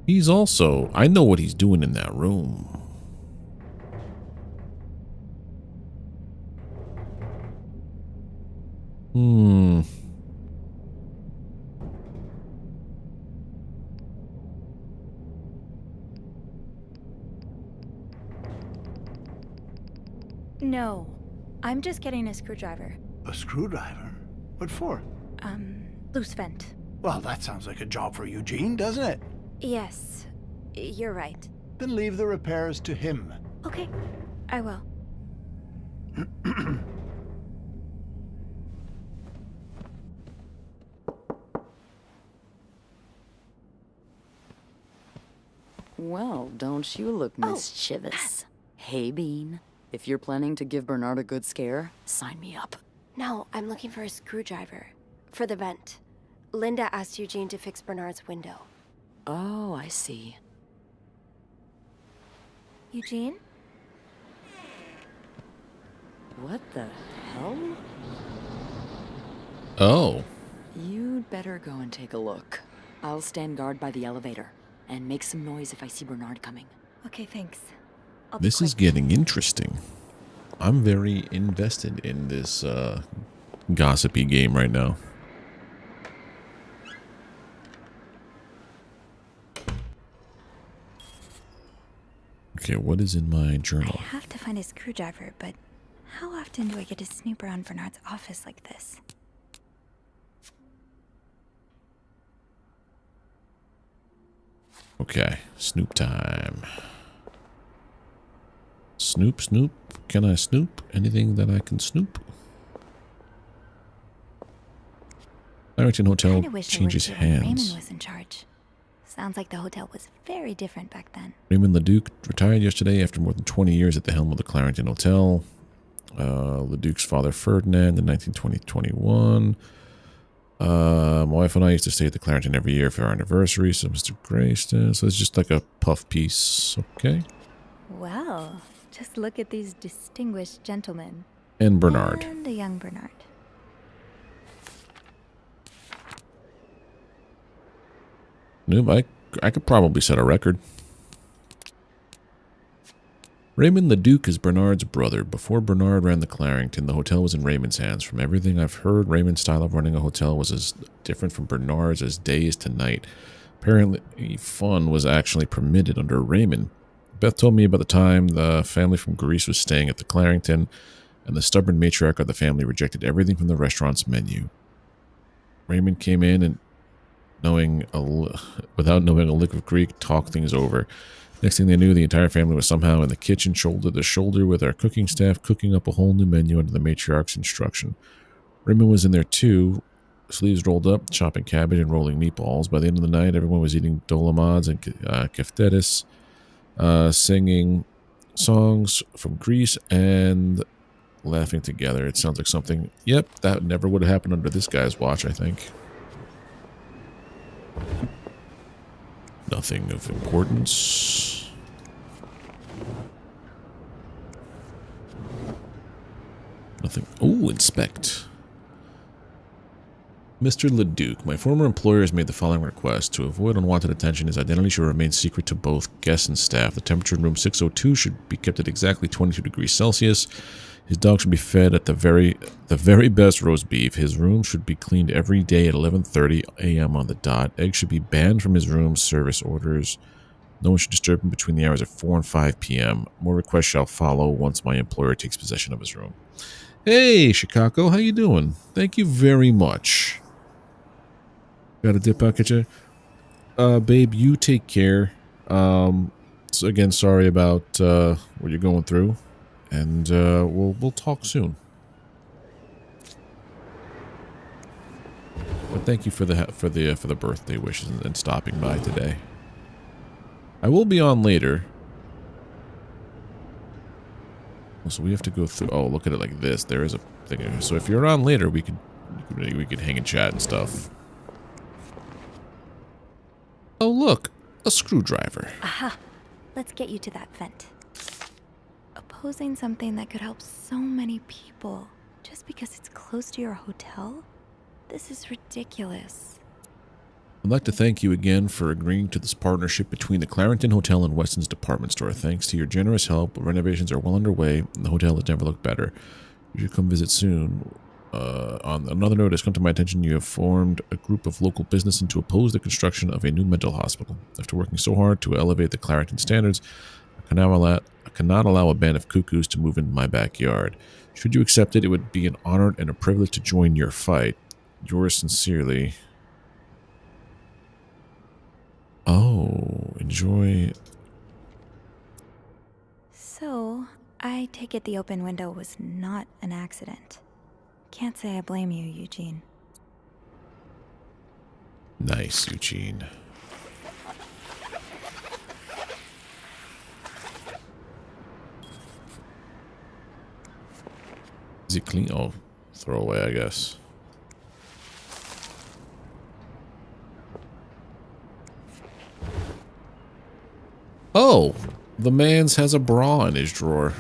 He's also... I know what he's doing in that room. No. I'm just getting a screwdriver. A screwdriver? What for? Loose vent. Well, that sounds like a job for Eugene, doesn't it? Yes. You're right. Then leave the repairs to him. Okay. I will. Well, don't you look mischievous. Hey, Bean. If you're planning to give Bernard a good scare, sign me up. No, I'm looking for a screwdriver. For the vent. Linda asked Eugene to fix Bernard's window. Oh, I see. Eugene? What the hell? Oh. You'd better go and take a look. I'll stand guard by the elevator and make some noise if I see Bernard coming. Okay, thanks. This is getting interesting. I'm very invested in this gossipy game right now. Okay, what is in my journal? I have to find a screwdriver, but how often do I get to snoop around Bernard's office like this? Okay, snoop time. Snoop, snoop. Can I snoop? Anything that I can snoop? Clarington Hotel changes hands. Raymond was in charge. Sounds like the hotel was very different back then. Raymond LeDuc retired yesterday after more than 20 years at the helm of the Clarington Hotel. LeDuc's father, Ferdinand, in 1920-21. My wife and I used to stay at the Clarington every year for our anniversary, so Mr. Grayston. So it's just like a puff piece, okay? Wow, just look at these distinguished gentlemen. And Bernard. And a young Bernard. Nope, I could probably set a record. Raymond LeDuc is Bernard's brother. Before Bernard ran the Clarington, the hotel was in Raymond's hands. From everything I've heard, Raymond's style of running a hotel was as different from Bernard's as day is to night. Apparently, fun was actually permitted under Raymond. Beth told me about the time the family from Greece was staying at the Clarington, and the stubborn matriarch of the family rejected everything from the restaurant's menu. Raymond came in and, without knowing a lick of Greek, talked things over. Next thing they knew, the entire family was somehow in the kitchen, shoulder to shoulder with our cooking staff, cooking up a whole new menu under the matriarch's instruction. Raymond was in there too, sleeves rolled up, chopping cabbage and rolling meatballs. By the end of the night, everyone was eating dolomods and kefteris, singing songs from Greece and laughing together. It sounds like something, yep, that never would have happened under this guy's watch, I think. Nothing of importance. Nothing. Oh, inspect. Mr. Leduc, my former employer has made the following request. To avoid unwanted attention, his identity should remain secret to both guests and staff. The temperature in room 602 should be kept at exactly 22 degrees Celsius. His dog should be fed at the very best roast beef. His room should be cleaned every day at 11:30 a.m. on the dot. Eggs should be banned from his room. Service orders. No one should disturb him between the hours of 4 and 5 p.m. More requests shall follow once my employer takes possession of his room. Hey, Chicago, how you doing? Thank you very much. Got a dip out, get you? Babe, you take care. So again, sorry about what you're going through, and we'll talk soon. But thank you for the birthday wishes and stopping by today. I will be on later. So we have to go through. Oh, look at it like this. There is a thing here. So if you're on later, we could hang and chat and stuff. Oh, look, a screwdriver. Aha! Let's get you to that vent. Opposing something that could help so many people just because it's close to your hotel? This is ridiculous. I'd like to thank you again for agreeing to this partnership between the Clarington Hotel and Weston's department store. Thanks to your generous help, renovations are well underway, and the hotel has never looked better. You should come visit soon. On another note, it has come to my attention you have formed a group of local businesses to oppose the construction of a new mental hospital. After working so hard to elevate the Clarington standards, I cannot allow a band of cuckoos to move into my backyard. Should you accept it, it would be an honor and a privilege to join your fight. Yours sincerely. Oh, enjoy. So, I take it the open window was not an accident. Can't say I blame you, Eugene. Nice, Eugene. Is it clean? Oh, throw away, I guess. Oh, the man's has a bra in his drawer.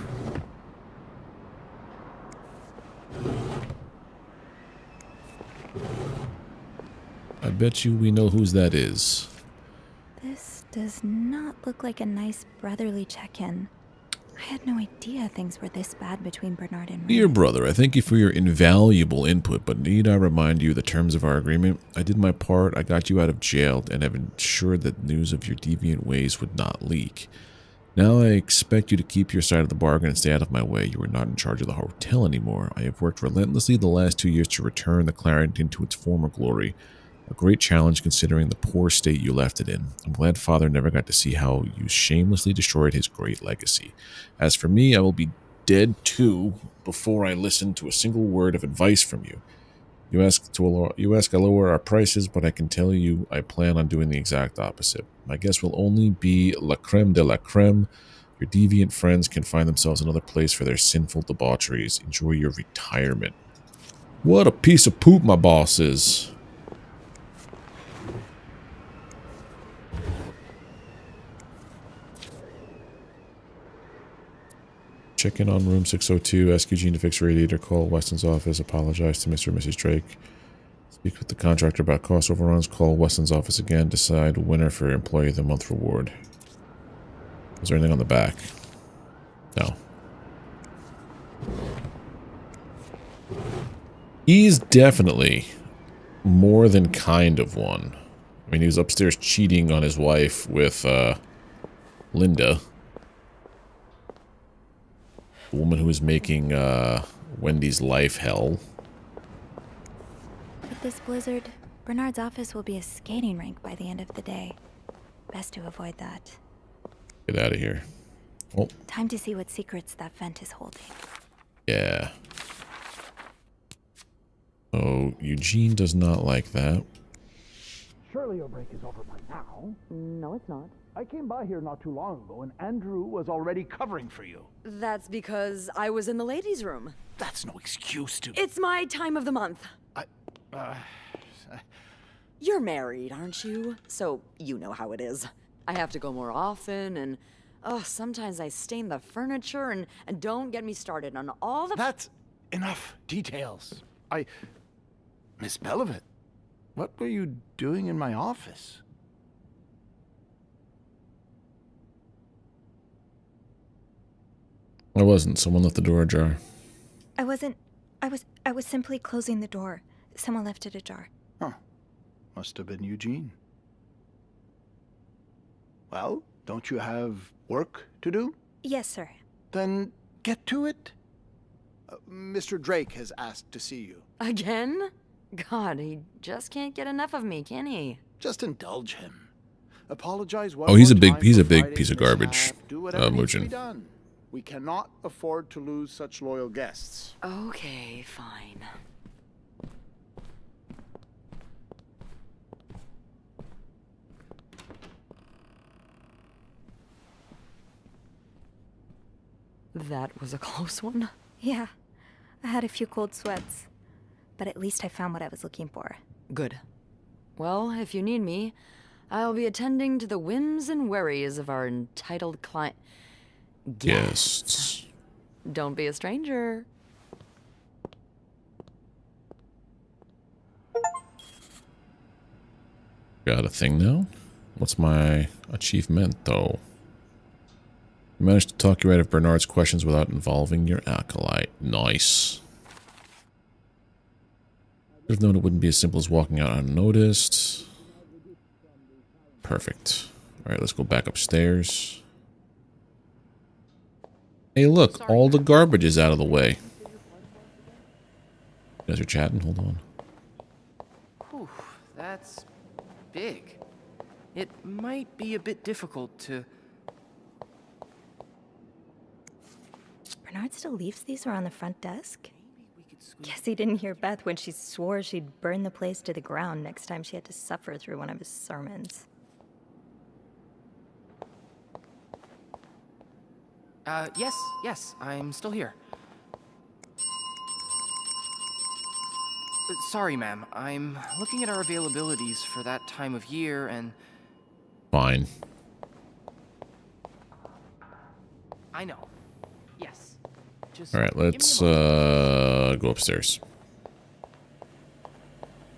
I bet you we know whose that is. This does not look like a nice brotherly check-in. I had no idea things were this bad between Bernard and me. Dear brother, I thank you for your invaluable input, but need I remind you the terms of our agreement? I did my part, I got you out of jail, and have ensured that news of your deviant ways would not leak. Now I expect you to keep your side of the bargain and stay out of my way. You are not in charge of the hotel anymore. I have worked relentlessly the last 2 years to return the Clarington to its former glory. A great challenge considering the poor state you left it in. I'm glad Father never got to see how you shamelessly destroyed his great legacy. As for me, I will be dead too before I listen to a single word of advice from you. You ask I lower our prices, but I can tell you I plan on doing the exact opposite. My guess will only be la creme de la creme. Your deviant friends can find themselves another place for their sinful debaucheries. Enjoy your retirement. What a piece of poop my boss is. Check in on room 602, ask Eugene to fix radiator, call Weston's office, apologize to Mr. and Mrs. Drake, speak with the contractor about cost overruns, call Weston's office again, decide winner for Employee of the Month reward. Is there anything on the back? No. He's definitely more than kind of one. I mean, he was upstairs cheating on his wife with Linda. A woman who is making Wendy's life hell. With this blizzard, Bernard's office will be a skating rink by the end of the day. Best to avoid that. Get out of here. Oh. Time to see what secrets that vent is holding. Yeah. So Eugene does not like that. Surely your break is over by now. No, it's not. I came by here not too long ago, and Andrew was already covering for you. That's because I was in the ladies' room. That's no excuse to... It's my time of the month. You're married, aren't you? So you know how it is. I have to go more often, and sometimes I stain the furniture, and don't get me started on all the... That's enough details. Miss Belivet, what were you doing in my office? I wasn't. Someone left the door ajar. I wasn't. I was simply closing the door. Someone left it ajar. Huh. Must have been Eugene. Well, don't you have work to do? Yes, sir. Then get to it. Mr. Drake has asked to see you. Again? God, he just can't get enough of me, can he? Just indulge him. Apologize one Oh, he's more a big time he's for a big Friday's piece of garbage. mishap. Do whatever needs to be Mugen. done. We cannot afford to lose such loyal guests. Okay, fine. That was a close one. Yeah, I had a few cold sweats, but at least I found what I was looking for. Good. Well, if you need me, I'll be attending to the whims and worries of our entitled client. Guests. Don't be a stranger. Got a thing now? What's my achievement, though? You managed to talk you out of Bernard's questions without involving your acolyte. Nice. Should have known it wouldn't be as simple as walking out unnoticed. Perfect. Alright, let's go back upstairs. Hey, look, all the garbage is out of the way. You guys are chatting? Hold on. Whew, that's big. It might be a bit difficult to... Bernard still leaves these around the front desk? Guess he didn't hear Beth when she swore she'd burn the place to the ground next time she had to suffer through one of his sermons. Yes, I'm still here. Sorry, ma'am. I'm looking at our availabilities for that time of year, and... Fine. I know. Yes. Just Alright, let's go upstairs.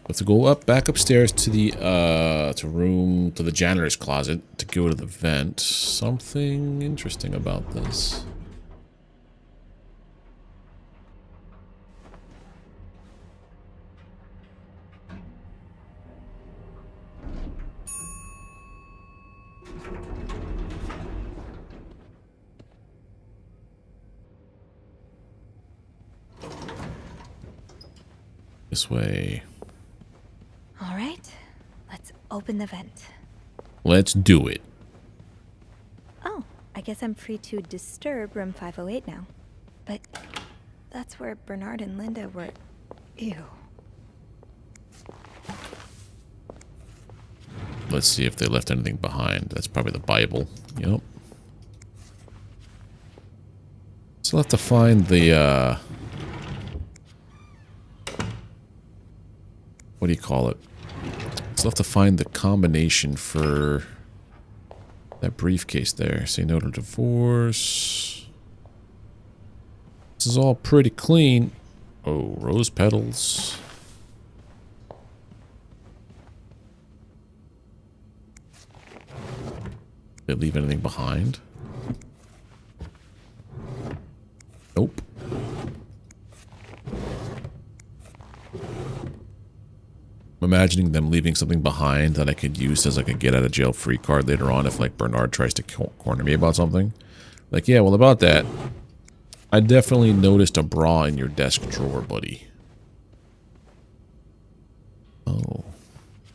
Let's go back upstairs to the to the janitor's closet to go to the vent. Something interesting about this. This way. All right, let's open the vent. Let's do it. Oh, I guess I'm free to disturb room 508 now. But that's where Bernard and Linda were. Ew. Let's see if they left anything behind. That's probably the Bible. Yep. Still have to find the, what do you call it? Still have to find the combination for that briefcase there. Say no to divorce. This is all pretty clean. Oh, rose petals. Did they leave anything behind? Nope. I'm imagining them leaving something behind that I could use as like a get out of jail free card later on if like Bernard tries to corner me about something. Like, yeah, well about that, I definitely noticed a bra in your desk drawer, buddy. Oh.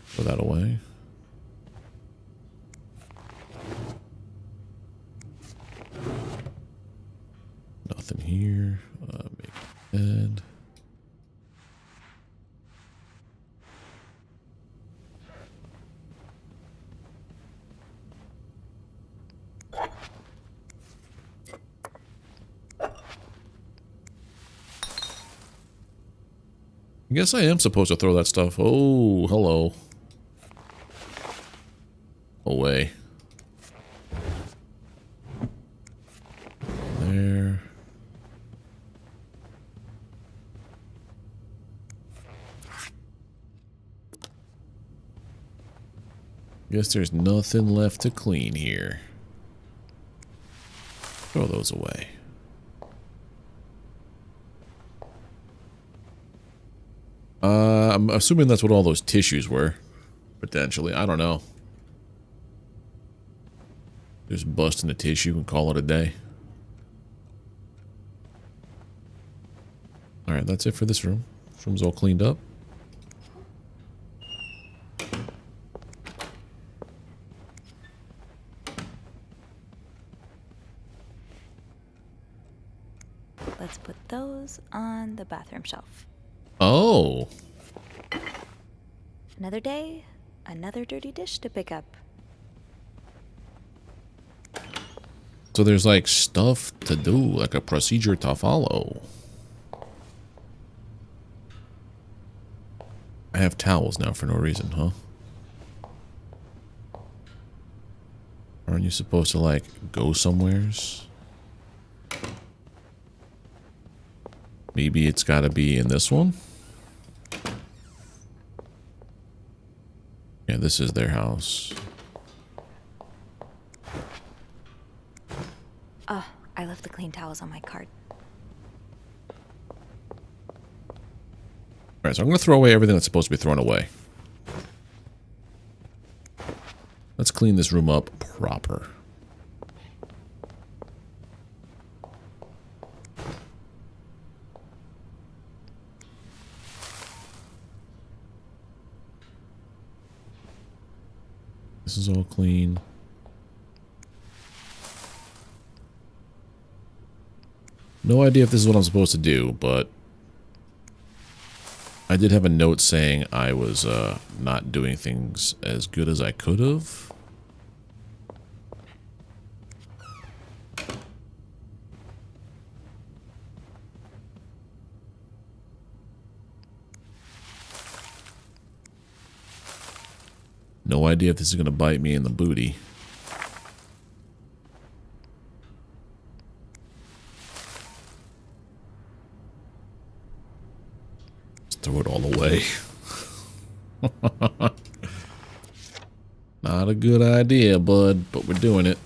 Throw that away. Nothing here. Make bed. I guess I am supposed to throw that stuff. Oh, hello. Away. There. Guess there's nothing left to clean here. Throw those away. I'm assuming that's what all those tissues were. Potentially. I don't know. Just bust in a tissue and call it a day. Alright, that's it for this room. This room's all cleaned up. Let's put those on the bathroom shelf. Oh. Another day, another dirty dish to pick up. So there's like stuff to do, like a procedure to follow. I have towels now for no reason, huh? Aren't you supposed to like go somewheres? Maybe it's gotta be in this one? Yeah, this is their house. Oh, I left the clean towels on my cart. Alright, so I'm gonna throw away everything that's supposed to be thrown away. Let's clean this room up proper. This is all clean. No idea if this is what I'm supposed to do, but I did have a note saying I was not doing things as good as I could have. No idea if this is going to bite me in the booty. Just throw it all away. Not a good idea, bud, but we're doing it.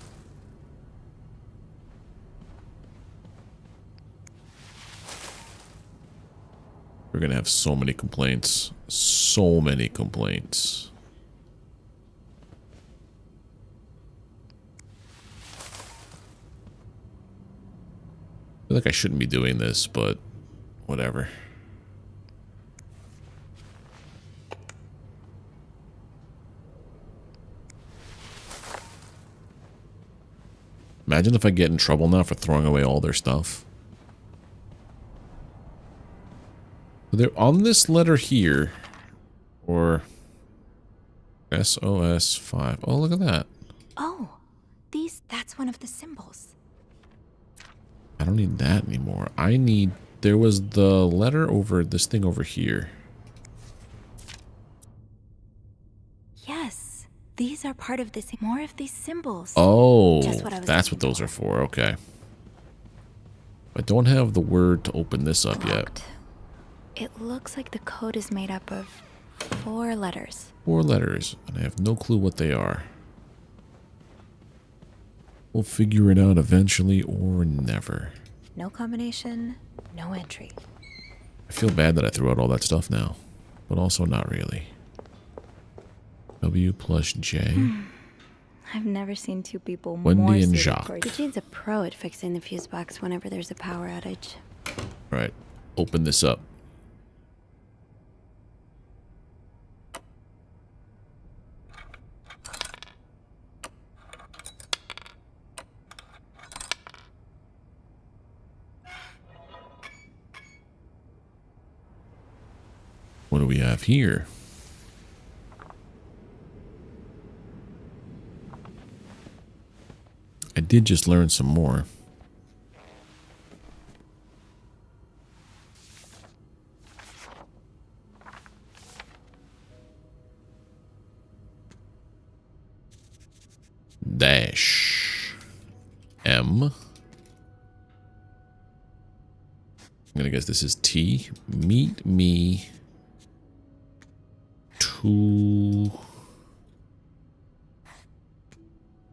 We're going to have so many complaints. So many complaints. I feel like I shouldn't be doing this, but whatever. Imagine if I get in trouble now for throwing away all their stuff. They're on this letter here, or SOS 5. Oh, look at that. Oh, that's one of the symbols. I don't need that anymore. I need... There was the letter over this thing over here. Yes, these are part of this. More of these symbols. Oh, What that's what those are for. Okay. I don't have the word to open this up yet. It looks like the code is made up of 4 letters. 4 letters, and I have no clue what they are. We'll figure it out eventually or never. No combination, no entry. I feel bad that I threw out all that stuff now, but also not really. W plus J. I've never seen 2 people Wendy more and suited Jacques. for Eugene's a pro at fixing the fuse box whenever there's a power outage. Alright, open this up. What do we have here? I did just learn some more. dash M. I'm gonna guess this is T. Meet me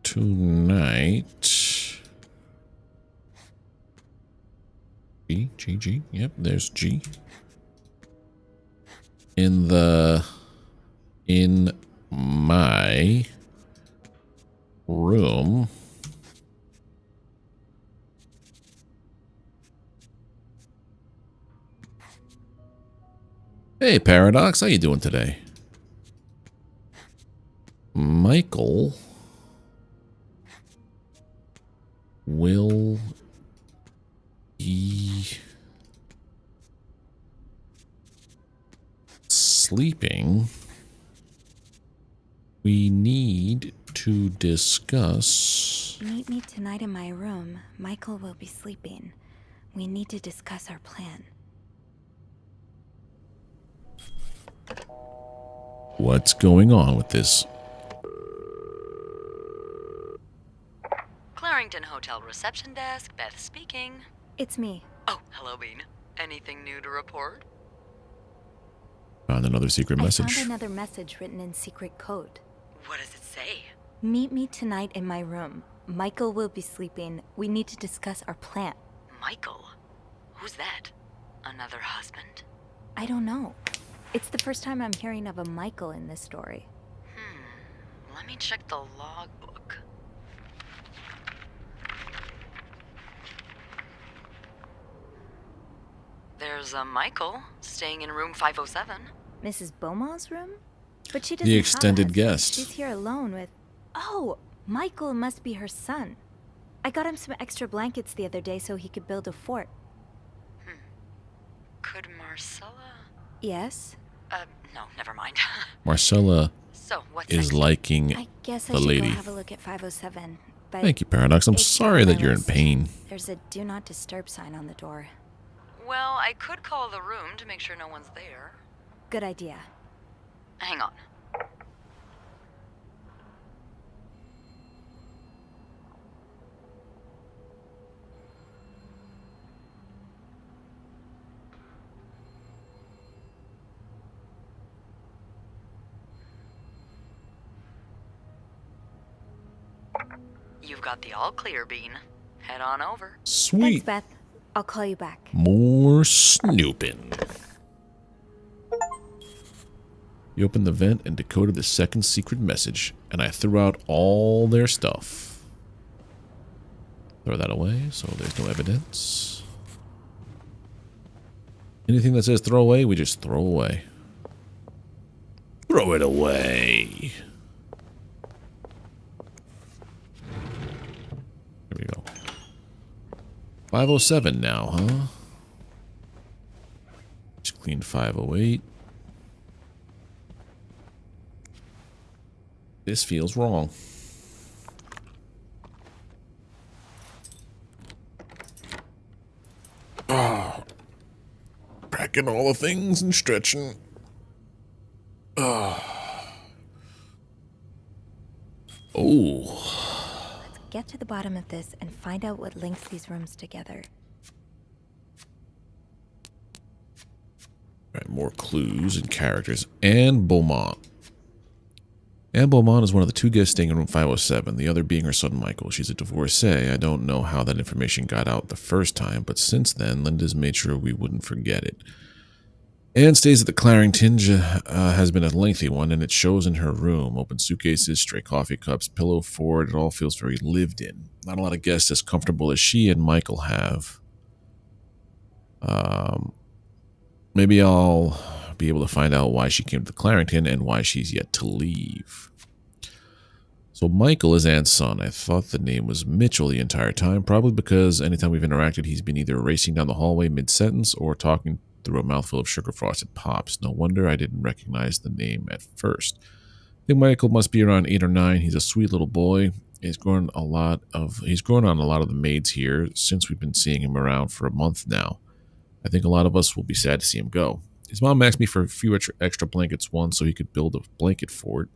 tonight. G. Yep, there's G. In my room. Hey, Paradox, how you doing today? Michael will be sleeping. We need to discuss. Meet me tonight in my room. Michael will be sleeping. We need to discuss our plan. What's going on with this? Clarington Hotel reception desk, Beth speaking. It's me. Oh, hello, Bean. Anything new to report? Found another secret message. I found another message written in secret code. What does it say? Meet me tonight in my room. Michael will be sleeping. We need to discuss our plan. Michael? Who's that? Another husband? I don't know. It's the first time I'm hearing of a Michael in this story. Let me check the logbook. There's a Michael staying in room 507. Mrs. Beaumont's room? But she doesn't The have a extended husband. guest. She's here alone with... Oh, Michael must be her son. I got him some extra blankets the other day so he could build a fort. Could Marcella... Yes? No, never mind. Marcella So, what's is next? liking I guess I the should lady. go have a look at 507. But Thank you, Paradox. I'm it's sorry on that my you're in list. pain. There's a do not disturb sign on the door. Well, I could call the room to make sure no one's there. Good idea. Hang on. You've got the all clear, Bean. Head on over. Sweet. Thanks, Beth. I'll call you back. More snooping. You opened the vent and decoded the second secret message, and I threw out all their stuff. Throw that away, so there's no evidence. Anything that says throw away, we just throw away. Throw it away. Here we go. 507 now, huh? Just cleaned 508. This feels wrong. Oh, packing all the things and stretching. Oh. Let's get to the bottom of this and find out what links these rooms together. Right, more clues and characters. Anne Beaumont. Anne Beaumont is one of the two guests staying in room 507, the other being her son Michael. She's a divorcee. I don't know how that information got out the first time, but since then, Linda's made sure we wouldn't forget it. Anne stays at the Clarington, has been a lengthy one, and it shows in her room. Open suitcases, stray coffee cups, pillow fort, it all feels very lived in. Not a lot of guests as comfortable as she and Michael have. Maybe I'll be able to find out why she came to the Clarington and why she's yet to leave. So Michael is Anne's son. I thought the name was Mitchell the entire time, probably because anytime we've interacted, he's been either racing down the hallway mid-sentence or talking through a mouthful of sugar frosted pops. No wonder I didn't recognize the name at first. I think Michael must be around 8 or 9. He's a sweet little boy. He's grown on a lot of the maids here since we've been seeing him around for a month now. I think a lot of us will be sad to see him go. His mom asked me for a few extra blankets once so he could build a blanket fort.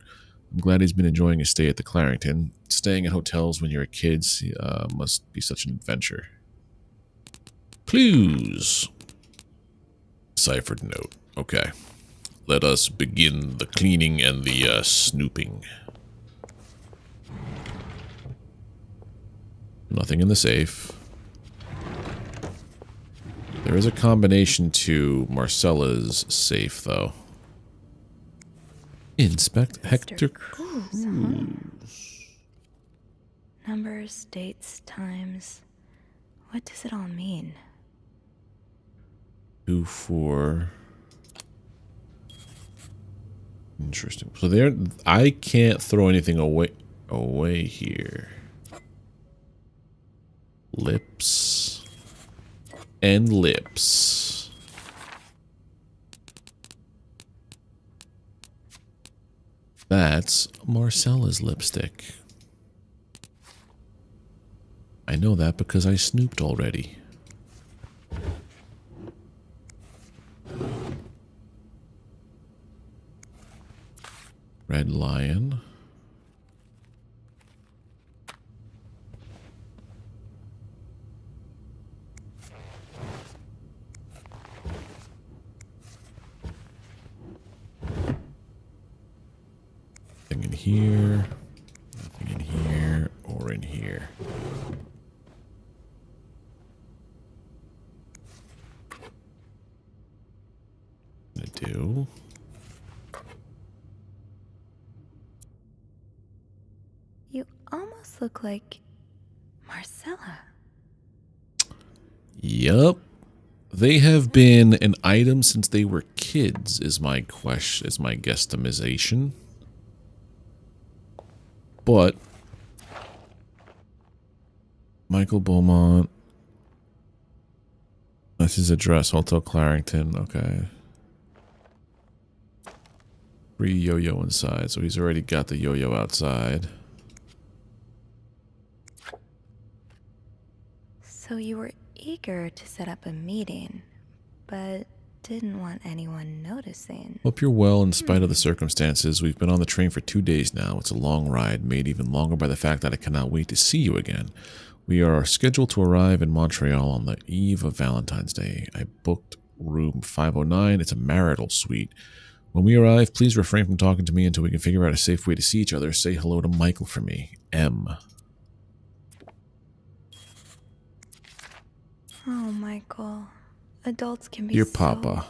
I'm glad he's been enjoying his stay at the Clarington. Staying at hotels when you're a kid must be such an adventure. Clues. Ciphered note. Okay. Let us begin the cleaning and the snooping. Nothing in the safe. There is a combination to Marcella's safe, though. Inspect Hector Cruz. Numbers, dates, times. What does it all mean? 2-4. Interesting. So there, I can't throw anything away here. Lips and lips. That's Marcella's lipstick. I know that because I snooped already. Red lion. Nothing in here. Nothing in here or in here. I do. You almost look like Marcella. Yup. They have been an item since they were kids, is my guesstimation. But Michael Beaumont. That's his address, Hotel Clarington. Okay. Free yo-yo inside, so he's already got the yo-yo outside. So you were eager to set up a meeting, but didn't want anyone noticing. Hope you're well in spite of the circumstances. We've been on the train for 2 days now. It's a long ride, made even longer by the fact that I cannot wait to see you again. We are scheduled to arrive in Montreal on the eve of Valentine's Day. I booked room 509. It's a marital suite. When we arrive, please refrain from talking to me until we can figure out a safe way to see each other. Say hello to Michael for me. M. Oh, Michael. Adults can be Dear so Papa.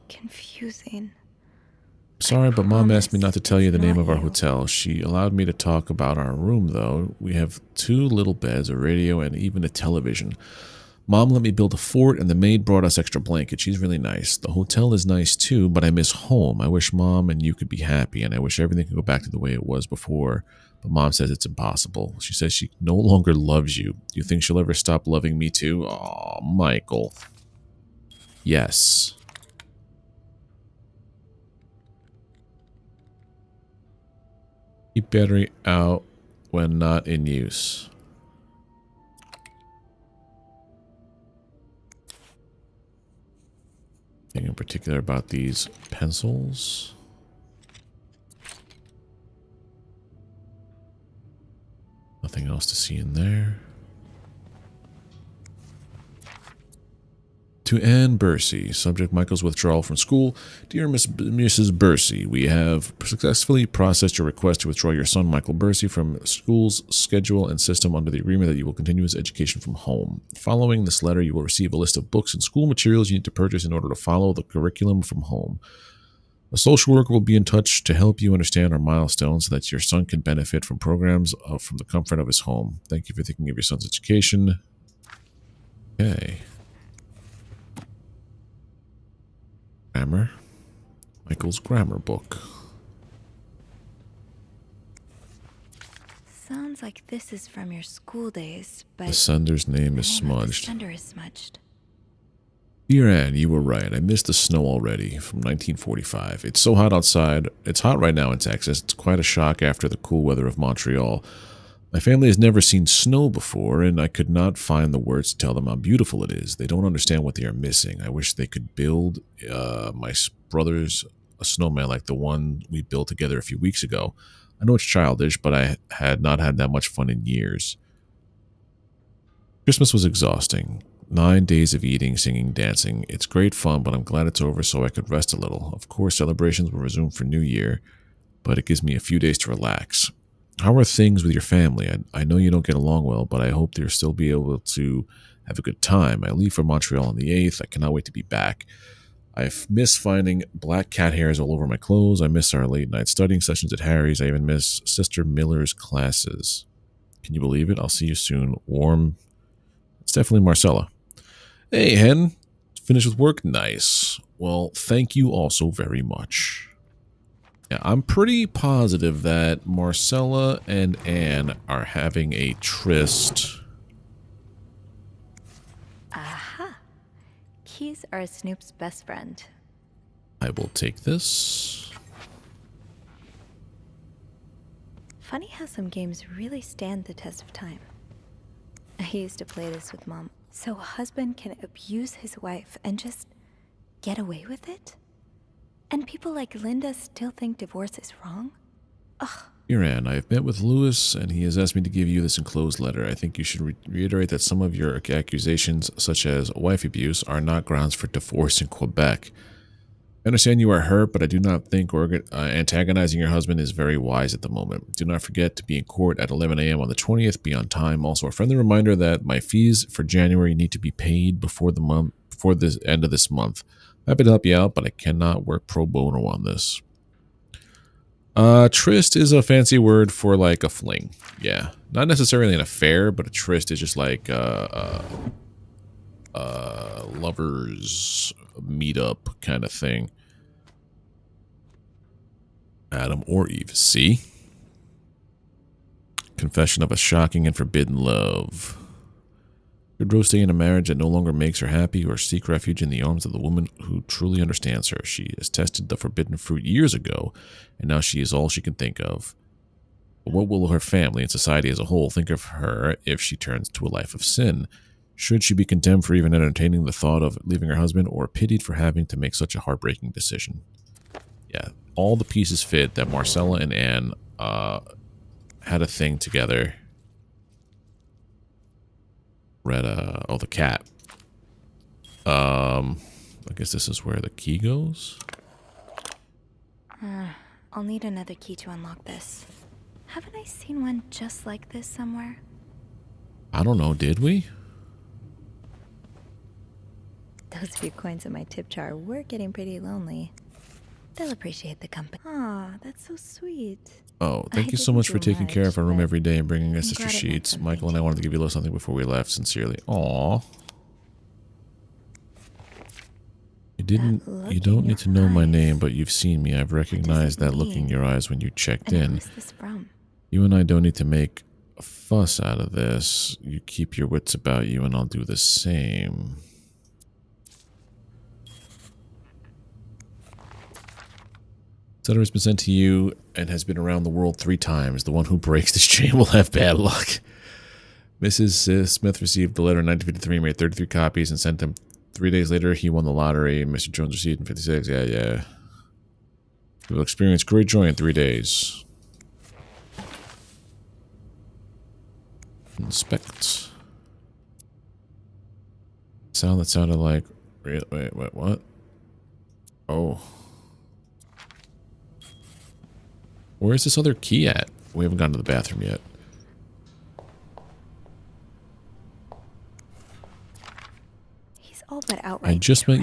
confusing. Sorry, but Mom asked me not to tell you the name of our hotel. She allowed me to talk about our room, though. We have 2 little beds, a radio, and even a television. Mom let me build a fort, and the maid brought us extra blankets. She's really nice. The hotel is nice, too, but I miss home. I wish Mom and you could be happy, and I wish everything could go back to the way it was before. But Mom says it's impossible. She says she no longer loves you. Do you think she'll ever stop loving me, too? Aw, Michael. Yes. Keep battery out when not in use. Anything in particular about these pencils? Nothing else to see in there. To Anne Bursey, subject Michael's withdrawal from school. Dear Mrs. Bursey, we have successfully processed your request to withdraw your son, Michael Bursey, from school's schedule and system under the agreement that you will continue his education from home. Following this letter, you will receive a list of books and school materials you need to purchase in order to follow the curriculum from home. A social worker will be in touch to help you understand our milestones so that your son can benefit from programs from the comfort of his home. Thank you for thinking of your son's education. Okay. Grammar. Michael's grammar book. Sounds like this is from your school days, but The sender's name is smudged. the sender is smudged. Dear Anne, you were right. I missed the snow already from 1945. It's so hot outside. It's hot right now in Texas. It's quite a shock after the cool weather of Montreal. My family has never seen snow before, and I could not find the words to tell them how beautiful it is. They don't understand what they are missing. I wish they could build my brother's a snowman like the one we built together a few weeks ago. I know it's childish, but I had not had that much fun in years. Christmas was exhausting. 9 days of eating, singing, dancing. It's great fun, but I'm glad it's over so I could rest a little. Of course, celebrations will resume for New Year, but it gives me a few days to relax. How are things with your family? I know you don't get along well, but I hope they'll still be able to have a good time. I leave for Montreal on the 8th. I cannot wait to be back. I've missed finding black cat hairs all over my clothes. I miss our late night studying sessions at Harry's. I even miss Sister Miller's classes. Can you believe it? I'll see you soon. Warm. It's definitely Marcella. Hey, Hen. Finished with work? Nice. Well, thank you also very much. Yeah, I'm pretty positive that Marcella and Anne are having a tryst. Aha. Keys are Snoop's best friend. I will take this. Funny how some games really stand the test of time. I used to play this with Mom. So a husband can abuse his wife and just get away with it? And people like Linda still think divorce is wrong? Ugh. Dear Anne, I have met with Louis, and he has asked me to give you this enclosed letter. I think you should reiterate that some of your accusations, such as wife abuse, are not grounds for divorce in Quebec. I understand you are hurt, but I do not think antagonizing your husband is very wise at the moment. Do not forget to be in court at 11 a.m. on the 20th. Be on time. Also, a friendly reminder that my fees for January need to be paid before the end of this month. I'm happy to help you out, but I cannot work pro bono on this. Tryst is a fancy word for like a fling. Yeah, not necessarily an affair, but a tryst is just like lovers meetup kind of thing. Adam or Eve. See? Confession of a shocking and forbidden love. Could Rose stay in a marriage that no longer makes her happy or seek refuge in the arms of the woman who truly understands her? She has tested the forbidden fruit years ago, and now she is all she can think of. But what will her family and society as a whole think of her if she turns to a life of sin? Should she be condemned for even entertaining the thought of leaving her husband, or pitied for having to make such a heartbreaking decision? Yeah, all the pieces fit that Marcella and Anne had a thing together. The cat. I guess this is where the key goes. I'll need another key to unlock this. Haven't I seen one just like this somewhere? I don't know, did we? Those few coins in my tip jar were getting pretty lonely. They'll appreciate the company. Aw, that's so sweet. Oh, thank you so much for taking care of our room every day and bringing us extra sheets. Michael and I wanted to give you a little something before we left. Sincerely. Aw. You don't need to know my name, but you've seen me. I've recognized that look in your eyes when you checked in. Who's this from? You and I don't need to make a fuss out of this. You keep your wits about you and I'll do the same. This letter has been sent to you and has been around the world 3 times. The one who breaks this chain will have bad luck. Mrs. Smith received the letter in 1953, made 33 copies, and sent them 3 days later. He won the lottery. Mr. Jones received in 56. Yeah. You will experience great joy in 3 days. Inspect. Sound that sounded like... Wait, what? Oh. Where's this other key at? We haven't gotten to the bathroom yet. He's all but outright. I just met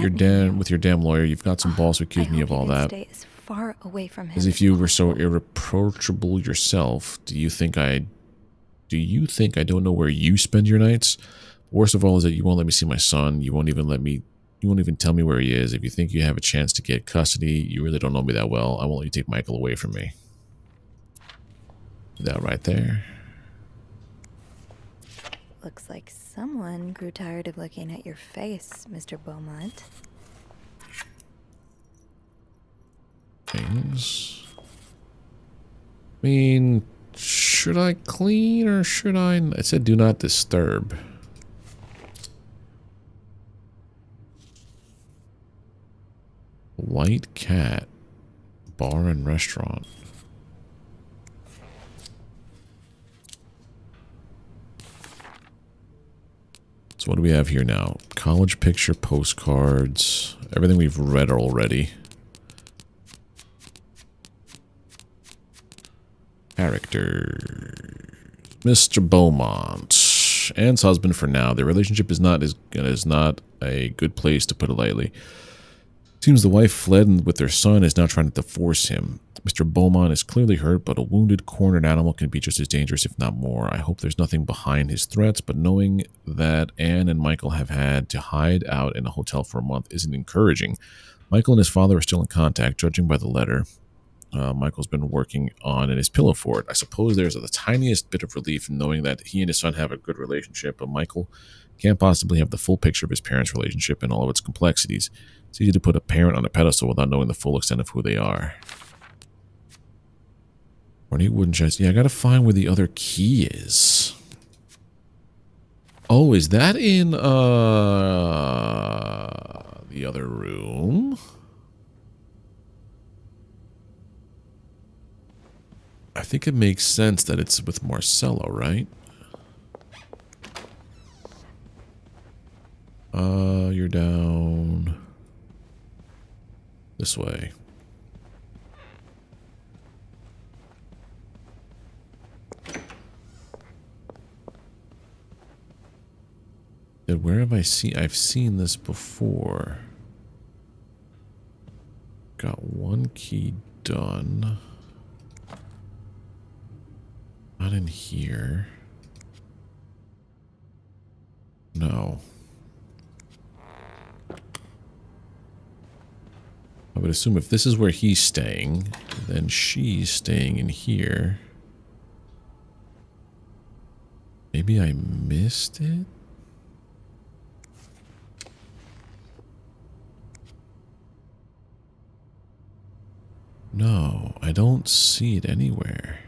with your damn lawyer. You've got some balls to accuse me of all that. Stay as far away from him as if you were so irreproachable yourself. Do you think I don't know where you spend your nights? Worst of all is that you won't let me see my son. You won't even tell me where he is. If you think you have a chance to get custody, you really don't know me that well. I won't let you take Michael away from me. That right there. Looks like someone grew tired of looking at your face, Mr. Beaumont. Things. I mean, should I clean or should I? It said do not disturb. White cat. bar and restaurant. So what do we have here now? College picture, postcards, everything we've read already. Character. Mr. Beaumont. Anne's husband for now. Their relationship is not a good place, to put it lightly. Seems the wife fled and with their son is now trying to divorce him. Mr. Beaumont is clearly hurt, but a wounded, cornered animal can be just as dangerous, if not more. I hope there's nothing behind his threats, but knowing that Anne and Michael have had to hide out in a hotel for a month isn't encouraging. Michael and his father are still in contact, judging by the letter Michael's been working on in his pillow fort. I suppose there's the tiniest bit of relief in knowing that he and his son have a good relationship, but Michael can't possibly have the full picture of his parents' relationship and all of its complexities. It's easy to put a parent on a pedestal without knowing the full extent of who they are. Ornate wooden chest. Yeah, I gotta find where the other key is. Oh, is that in the other room? I think it makes sense that it's with Marcella, right? You're down this way. Where have I seen? I've seen this before. Got one key done. Not in here. No. I would assume if this is where he's staying, then she's staying in here. Maybe I missed it? No, I don't see it anywhere.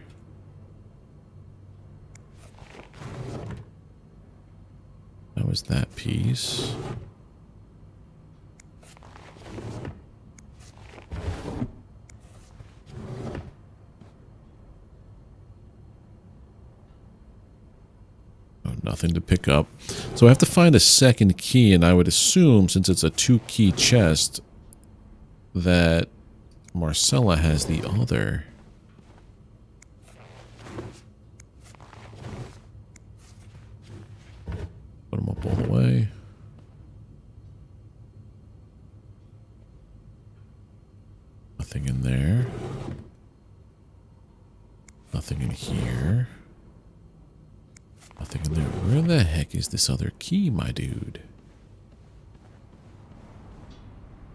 That was that piece. Oh, nothing to pick up. So I have to find a second key, and I would assume, since it's a 2-key chest, that Marcella has the other. Put them up all the way. Nothing in there. Nothing in here. Nothing in there. Where the heck is this other key, my dude?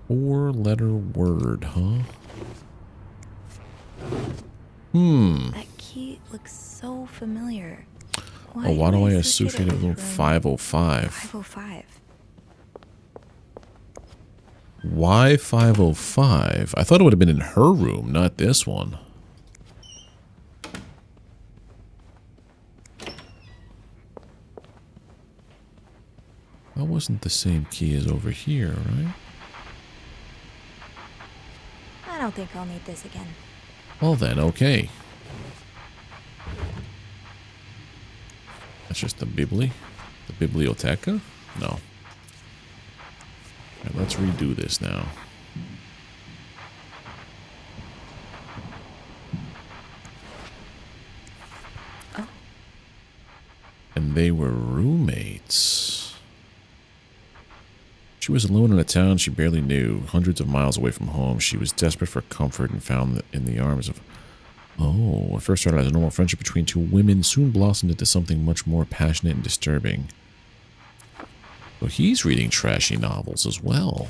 4-letter word, huh? That key looks so familiar. Why do I associate it with 505? 505. Why 505? I thought it would have been in her room, not this one. That wasn't the same key as over here, right? I don't think I'll need this again. Well then, okay. That's just the biblioteca? No. Alright, let's redo this now. Oh. And they were roommates. She was alone in a town she barely knew, hundreds of miles away from home. She was desperate for comfort and found in the arms of... Oh, what first started as a normal friendship between two women soon blossomed into something much more passionate and disturbing. So he's reading trashy novels as well.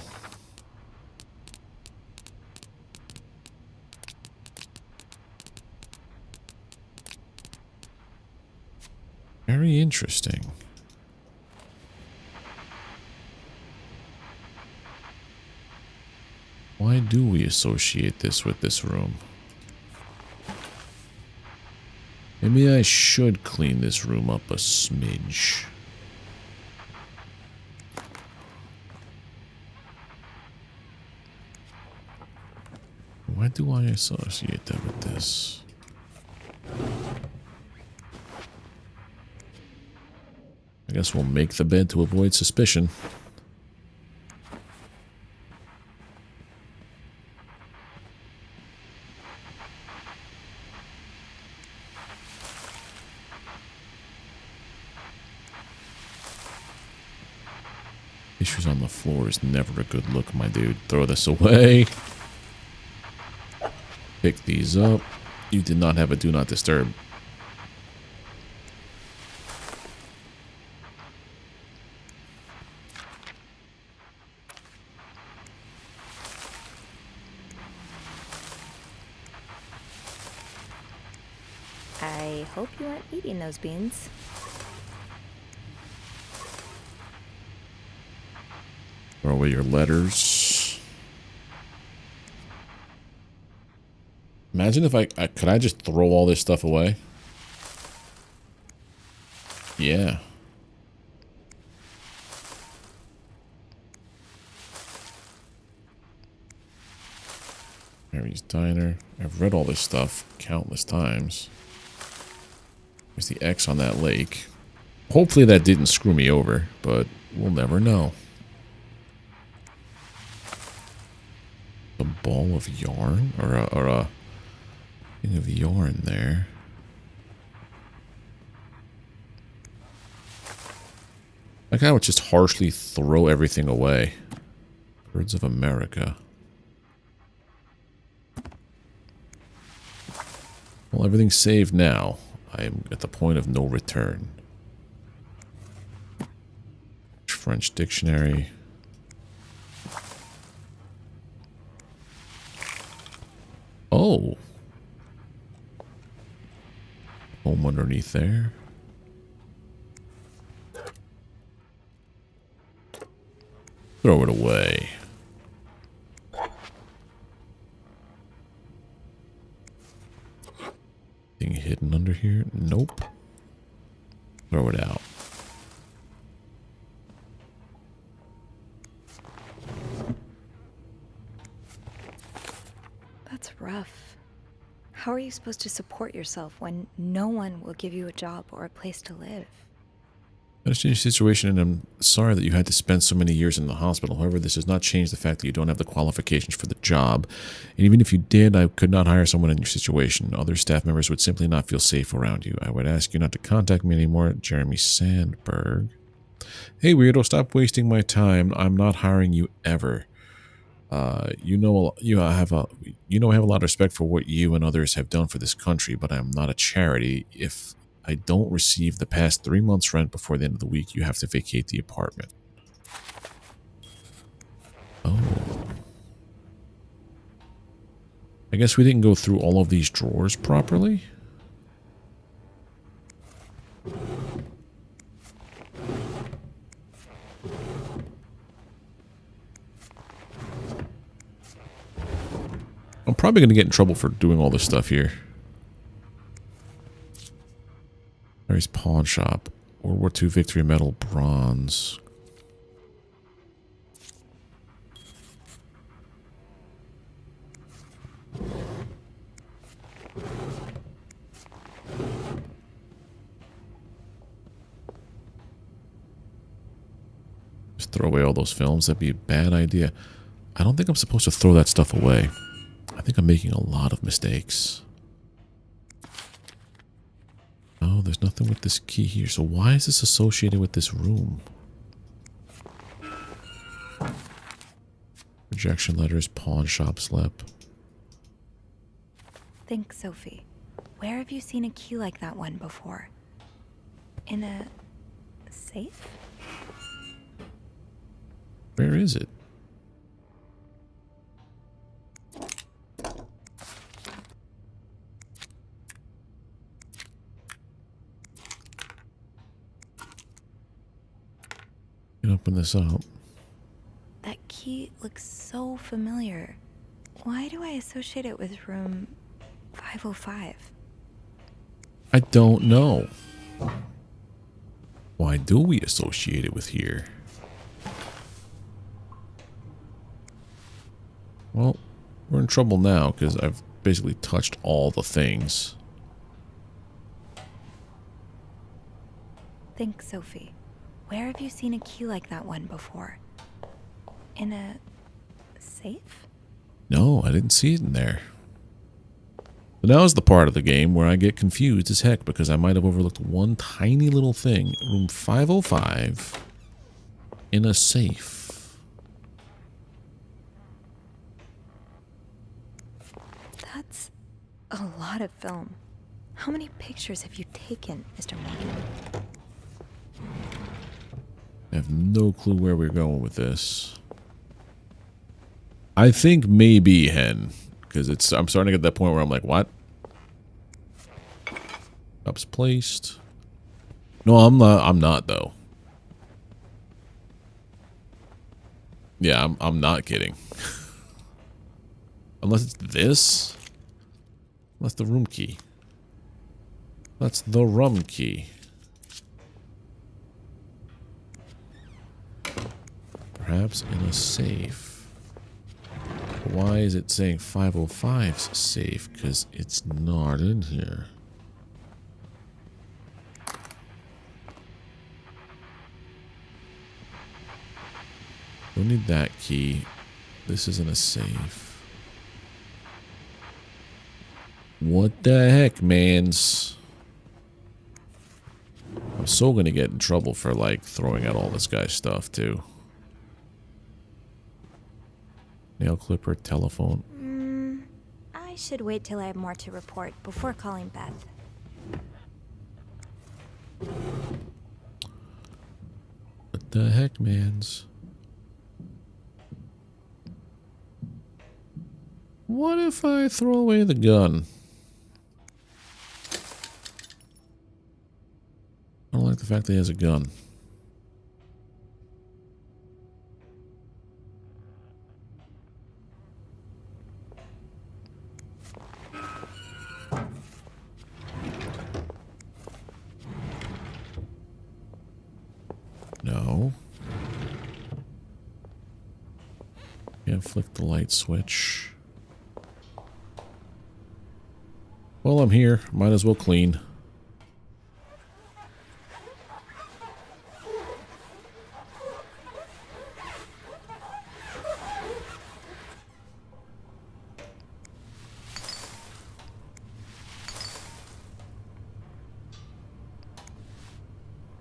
Very interesting. Why do we associate this with this room? Maybe I should clean this room up a smidge. Why do I associate that with this? I guess we'll make the bed to avoid suspicion. Issues on the floor is never a good look, my dude. Throw this away. Pick these up. You did not have a do not disturb. I hope you aren't eating those beans. Throw away your letters. Imagine if could I just throw all this stuff away? Yeah. Mary's Diner. I've read all this stuff countless times. There's the X on that lake. Hopefully that didn't screw me over, but we'll never know. A ball of yarn? Or a thing of yarn there. Like I would just harshly throw everything away. Birds of America. Well, everything's saved now. I am at the point of no return. French dictionary. Oh. Home underneath there. Throw it away. Thing hidden under here? Nope. Throw it out. That's rough. How are you supposed to support yourself when no one will give you a job or a place to live? I understand your situation, and I'm sorry that you had to spend so many years in the hospital. However, this does not change the fact that you don't have the qualifications for the job. And even if you did, I could not hire someone in your situation. Other staff members would simply not feel safe around you. I would ask you not to contact me anymore. Jeremy Sandberg. Hey, weirdo, stop wasting my time. I'm not hiring you ever. I have a lot of respect for what you and others have done for this country, but I'm not a charity. If I don't receive the past 3 months' rent before the end of the week, you have to vacate the apartment. Oh. I guess we didn't go through all of these drawers properly. I'm probably going to get in trouble for doing all this stuff here. Mary's Pawn Shop. World War II Victory Medal Bronze. Just throw away all those films. That'd be a bad idea. I don't think I'm supposed to throw that stuff away. I think I'm making a lot of mistakes. Oh, there's nothing with this key here. So why is this associated with this room? Rejection letters, pawn shop slip. Think, Sophie. Where have you seen a key like that one before? In a safe? Where is it? Can open this up. That key looks so familiar. Why do I associate it with room 505? I don't know. Why do we associate it with here? Well, We're in trouble now because I've basically touched all the things. Think, Sophie. Where have you seen a key like that one before? In a safe? No, I didn't see it in there. But now is the part of the game where I get confused as heck because I might have overlooked one tiny little thing. Room 505 in a safe. That's a lot of film. How many pictures have you taken, Mr. Morgan? I have no clue where we're going with this. I think maybe hen, because I'm starting to get that point where I'm like, what? Cups placed. No, I'm not though. Yeah, I'm not kidding. Unless it's this. That's the room key. That's the rum key. Perhaps in a safe. Why is it saying 505's safe? Because it's not in here. Don't need that key. This isn't a safe. What the heck, mans? I'm so gonna get in trouble for, like, throwing out all this guy's stuff, too. Nail clipper, telephone. I should wait till I have more to report before calling Beth. What the heck, mans? What if I throw away the gun? I don't like the fact that he has a gun. No. Can't flick the light switch. Well, I'm here. Might as well clean.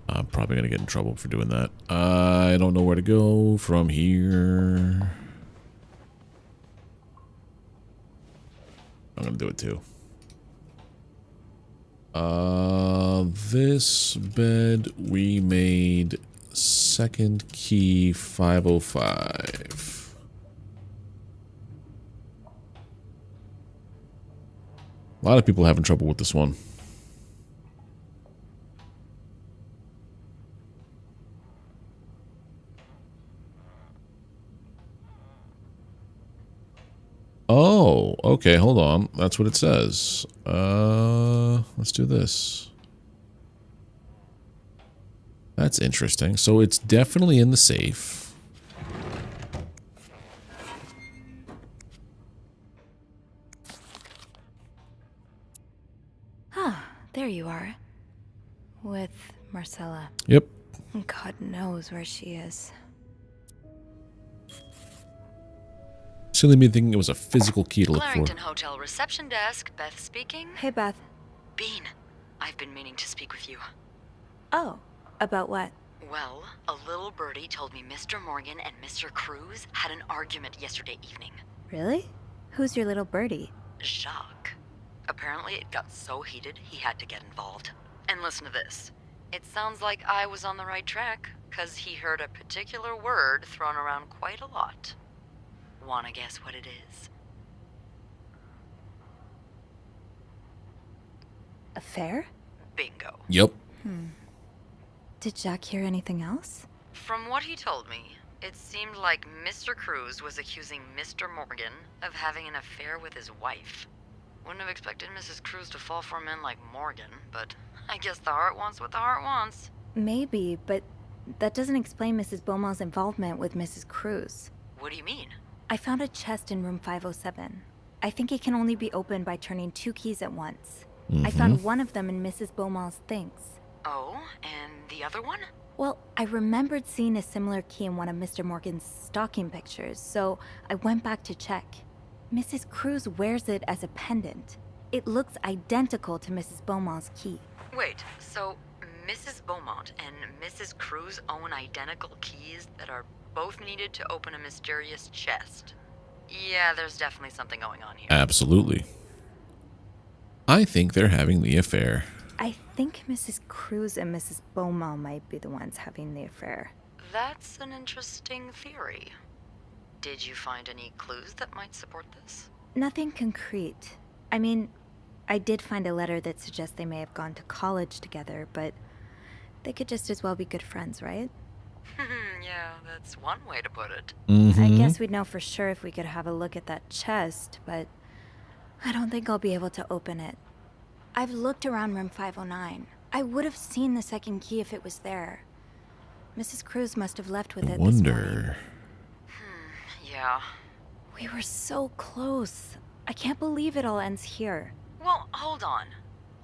I'm probably going to get in trouble for doing that. I don't know where to go from here. I'm going to do it too. This bed we made second key 505. A lot of people are having trouble with this one. Oh, okay, hold on. That's what it says. Let's do this. That's interesting. So it's definitely in the safe. There you are. With Marcella. Yep. God knows where she is. Silly me thinking it was a physical key to look for. Clarington Hotel reception desk. Beth speaking. Hey, Beth. Bean, I've been meaning to speak with you. Oh, about what? Well, a little birdie told me Mr. Morgan and Mr. Cruz had an argument yesterday evening. Really? Who's your little birdie? Jacques. Apparently it got so heated he had to get involved. And listen to this. It sounds like I was on the right track, because he heard a particular word thrown around quite a lot. Wanna guess what it is? Affair? Bingo. Yep. Did Jack hear anything else? From what he told me, it seemed like Mr. Cruz was accusing Mr. Morgan of having an affair with his wife. Wouldn't have expected Mrs. Cruz to fall for a man like Morgan, but I guess the heart wants what the heart wants. Maybe, but that doesn't explain Mrs. Beaumont's involvement with Mrs. Cruz. What do you mean? I found a chest in room 507. I think it can only be opened by turning 2 keys at once. I found one of them in Mrs. Beaumont's things. Oh, and the other one? Well, I remembered seeing a similar key in one of Mr. Morgan's stocking pictures, so I went back to check. Mrs. Cruz wears it as a pendant. It looks identical to Mrs. Beaumont's key. Wait, so Mrs. Beaumont and Mrs. Cruz own identical keys that are both needed to open a mysterious chest? Yeah, there's definitely something going on here. Absolutely. I think they're having the affair. I think Mrs. Cruz and Mrs. Beaumont might be the ones having the affair. That's an interesting theory. Did you find any clues that might support this? Nothing concrete. I mean, I did find a letter that suggests they may have gone to college together, but they could just as well be good friends, right? Yeah, that's one way to put it. I guess we'd know for sure if we could have a look at that chest, but I don't think I'll be able to open it. I've looked around room 509. I would have seen the second key if it was there. Mrs. Cruz must have left with it this morning. Yeah. We were so close. I can't believe it all ends here. Well, hold on.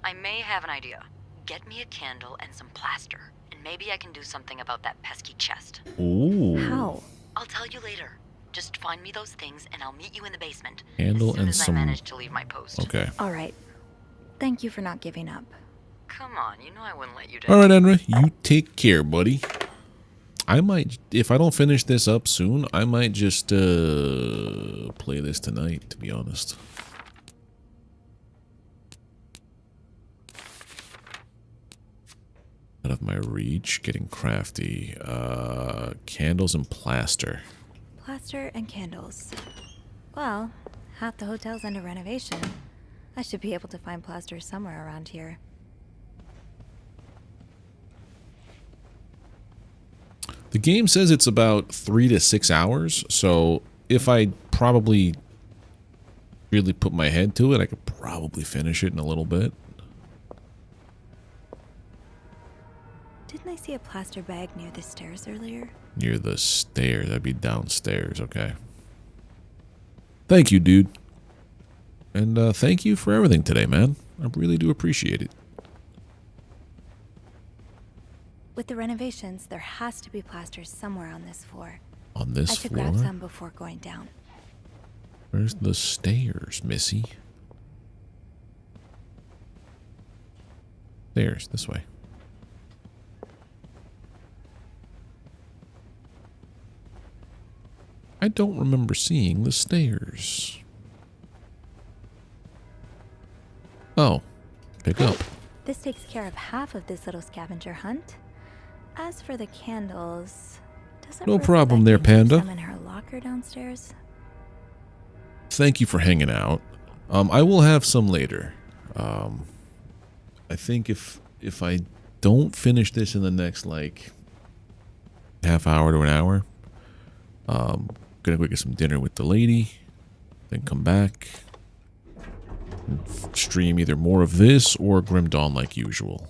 I may have an idea. Get me a candle and some plaster, and maybe I can do something about that pesky chest. Ooh. How? I'll tell you later. Just find me those things, and I'll meet you in the basement. Candle as soon and as some... I manage to leave my post. Okay. All right. Thank you for not giving up. Come on, you know I wouldn't let you down. All right, Henry, you take care, buddy. I might, if I don't finish this up soon, I might just play this tonight, to be honest. Out of my reach, getting crafty. Candles and plaster. Plaster and candles. Well, half the hotel's under renovation. I should be able to find plaster somewhere around here. The game says it's about 3 to 6 hours, so if I probably really put my head to it, I could probably finish it in a little bit. Didn't I see a plaster bag near the stairs earlier? Near the stairs. That'd be downstairs, okay. Thank you, dude. And thank you for everything today, man. I really do appreciate it. With the renovations, there has to be plaster somewhere on this floor. On this I should floor? grab some before going down. Where's the stairs, Missy? Stairs, this way. I don't remember seeing the stairs. Oh, pick up. This takes care of half of this little scavenger hunt. As for the candles, doesn't No problem there, Rebecca keep Panda. some in her locker downstairs? Thank you for hanging out. I will have some later. I think if I don't finish this in the next like half hour to an hour, gonna go get some dinner with the lady, then come back and stream either more of this or Grim Dawn like usual.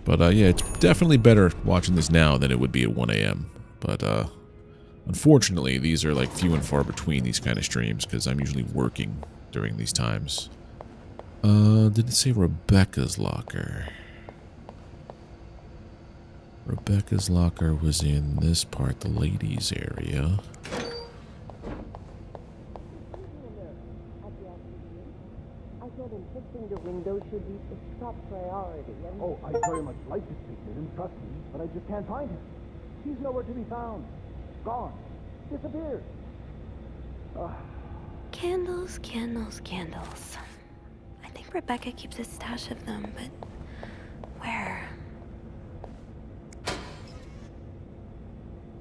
But yeah, it's definitely better watching this now than it would be at 1 a.m. But unfortunately, these are like few and far between, these kind of streams, because I'm usually working during these times. Did it say Rebecca's locker? Rebecca's locker was in this part, the ladies' area. I thought fixing the window should be a top priority. Oh, I'd very much like to speak to him, trust me, but I just can't find him. He's nowhere to be found. Gone. Disappeared. Candles, candles, candles. I think Rebecca keeps a stash of them, but where?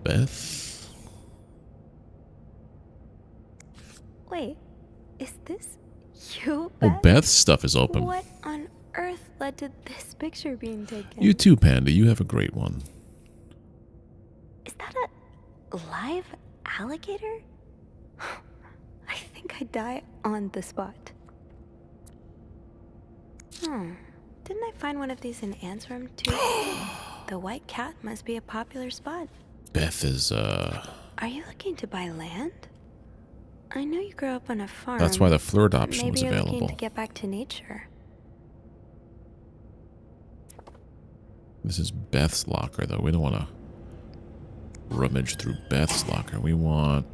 Beth? Wait, is this you, Oh, Beth? Beth's stuff is open. What on earth led to this picture being taken? You too, Panda. You have a great one. Is that a live alligator? I think I'd die on the spot. Didn't I find one of these in Anne's room too? The white cat must be a popular spot. Beth is, I Are you looking to buy land? I know you grew up on a farm. That's why the flirt option was Maybe you're available. looking to get back to nature. This is Beth's locker, though. We don't want to rummage through Beth's locker. We want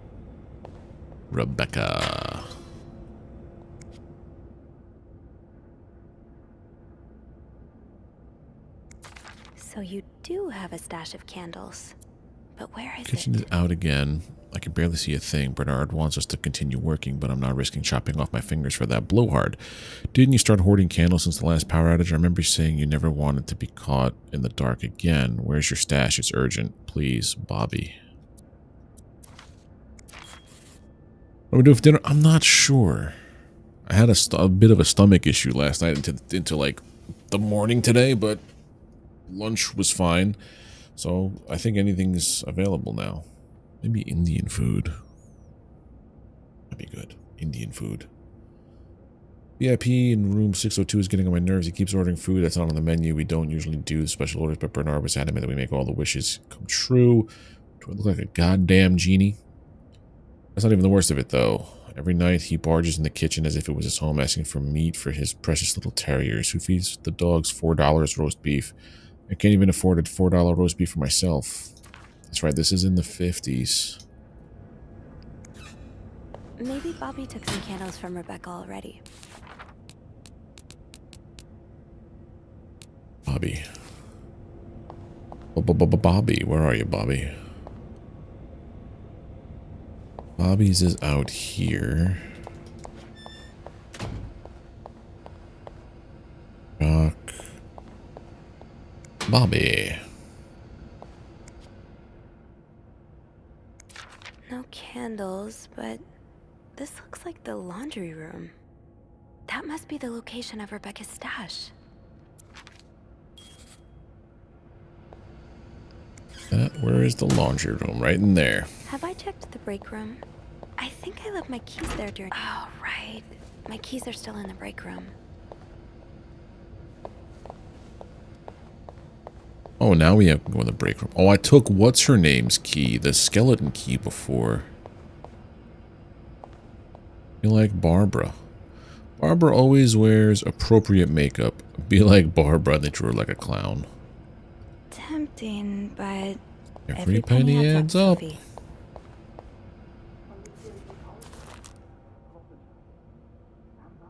Rebecca. So you do have a stash of candles. But where is Kitchen is out again. I can barely see a thing. Bernard wants us to continue working, but I'm not risking chopping off my fingers for that blowhard. Didn't you start hoarding candles since the last power outage? I remember you saying you never wanted to be caught in the dark again. Where's your stash? It's urgent. Please, Bobby. What do we do for dinner? I'm not sure. I had a bit of a stomach issue last night into like the morning today, but lunch was fine. So I think anything's available now. Maybe Indian food. That'd be good. Indian food. VIP in room 602 is getting on my nerves. He keeps ordering food that's not on the menu. We don't usually do special orders, but Bernard was adamant that we make all the wishes come true. Do I look like a goddamn genie? That's not even the worst of it, though. Every night he barges in the kitchen as if it was his home, asking for meat for his precious little terriers. Who feeds the dogs $4 roast beef? I can't even afford a $4 roast beef for myself. That's right, this is in the 50s. Maybe Bobby took some candles from Rebecca already. Bobby. Bobby, where are you, Bobby? Bobby's is out here. Rock. Bobby. No candles, but this looks like the laundry room. That must be the location of Rebecca's stash. Where is the laundry room? Right in there. Have I checked the break room? I think I left my keys there during... Oh, right. My keys are still in the break room. Oh, now we have to go in the break room. Oh, I took what's-her-name's key, the skeleton key, before. Be like Barbara. Barbara always wears appropriate makeup. Be like Barbara, they drew her like a clown. Tempting, but... Every penny adds up. Sophie.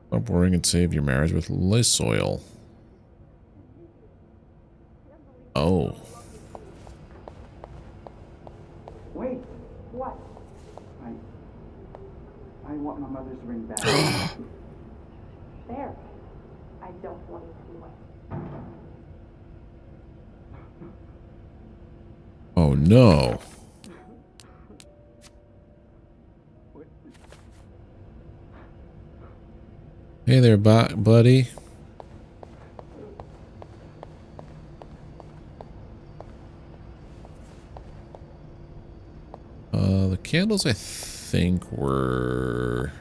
Stop worrying and save your marriage with Liss oil. Oh. Wait, what? I want my mother's ring back. There. I don't want it anyway. Oh no. Hey there, buddy. The candles I think were...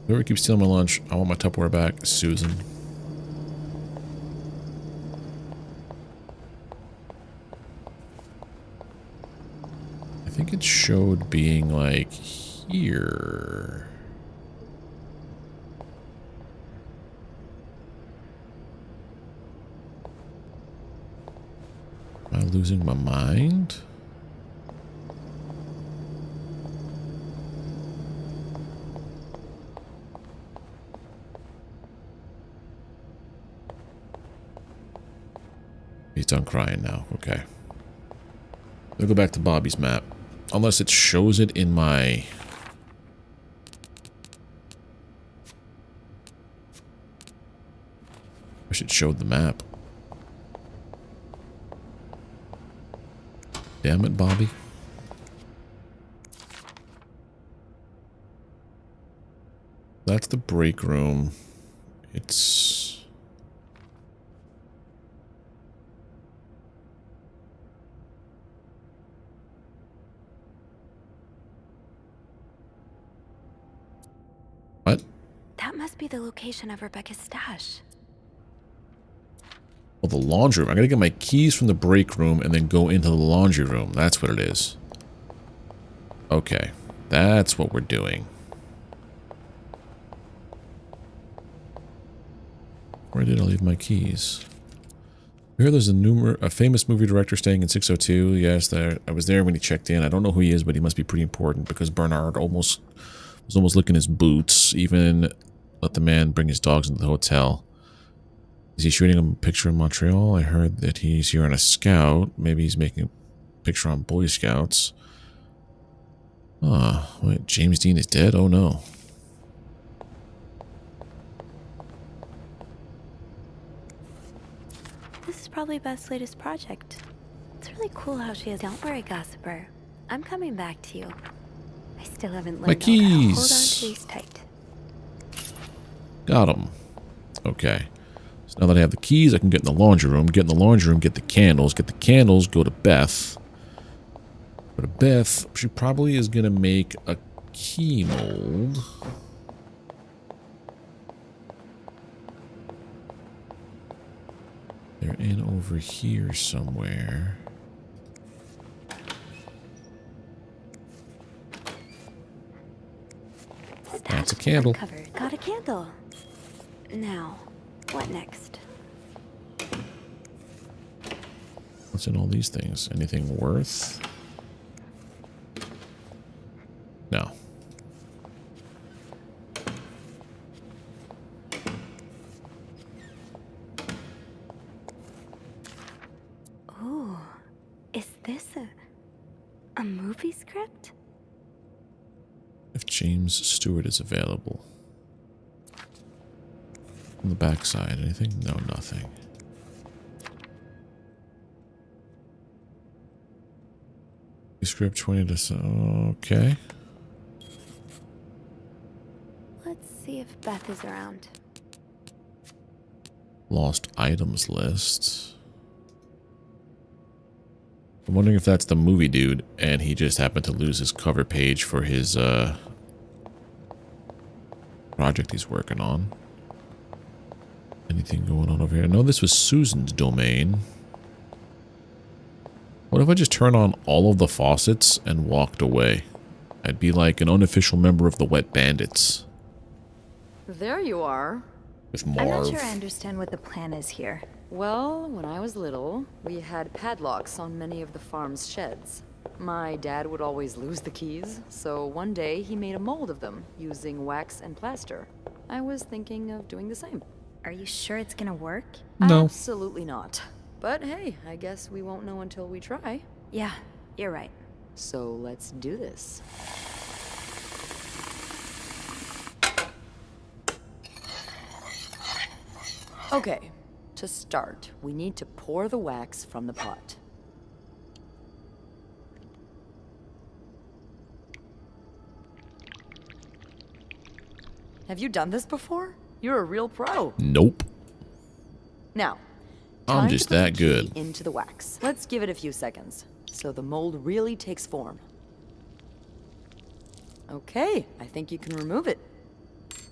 Whoever keeps stealing my lunch, I want my Tupperware back. Susan. I think it showed being like here. Am I losing my mind? He's done crying now. Okay. I'll go back to Bobby's map. Unless it shows it in my... Wish it showed the map. Damn it, Bobby. That's the break room. It's... What? That must be the location of Rebecca's stash. Oh, the laundry room. I gotta get my keys from the break room and then go into the laundry room. That's what it is. Okay. That's what we're doing. Where did I leave my keys? I hear there's a famous movie director staying in 602. Yes, I was there when he checked in. I don't know who he is, but he must be pretty important because Bernard was almost licking his boots. Even let the man bring his dogs into the hotel. Is he shooting a picture in Montreal? I heard that he's here on a scout. Maybe he's making a picture on Boy Scouts. Ah, wait, James Dean is dead? Oh no. This is probably Beth's latest project. It's really cool how she has. Don't worry, gossiper. I'm coming back to you. I still haven't learned my keys. Hold on to these tight. Got them. Okay. So now that I have the keys, I can get in the laundry room. Get in the laundry room, get the candles. Get the candles, go to Beth. Go to Beth. She probably is going to make a key mold. They're in over here somewhere. That's a candle. Covered. Got a candle. Now, what next? What's in all these things? Anything worth? No. Ooh, is this a movie script? If James Stewart is available. On the backside, anything? No, nothing. Script 20 to... Okay. Let's see if Beth is around. Lost items list. I'm wondering if that's the movie dude and he just happened to lose his cover page for his project he's working on. Anything going on over here? No, this was Susan's domain. What if I just turn on all of the faucets and walked away? I'd be like an unofficial member of the Wet Bandits. There you are. With Marv. I'm not sure I understand what the plan is here. Well, when I was little, we had padlocks on many of the farm's sheds. My dad would always lose the keys, so one day he made a mold of them using wax and plaster. I was thinking of doing the same. Are you sure it's gonna work? No. Absolutely not. But hey, I guess we won't know until we try. Yeah, you're right. So let's do this. Okay, to start, we need to pour the wax from the pot. Have you done this before? You're a real pro. Nope. Now, I'm just that good. Into the wax. Let's give it a few seconds so the mold really takes form. Okay, I think you can remove it.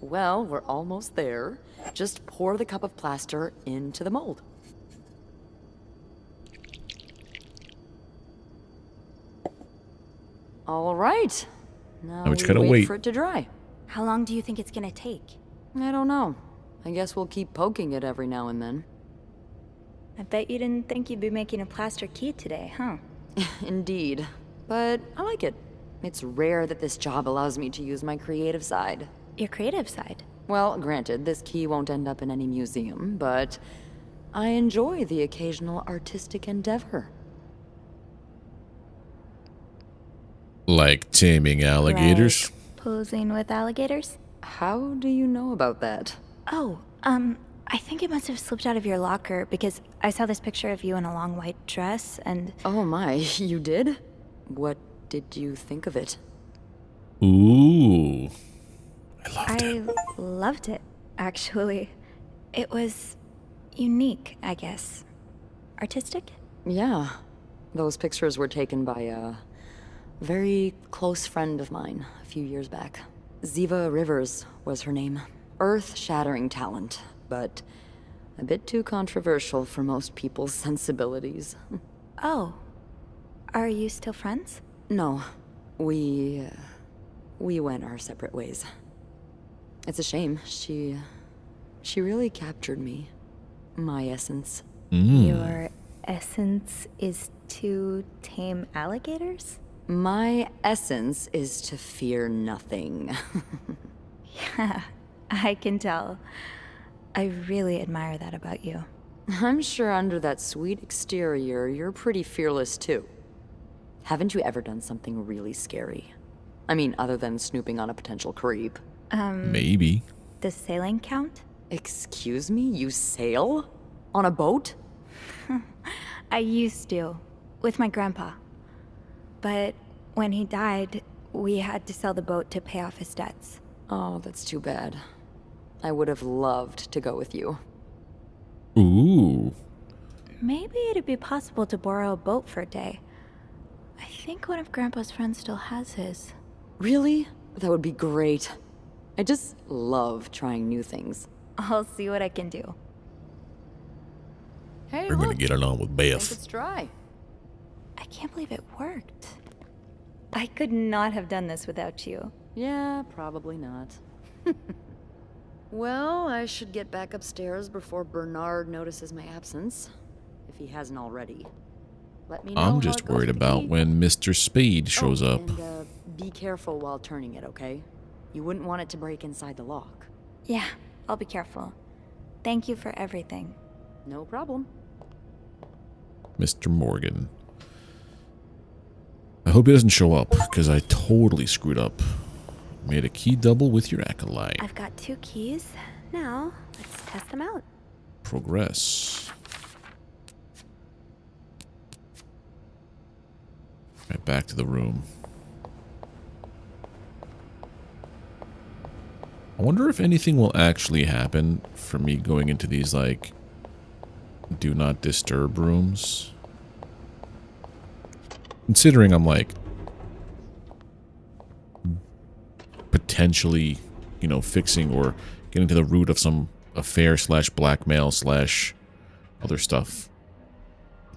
Well, we're almost there. Just pour the cup of plaster into the mold. All right. Now we just gotta wait for it to dry. How long do you think it's gonna take? I don't know. I guess we'll keep poking it every now and then. I bet you didn't think you'd be making a plaster key today, huh? Indeed. But I like it. It's rare that this job allows me to use my creative side. Your creative side? Well, granted, this key won't end up in any museum, but I enjoy the occasional artistic endeavor. Like taming alligators? Like posing with alligators? How do you know about that? Oh, I think it must have slipped out of your locker because I saw this picture of you in a long white dress and... Oh my, you did? What did you think of it? Ooh. I loved it, actually. It was unique, I guess. Artistic? Yeah. Those pictures were taken by a very close friend of mine a few years back. Ziva Rivers was her name. Earth-shattering talent, but A bit too controversial for most people's sensibilities. Oh. Are you still friends? No. We went our separate ways. It's a shame. She really captured me. My essence. Your essence is to tame alligators? My essence is to fear nothing. Yeah, I can tell. I really admire that about you. I'm sure under that sweet exterior, you're pretty fearless too. Haven't you ever done something really scary? I mean, other than snooping on a potential creep. Maybe. Does sailing count? Excuse me? You sail? On a boat? I used to, with my grandpa. But when he died, we had to sell the boat to pay off his debts. Oh, that's too bad. I would have loved to go with you. Ooh. Maybe it'd be possible to borrow a boat for a day. I think one of Grandpa's friends still has his. Really? That would be great. I just love trying new things. I'll see what I can do. Hey, We're gonna get along with Beth. Think it's dry. I can't believe it worked. I could not have done this without you. Yeah, probably not. Well, I should get back upstairs before Bernard notices my absence, if he hasn't already. Let me know I'm how just it goes worried with the about key. when Mr. Spade shows up. And, be careful while turning it, okay? You wouldn't want it to break inside the lock. Yeah, I'll be careful. Thank you for everything. No problem. Mr. Morgan. I hope he doesn't show up, because I totally screwed up. Made a key double with your acolyte. I've got 2 keys. Now, let's test them out. Progress. Right, back to the room. I wonder if anything will actually happen for me going into these, like, do not disturb rooms. Considering I'm, like, potentially, you know, fixing or getting to the root of some affair / blackmail / other stuff.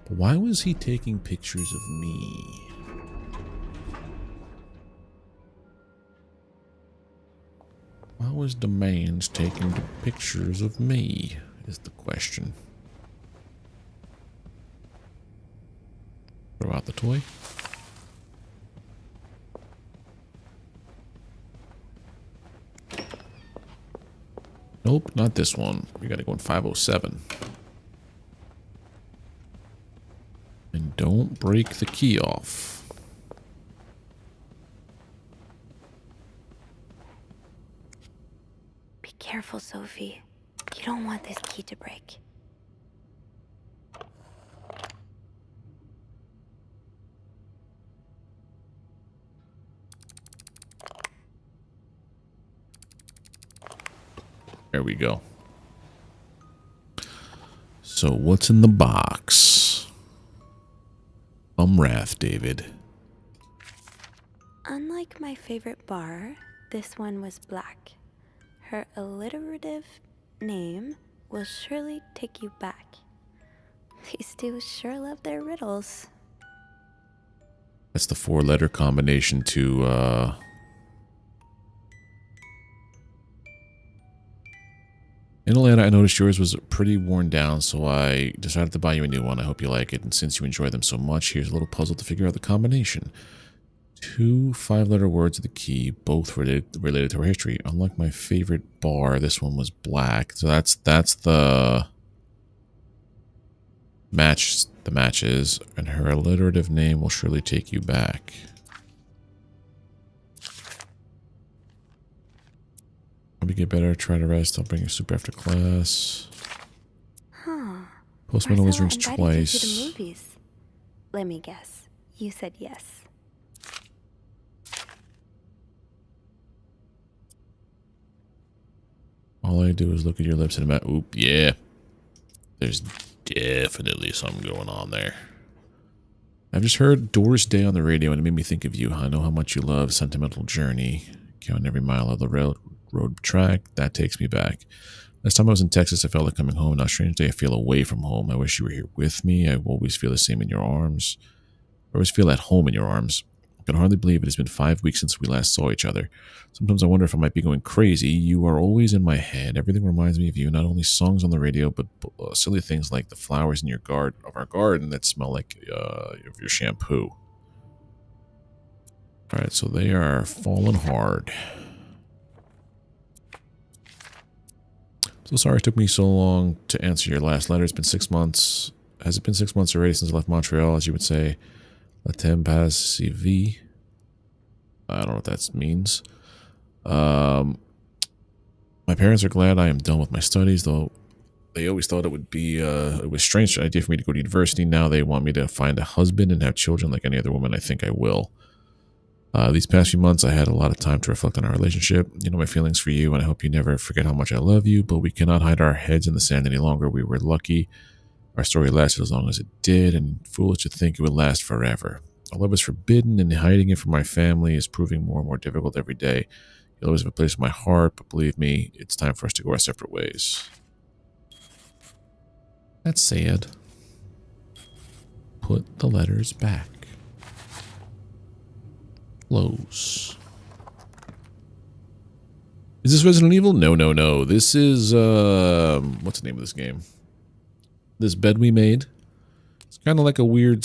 But why was he taking pictures of me? Why was the man's taking pictures of me, is the question. Throw out the toy. Nope, not this one. We gotta go in 507. And don't break the key off. Be careful, Sophie. You don't want this key to break. There we go. So what's in the box? Wrath, David. Unlike my favorite bar, this one was black. Her alliterative name will surely take you back. These two sure love their riddles. That's the 4-letter combination to, In Atlanta, I noticed yours was pretty worn down, so I decided to buy you a new one. I hope you like it, and since you enjoy them so much, here's a little puzzle to figure out the combination. 2 5-letter words of the key, both related to our history. Unlike my favorite bar, this one was black. So that's the match. The match is, and her alliterative name will surely take you back. Maybe get better. Try to rest. Don't bring your soup after class. Huh. Postman always rings invited twice. you to the movies. Let me guess. You said yes. All I do is look at your lips and oop, yeah. There's definitely something going on there. I've just heard Doris Day on the radio and it made me think of you. I know how much you love Sentimental Journey. Counting every mile of the railroad track, that takes me back. Last time I was in Texas, I felt like coming home. Now, strangely, I feel away from home. I wish you were here with me. I always feel the same in your arms. I always feel at home in your arms. I can hardly believe it has been 5 weeks since we last saw each other. Sometimes I wonder if I might be going crazy. You are always in my head. Everything reminds me of you. Not only songs on the radio, but silly things like the flowers in your our garden that smell like of your shampoo. All right, so they are falling hard. So sorry it took me so long to answer your last letter. It's been 6 months. Has it been 6 months already since I left Montreal, as you would say? Le temps passe si vite. I don't know what that means. My parents are glad I am done with my studies, though they always thought it would be it was a strange idea for me to go to university. Now they want me to find a husband and have children like any other woman. I think I will. These past few months, I had a lot of time to reflect on our relationship. You know my feelings for you, and I hope you never forget how much I love you, but we cannot hide our heads in the sand any longer. We were lucky our story lasted as long as it did, and foolish to think it would last forever. Our love is forbidden, and hiding it from my family is proving more and more difficult every day. You'll always have a place in my heart, but believe me, it's time for us to go our separate ways. That's sad. Put the letters back. Close. Is this Resident Evil? No, no, no. This is, what's the name of this game? This bed we made. It's kind of like a weird,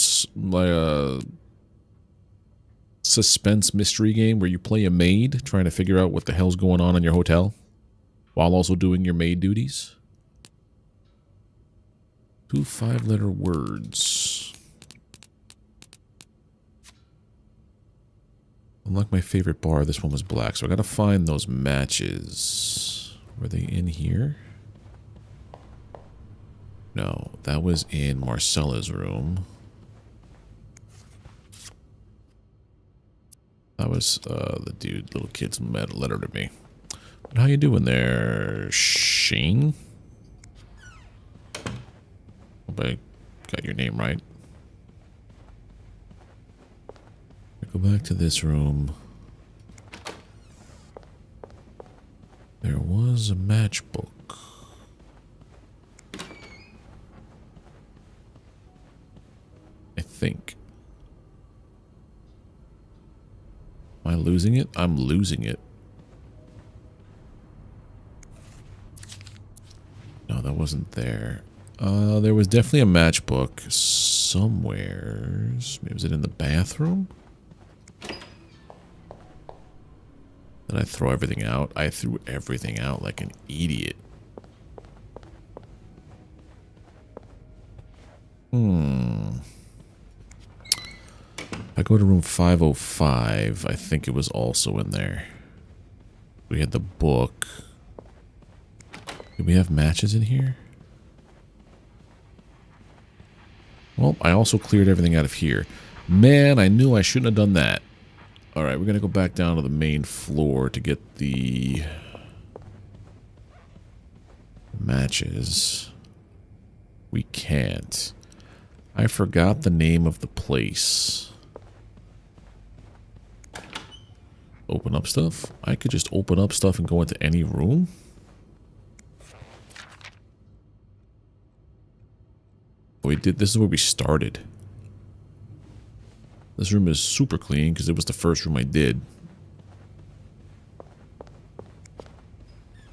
suspense mystery game where you play a maid trying to figure out what the hell's going on in your hotel while also doing your maid duties. 2 5-letter words. Unlike my favorite bar, this one was black, so I gotta find those matches. Were they in here? No, that was in Marcella's room. That was the dude, little kid's letter to me. But how you doing there, Shane? Hope I got your name right. Go back to this room. There was a matchbook. I think. Am I losing it? I'm losing it. No, that wasn't there. There was definitely a matchbook somewhere. Maybe was it in the bathroom? Did I throw everything out? I threw everything out like an idiot. If I go to room 505, I think it was also in there. We had the book. Do we have matches in here? Well, I also cleared everything out of here. Man, I knew I shouldn't have done that. Alright, we're going to go back down to the main floor to get the matches. We can't. I forgot the name of the place. Open up stuff? I could just open up stuff and go into any room? We did. This is where we started. This room is super clean because it was the first room I did.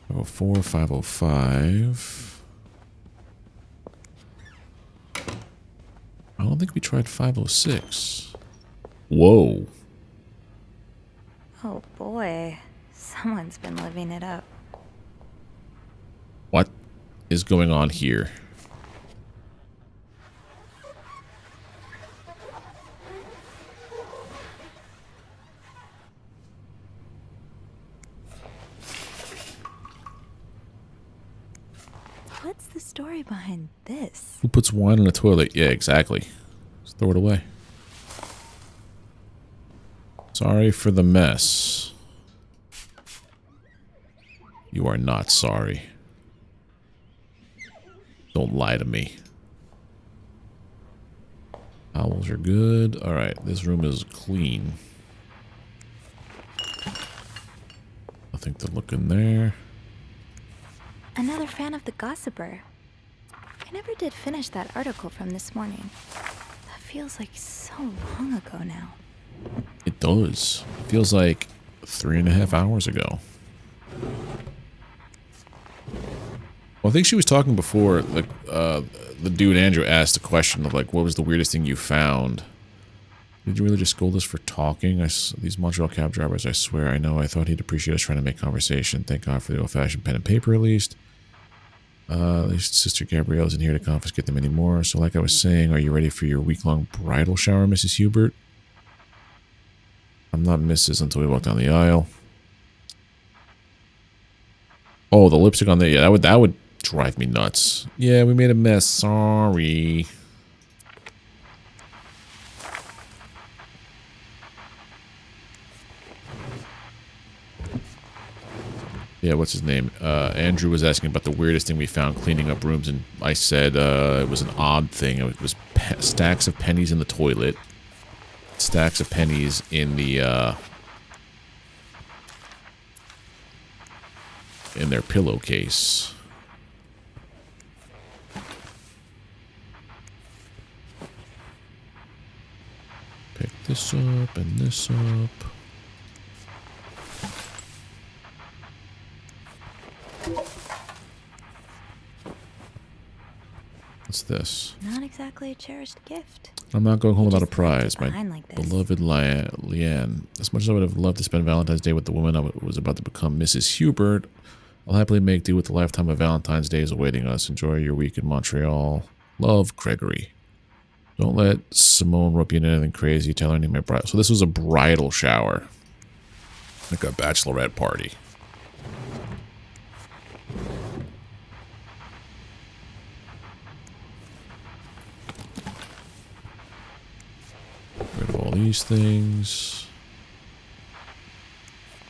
504, 505. I don't think we tried 506. Whoa. Oh boy, someone's been living it up. What is going on here? What's the story behind this? Who puts wine in a toilet? Yeah, exactly. Just throw it away. Sorry for the mess. You are not sorry. Don't lie to me. Towels are good. Alright, this room is clean. Nothing to look in there. Another fan of the Gossiper. I never did finish that article from this morning. That feels like so long ago now. It does. Feels like 3.5 hours ago. Well, I think she was talking before, like, the dude Andrew asked a question of, like, what was the weirdest thing you found? Did you really just scold us for talking? These Montreal cab drivers, I swear, I know. I thought he'd appreciate us trying to make conversation. Thank God for the old-fashioned pen and paper, at least. At least Sister Gabrielle isn't here to confiscate them anymore. So like I was saying, are you ready for your week-long bridal shower, Mrs. Hubert? I'm not Mrs. until we walk down the aisle. Oh, the lipstick on there. Yeah, that would drive me nuts. Yeah, we made a mess. Sorry. Yeah, what's his name? Andrew was asking about the weirdest thing we found cleaning up rooms, and I said it was an odd thing. It was stacks of pennies in the toilet, stacks of pennies in the in their pillowcase. Pick this up and this up. What's this? Not exactly a cherished gift. I'm not going home without a prize. My like this. beloved Leanne. As much as I would have loved to spend Valentine's Day with the woman I was about to become, Mrs. Hubert, I'll happily make do with the lifetime of Valentine's Days awaiting us. Enjoy your week in Montreal. Love, Gregory. Don't let Simone rope you into anything crazy. Tell her I need my bridal. So this was a bridal shower. Like a bachelorette party. Rid of all these things.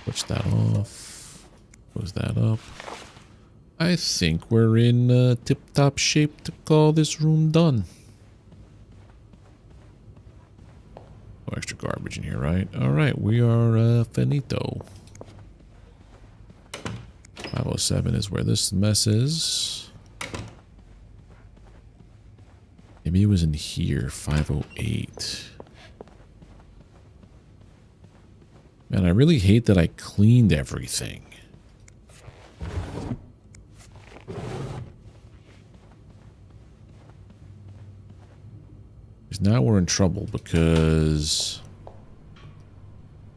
Push that off. Close that up. I think we're in tip-top shape to call this room done. No extra garbage in here, right? Alright, we are finito. 507 is where this mess is. Maybe it was in here, 508. Man, I really hate that I cleaned everything. Because now we're in trouble because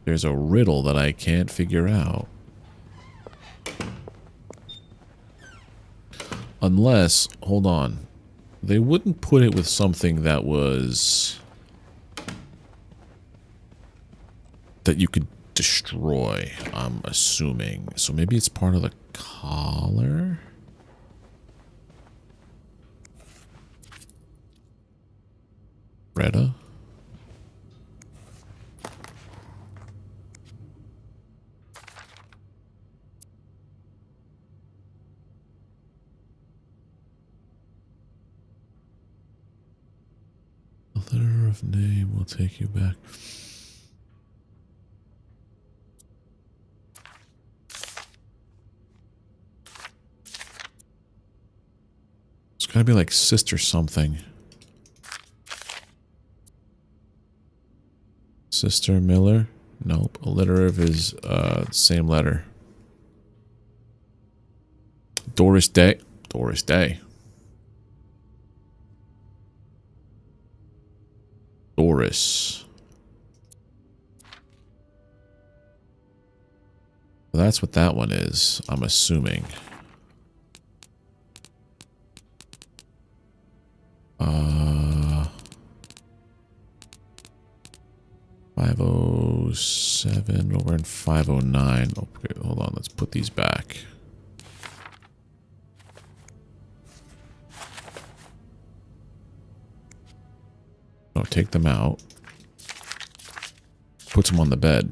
there's a riddle that I can't figure out. Unless, hold on, they wouldn't put it with something that was... that you could destroy, I'm assuming. So maybe it's part of the collar? Retta? A letter of name will take you back. It's gotta be like sister something. Sister Miller? Nope. Alliterative is same letter. Doris Day. Doris Day. Doris. Well, that's what that one is, I'm assuming. 507. Well, we're in 509. Okay, hold on. Let's put these back. No, take them out. Puts them on the bed.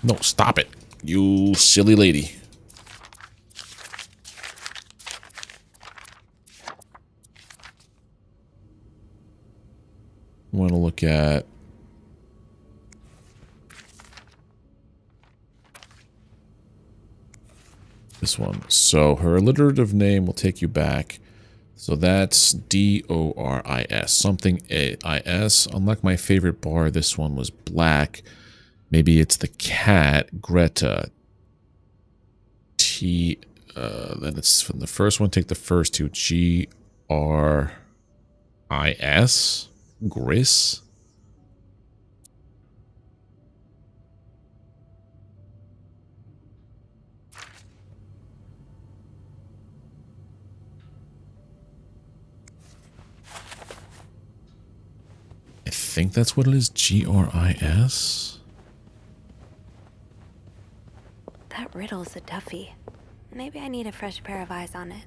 No, stop it. You silly lady. I want to look at... This one. So her alliterative name will take you back. So that's D-O-R-I-S. Something A-I-S. Unlike my favorite bar, this one was black. Maybe it's the cat, Greta. T, then it's from the first one, take the first two. G-R-I-S? Gris? I think that's what it is. G-R-I-S? That riddle's a toughie. Maybe I need a fresh pair of eyes on it.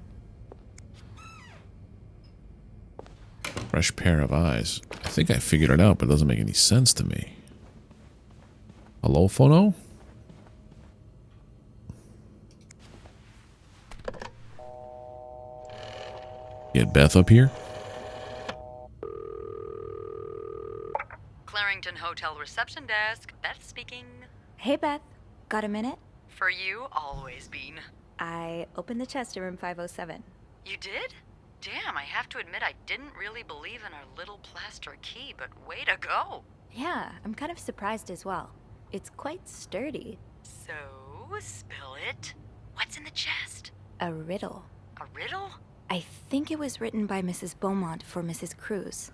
Fresh pair of eyes. I think I figured it out, but it doesn't make any sense to me. Hello, Phono? Get Beth up here? Clarington Hotel reception desk. Beth speaking. Hey, Beth. Got a minute? For you, always, Bean. I opened the chest in room 507. You did? Damn, I have to admit I didn't really believe in our little plaster key, but way to go. Yeah, I'm kind of surprised as well. It's quite sturdy. So, spill it. What's in the chest? A riddle. A riddle? I think it was written by Mrs. Beaumont for Mrs. Cruz.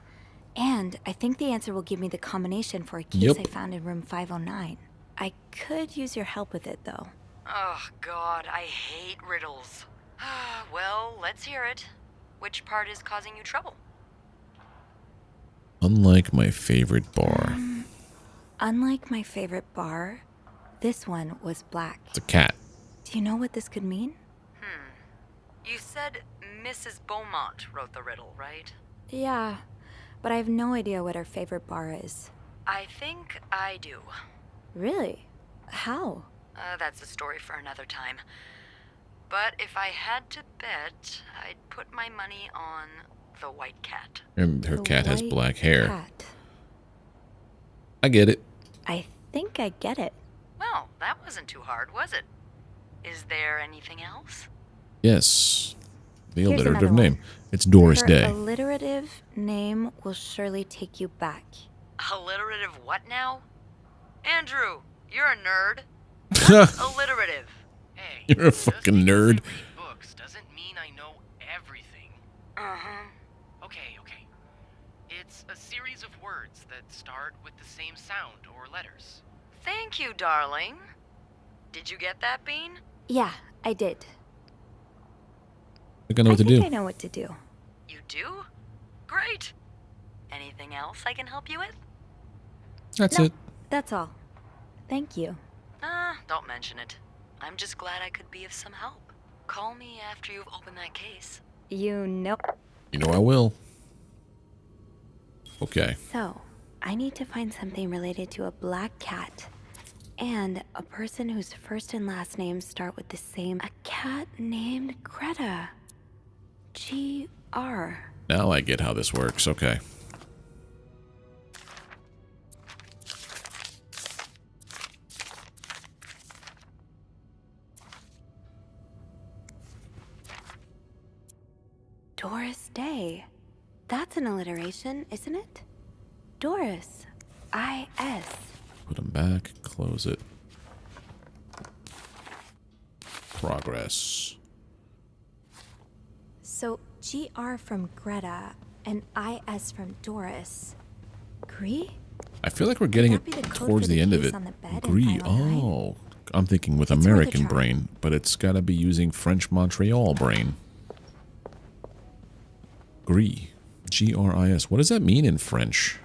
And I think the answer will give me the combination for a case I found in room 509. I could use your help with it, though. Oh, God, I hate riddles. Well, let's hear it. Which part is causing you trouble? Unlike my favorite bar. Unlike my favorite bar, this one was black. It's a cat. Do you know what this could mean? You said Mrs. Beaumont wrote the riddle, right? Yeah, but I have no idea what her favorite bar is. I think I do. Really? How? That's a story for another time. But if I had to bet, I'd put my money on the white cat. And her cat has black hair. Cat. I get it. I think I get it. Well, that wasn't too hard, was it? Is there anything else? Yes. The Here's alliterative another name. one. It's Doris Her Day. alliterative name will surely take you back. Alliterative what now? Andrew, you're a nerd. What's alliterative? Hey, You're a fucking nerd. books doesn't mean I know everything. Okay. It's a series of words that start with the same sound or letters. Thank you, darling. Did you get that, Bean? Yeah, I did. I think I know what to do. I know what to do. You do? Great. Anything else I can help you with? That's No, it. That's all. Thank you. Don't mention it. I'm just glad I could be of some help. Call me after you've opened that case. You know. You know I will. Okay. So, I need to find something related to a black cat. And a person whose first and last names start with the same. A cat named Greta. G-R. Now I get how this works. Okay. Doris Day. That's an alliteration, isn't it? Doris. I-S. Put them back. Close it. Progress. So, G-R from Greta and I-S from Doris. Gree? I feel like we're getting it Would that be the code towards for the the end of keys it. on the bed in Gree. 509? Oh. I'm thinking with It's worth a American try. brain, but it's got to be using French Montreal brain. Gree. G-R-I-S. What does that mean in French?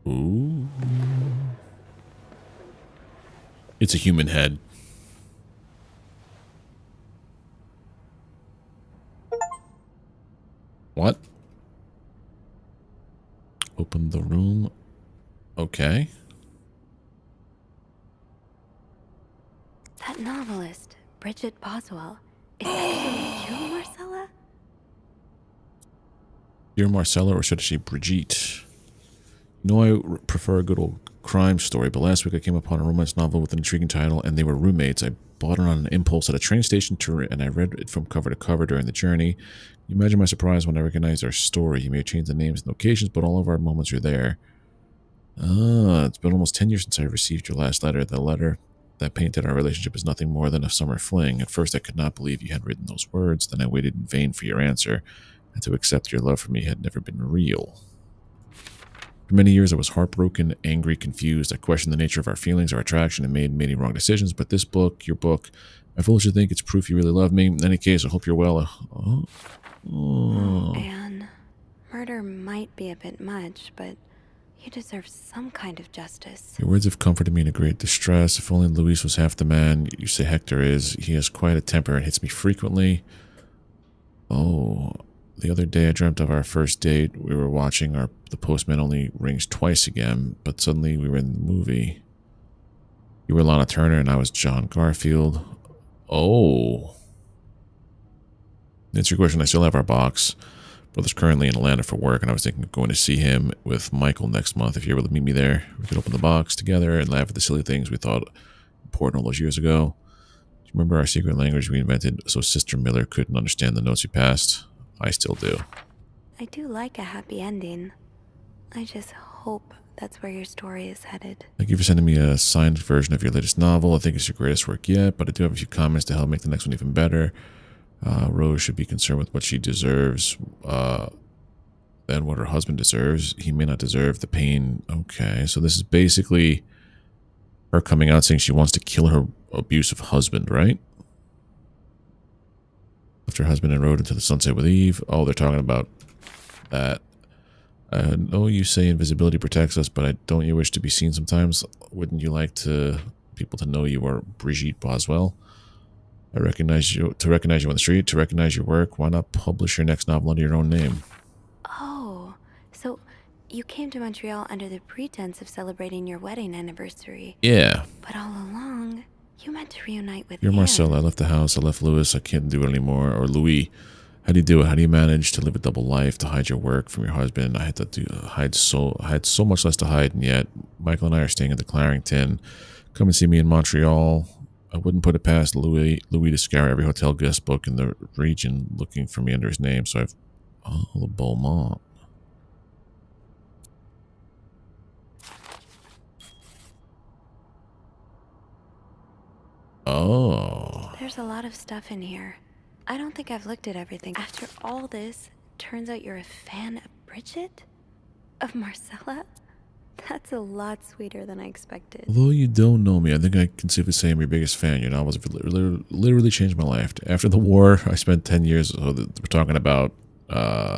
Ooh. It's a human head. What? Open the room. Okay. That novelist, Bridget Boswell. Is that actually you, Marcella? Dear Marcella, or should I say Brigitte? You know, I prefer a good old crime story, but last week I came upon a romance novel with an intriguing title, and they were roommates. I bought it on an impulse at a train station and I read it from cover to cover during the journey. You imagine my surprise when I recognized our story. You may have changed the names and locations, but all of our moments are there. It's been almost 10 years since I received your last letter. The letter that painted our relationship as nothing more than a summer fling. At first I could not believe you had written those words, then I waited in vain for your answer, and to accept your love for me had never been real. For many years I was heartbroken, angry, confused. I questioned the nature of our feelings, our attraction, and made many wrong decisions, but this book, your book, I foolishly think it's proof you really love me. In any case, I hope you're well. Anne, murder might be a bit much, but you deserve some kind of justice. Your words have comforted me in a great distress. If only Luis was half the man you say Hector is. He has quite a temper and hits me frequently. Oh, the other day I dreamt of our first date. We were watching The Postman Only Rings Twice again, but suddenly we were in the movie. You were Lana Turner and I was John Garfield. Oh. To answer your question, I still have our box. Brother's currently in Atlanta for work, and I was thinking of going to see him with Michael next month. If you're able to meet me there, we could open the box together and laugh at the silly things we thought important all those years ago. Do you remember our secret language we invented so Sister Miller couldn't understand the notes we passed? I still do. I do like a happy ending. I just hope that's where your story is headed. Thank you for sending me a signed version of your latest novel. I think it's your greatest work yet, but I do have a few comments to help make the next one even better. Rose should be concerned with what she deserves than what her husband deserves. He may not deserve the pain. Okay, so this is basically her coming out saying she wants to kill her abusive husband, right? Left her husband and rode into the sunset with Eve. Oh, they're talking about that. I know you say invisibility protects us, but don't you wish to be seen sometimes? Wouldn't you like people to know you are Brigitte Boswell? To recognize you on the street, to recognize your work. Why not publish your next novel under your own name? Oh, so you came to Montreal under the pretense of celebrating your wedding anniversary. Yeah. But all along, you meant to reunite with You're Anne. Marcella. I left the house. I left Louis. I can't do it anymore. Or Louis. How do you do it? How do you manage to live a double life, to hide your work from your husband? I had to I had so much less to hide, and yet Michael and I are staying at the Clarington. Come and see me in Montreal. I wouldn't put it past Louis to scour every hotel guest book in the region looking for me under his name. So the Beaumont. Oh. There's a lot of stuff in here. I don't think I've looked at everything. After all this, turns out you're a fan of Bridget? Of Marcella? That's a lot sweeter than I expected. Although you don't know me, I think I can safely say I'm your biggest fan. Your novels have literally changed my life. After the war, I spent 10 years, we're talking about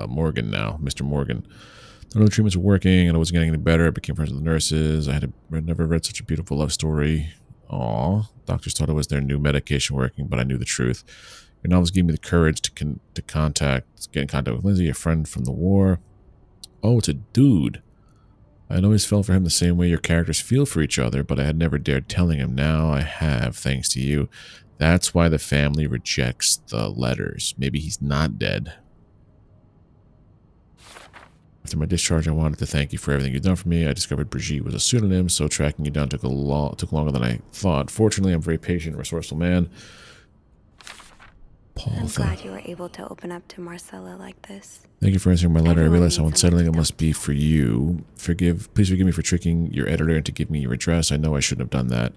Morgan now, Mr. Morgan. None of the treatments were working, and I wasn't getting any better. I became friends with the nurses. I'd never read such a beautiful love story. Aw, doctors thought it was their new medication working, but I knew the truth. Your novels gave me the courage to get in contact with Lindsay, a friend from the war. Oh, it's a dude. I had always felt for him the same way your characters feel for each other, but I had never dared telling him. Now I have, thanks to you. That's why the family rejects the letters. Maybe he's not dead. After my discharge, I wanted to thank you for everything you've done for me. I discovered Brigitte was a pseudonym, so tracking you down took longer than I thought. Fortunately, I'm a very patient and resourceful man. I'm glad you were able to open up to Marcella like this. Thank you for answering my letter. I realize how unsettling it must be for you. Please forgive me for tricking your editor into giving me your address. I know I shouldn't have done that.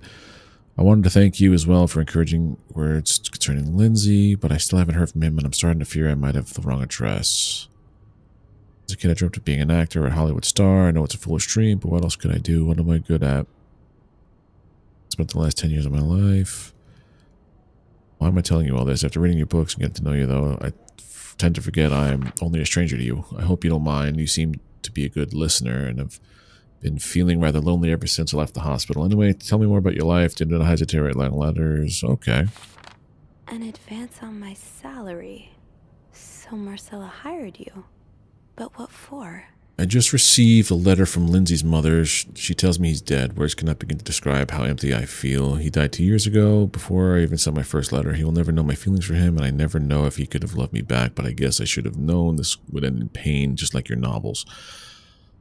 I wanted to thank you as well for encouraging words concerning Lindsay, but I still haven't heard from him, and I'm starting to fear I might have the wrong address. As a kid, I dreamt of being an actor or a Hollywood star. I know it's a foolish dream, but what else could I do? What am I good at? I spent the last 10 years of my life. Why am I telling you all this? After reading your books and getting to know you, though, I tend to forget I'm only a stranger to you. I hope you don't mind. You seem to be a good listener, and I've been feeling rather lonely ever since I left the hospital. Anyway, tell me more about your life. Did not hesitate to write long letters. Okay. An advance on my salary. So Marcella hired you. But what for? I just received a letter from Lindsay's mother. She tells me he's dead. Words cannot begin to describe how empty I feel. He died 2 years ago, before I even sent my first letter. He will never know my feelings for him, and I never know if he could have loved me back, but I guess I should have known this would end in pain, just like your novels.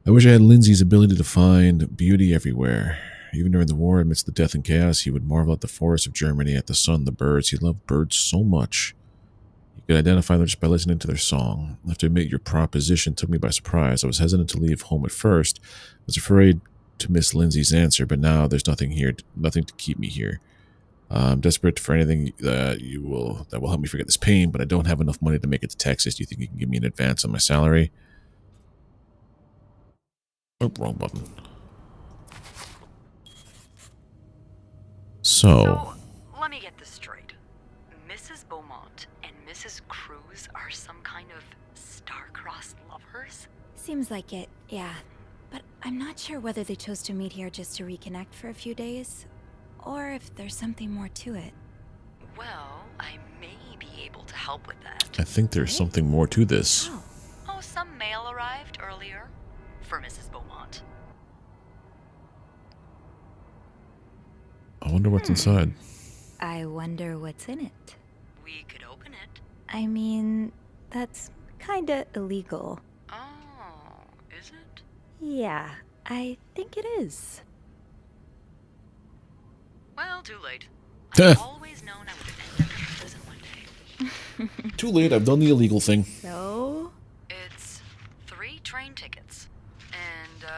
I wish I had Lindsay's ability to find beauty everywhere. Even during the war, amidst the death and chaos, he would marvel at the forests of Germany, at the sun, the birds. He loved birds so much. You could identify them just by listening to their song. I have to admit, your proposition took me by surprise. I was hesitant to leave home at first. I was afraid to miss Lindsay's answer, but now there's nothing here, nothing to keep me here. I'm desperate for anything that will help me forget this pain, but I don't have enough money to make it to Texas. Do you think you can give me an advance on my salary? Oh, wrong button. So, let me get this straight. Mrs. Beaumont and Mrs. Cruz are some kind of star-crossed lovers? Seems like it, yeah. But I'm not sure whether they chose to meet here just to reconnect for a few days, or if there's something more to it. Well, I may be able to help with that. I think there's something more to this. Oh, some mail arrived earlier for Mrs. Beaumont. I wonder what's inside. I wonder what's in it. We could open it. I mean, that's kinda illegal. Oh, is it? Yeah, I think it is. Well, too late. I've always known I would end up in prison one day. Too late, I've done the illegal thing. So? It's 3 train tickets. And,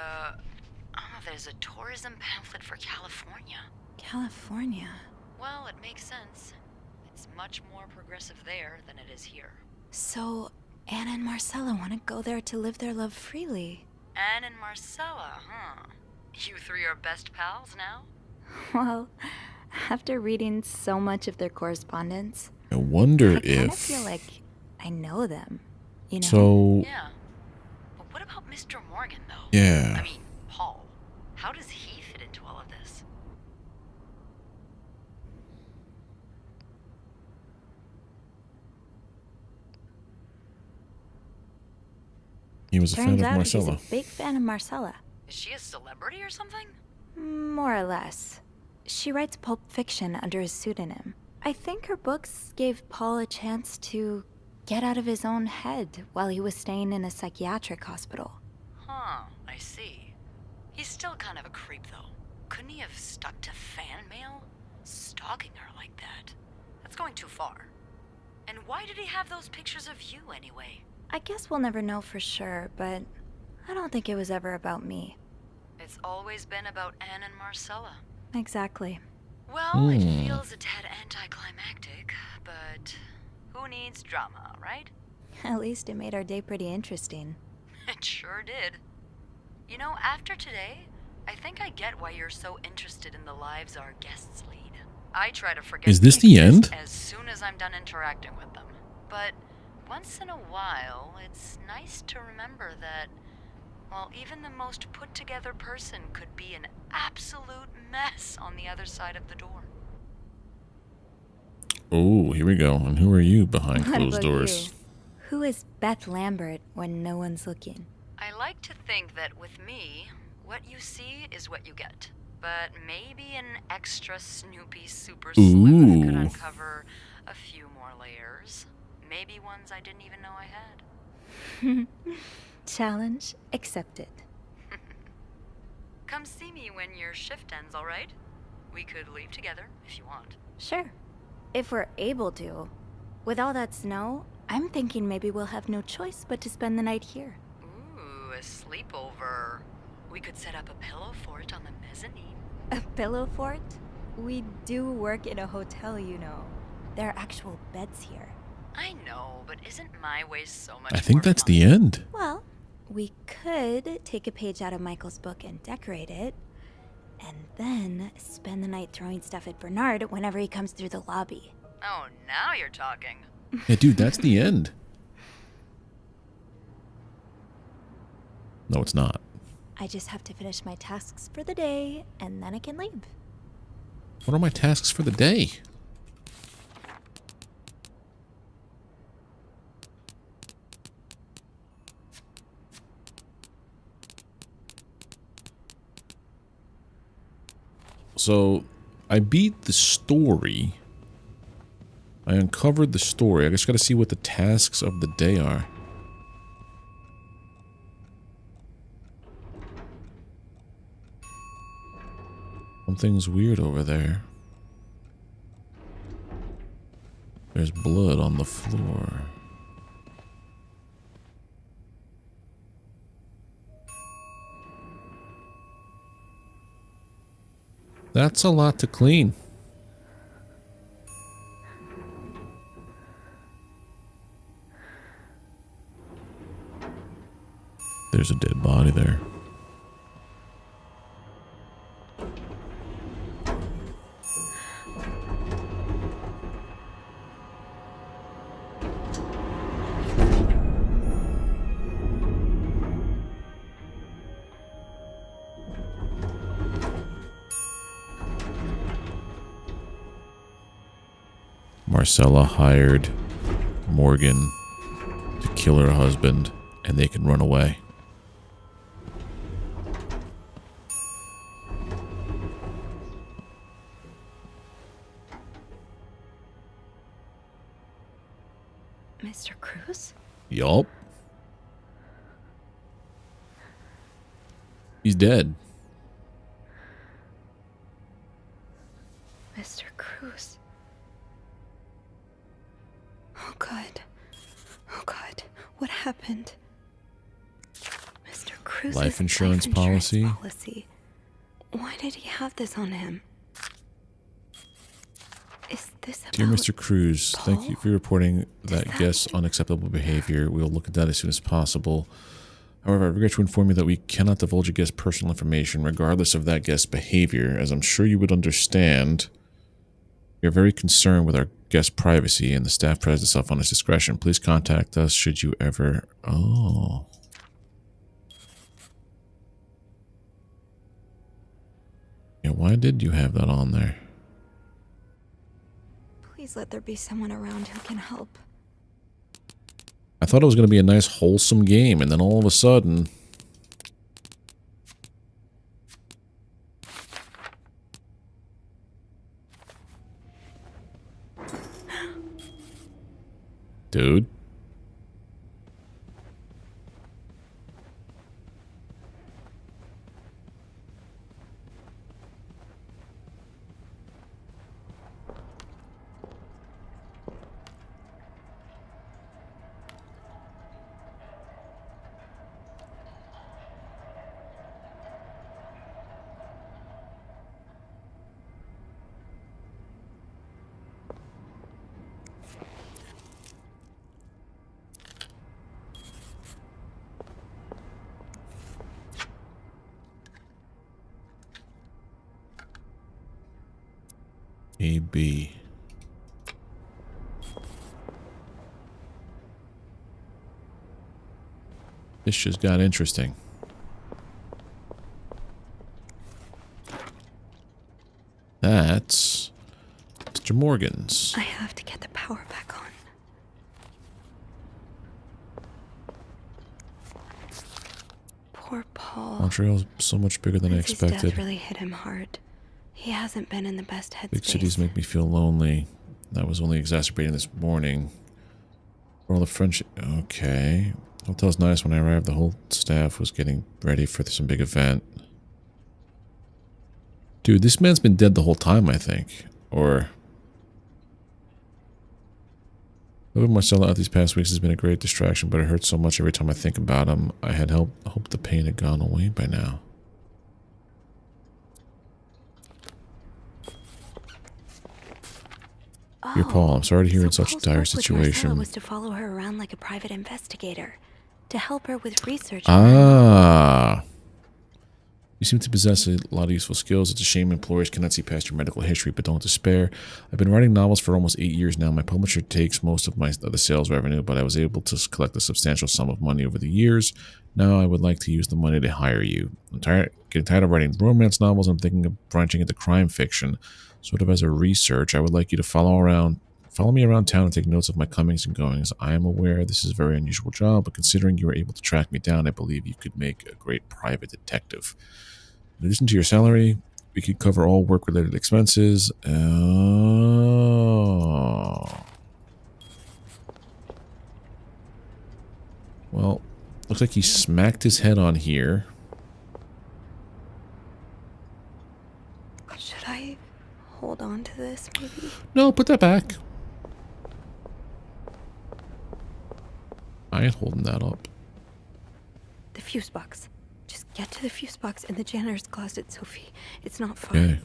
there's a tourism pamphlet for California. California? Well, it makes sense. It's much more progressive there than it is here. So, Anna and Marcella want to go there to live their love freely. Anne and Marcella, huh? You 3 are best pals now? Well, after reading so much of their correspondence, I wonder I kind of if... feel like I know them, you know? So... Yeah. But what about Mr. Morgan, though? Yeah. I mean, Paul. How does he fit into all of this? He was a fan Turns of out Marcella. he's a big fan of Marcella. Is she a celebrity or something? More or less. She writes pulp fiction under a pseudonym. I think her books gave Paul a chance to get out of his own head while he was staying in a psychiatric hospital. Huh, I see. He's still kind of a creep, though. Couldn't he have stuck to fan mail? Stalking her like that. That's going too far. And why did he have those pictures of you, anyway? I guess we'll never know for sure, but I don't think it was ever about me. It's always been about Anne and Marcella. Exactly. Well, it feels a tad anticlimactic, but who needs drama, right? At least it made our day pretty interesting. It sure did. You know, after today, I think I get why you're so interested in the lives our guests lead. I try to forget Is this the end? as soon as I'm done interacting with them. But once in a while, it's nice to remember that, well, even the most put-together person could be an absolute mess on the other side of the door. Oh, here we go. And who are you behind What closed about doors? you? Who is Beth Lambert when no one's looking? I like to think that with me, what you see is what you get. But maybe an extra Snoopy super sleuth could uncover a few more layers. Maybe ones I didn't even know I had. Challenge accepted. Come see me when your shift ends, all right? We could leave together if you want. Sure. If we're able to. With all that snow, I'm thinking maybe we'll have no choice but to spend the night here. Ooh, a sleepover. We could set up a pillow fort on the mezzanine. A pillow fort? We do work in a hotel, you know. There are actual beds here. I know, but isn't my way so much I think more that's fun? the end. Well, we could take a page out of Michael's book and decorate it, and then spend the night throwing stuff at Bernard whenever he comes through the lobby. Oh, now you're talking. Yeah, dude, that's the end. No, it's not. I just have to finish my tasks for the day, and then I can leave. What are my tasks for the day? So, I beat the story. I uncovered the story. I just gotta see what the tasks of the day are. Something's weird over there. There's blood on the floor. That's a lot to clean. There's a dead body there. Marcella hired Morgan to kill her husband, and they can run away. Mr. Cruz? Yup. He's dead. Mr. Cruz. Oh God. Oh God. What happened? Mr. Cruz's Life insurance policy. Why did he have this on him? Is this Dear Mr. Cruz, thank you for reporting that guest's unacceptable behavior. We will look at that as soon as possible. However, I regret to inform you that we cannot divulge a guest's personal information regardless of that guest's behavior. As I'm sure you would understand, we are very concerned with our guest's privacy, and the staff prides itself on its discretion. Please contact us should you ever... Oh. Yeah, why did you have that on there? Please let there be someone around who can help. I thought it was going to be a nice, wholesome game, and then all of a sudden... Dude. AB. This just got interesting. That's Mr. Morgan's. I have to get the power back on. Poor Paul. Montreal's so much bigger than I His expected. death really hit him hard. He hasn't been in the best headspace. Big cities make me feel lonely. That was only exacerbating this morning. For all the friendship... Okay. Hotel's nice. When I arrived, the whole staff was getting ready for some big event. Dude, this man's been dead the whole time, I think. Or... Living Marcella out these past weeks has been a great distraction, but it hurts so much every time I think about him. I had hoped the pain had gone away by now. Dear Paul, I'm sorry to hear in such a dire situation. Was to follow her around like a private investigator, to help her with research. Ah. You seem to possess a lot of useful skills. It's a shame employers cannot see past your medical history, but don't despair. I've been writing novels for almost 8 years now. My publisher takes most of the sales revenue, but I was able to collect a substantial sum of money over the years. Now I would like to use the money to hire you. I'm getting tired of writing romance novels. I'm thinking of branching into crime fiction. Sort of as a research, I would like you to follow me around town and take notes of my comings and goings. I am aware this is a very unusual job, but considering you were able to track me down, I believe you could make a great private detective. In addition to your salary, We could cover all work-related expenses. Oh. Well, looks like he smacked his head on here. Should I hold on to this, maybe? No, put that back. I ain't holding that up. The fuse box. Just get to the fuse box in the janitor's closet, Sophie. It's not far. Okay.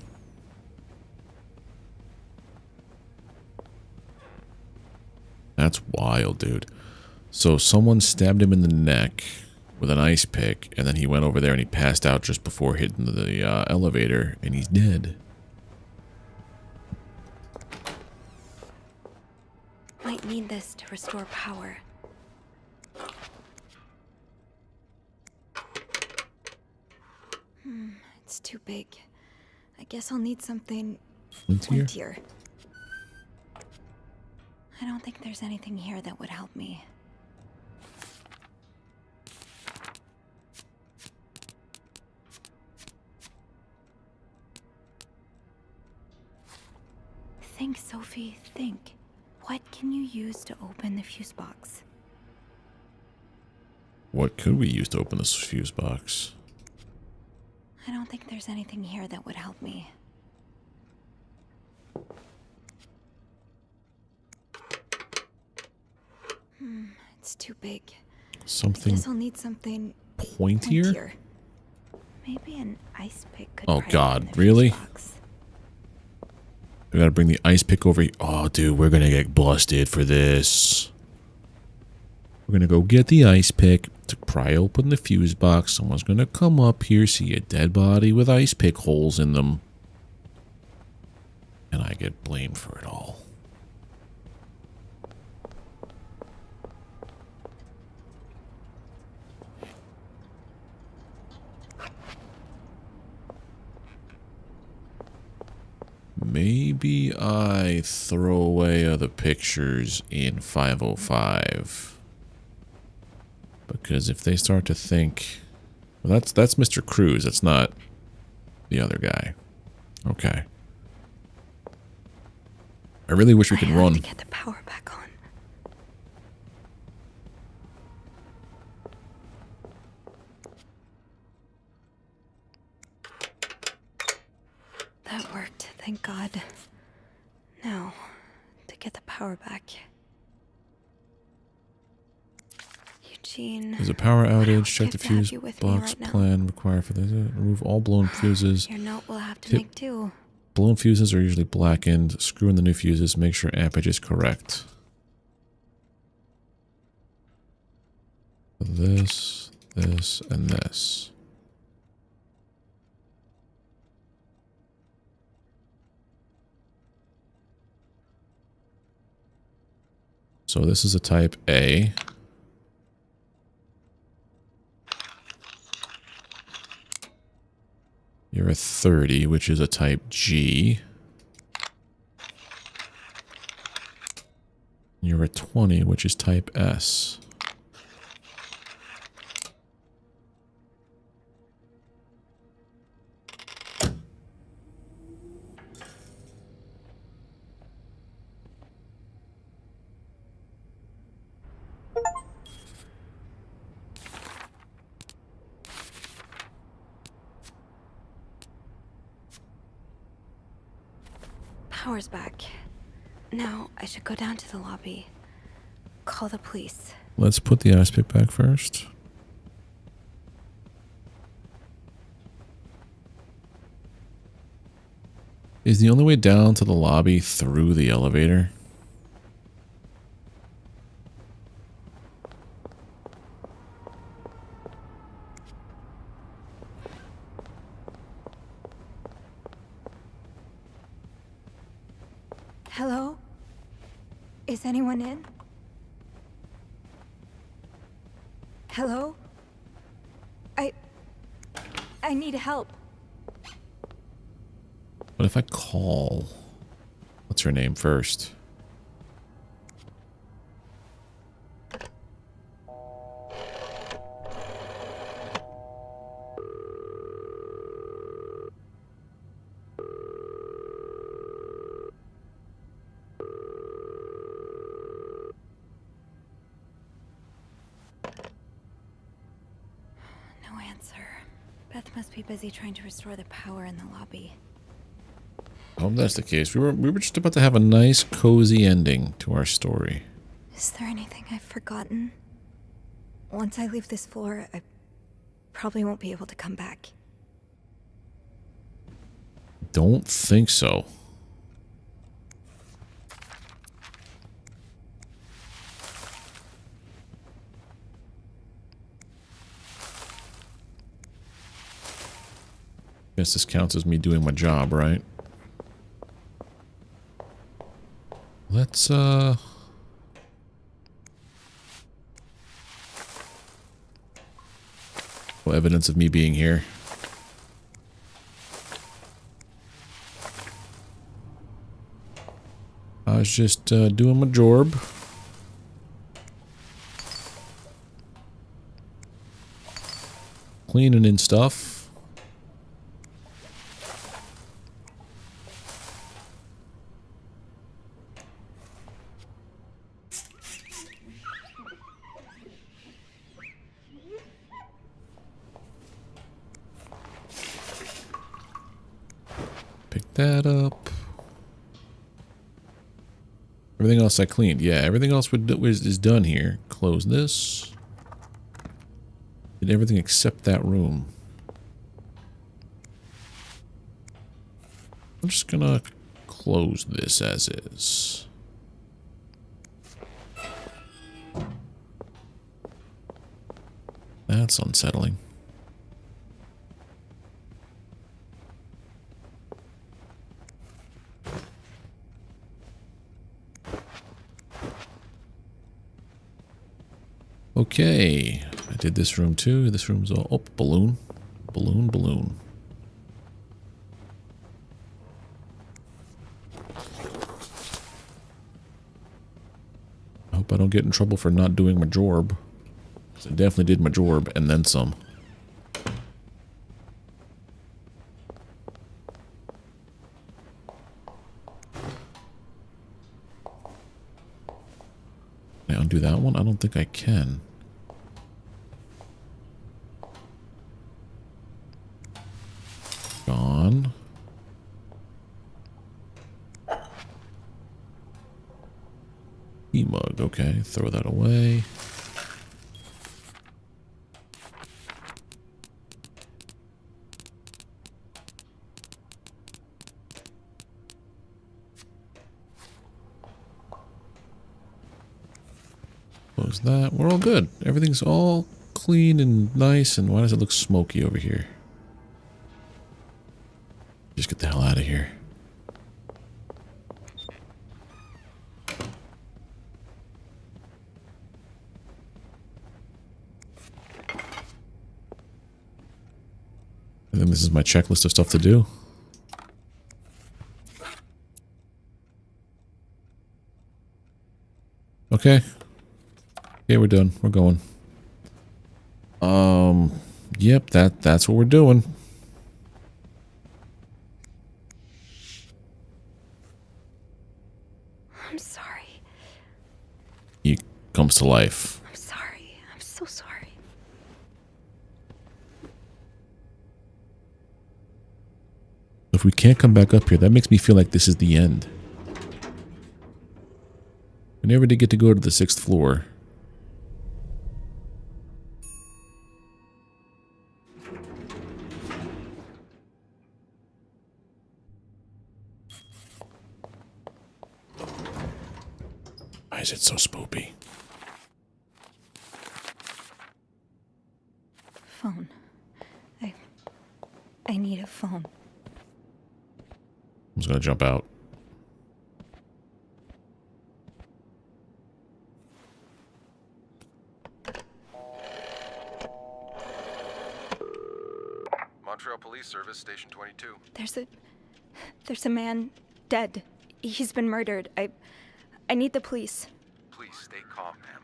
That's wild, dude. So someone stabbed him in the neck with an ice pick, and then he went over there and he passed out just before hitting the elevator, and he's dead. Might need this to restore power. It's too big. I guess I'll need something pointier. I don't think there's anything here that would help me. Think, Sophie, think. What can you use to open the fuse box? What could we use to open this fuse box? I don't think there's anything here that would help me. It's too big. Something I guess I'll need something pointier? Maybe an ice pick could Oh pry god, open the really? fuse box. We gotta bring the ice pick over here. Oh, dude, we're gonna get busted for this. We're gonna go get the ice pick to pry open the fuse box. Someone's gonna come up here, see a dead body with ice pick holes in them. And I get blamed for it all. Maybe I throw away other pictures in 505. Because if they start to think... Well, that's Mr. Cruz. That's not the other guy. Okay. I really wish we could run. I have to get the power back on. That worked, thank God. Now, to get the power back. Eugene. There's a power outage. Check the get to have fuse you with me box right now. plan required for this. Remove all blown fuses. Your note will have to Tip. make do. Blown fuses are usually blackened. Screw in the new fuses. Make sure ampage is correct. This, this, and this. So this is a type A. You're a 30, which is a type G. You're a 20, which is type S. Power's back. Now, I should go down to the lobby. Call the police. Let's put the ice pick back first. Is the only way down to the lobby through the elevator? Hello? Is anyone in? Hello? I need help. What if I call... What's her name first? answer. Beth must be busy trying to restore the power in the lobby. I hope that's the case. We were just about to have a nice, cozy ending to our story. Is there anything I've forgotten? Once I leave this floor, I probably won't be able to come back. Don't think so. Guess this counts as me doing my job, right? Let's, well, evidence of me being here. I was just doing my job. Cleaning and stuff. Pick that up. Everything else I cleaned. Yeah, everything else is done here. Close this. Did everything except that room. I'm just gonna close this as is. That's unsettling. Okay, I did this room too. This room's all... Oh, balloon. Balloon, balloon. I hope I don't get in trouble for not doing my jorb. 'Cause I definitely did my jorb and then some. Can I undo that one? I don't think I can. Gone. E-mug, okay, throw that away. Close that. We're all good. Everything's all clean and nice, and why does it look smoky over here? Just get the hell out of here. And then this is my checklist of stuff to do. Okay. Okay, we're done. We're going. Yep, that's what we're doing. I'm sorry. He comes to life. I'm sorry. I'm so sorry. If we can't come back up here, that makes me feel like this is the end. We never did get to go to the 6th floor. Why is it so spoopy? Phone. I need a phone. I'm just gonna jump out. Montreal Police Service, Station 22. There's a man dead. He's been murdered. I need the police. Please stay calm, ma'am.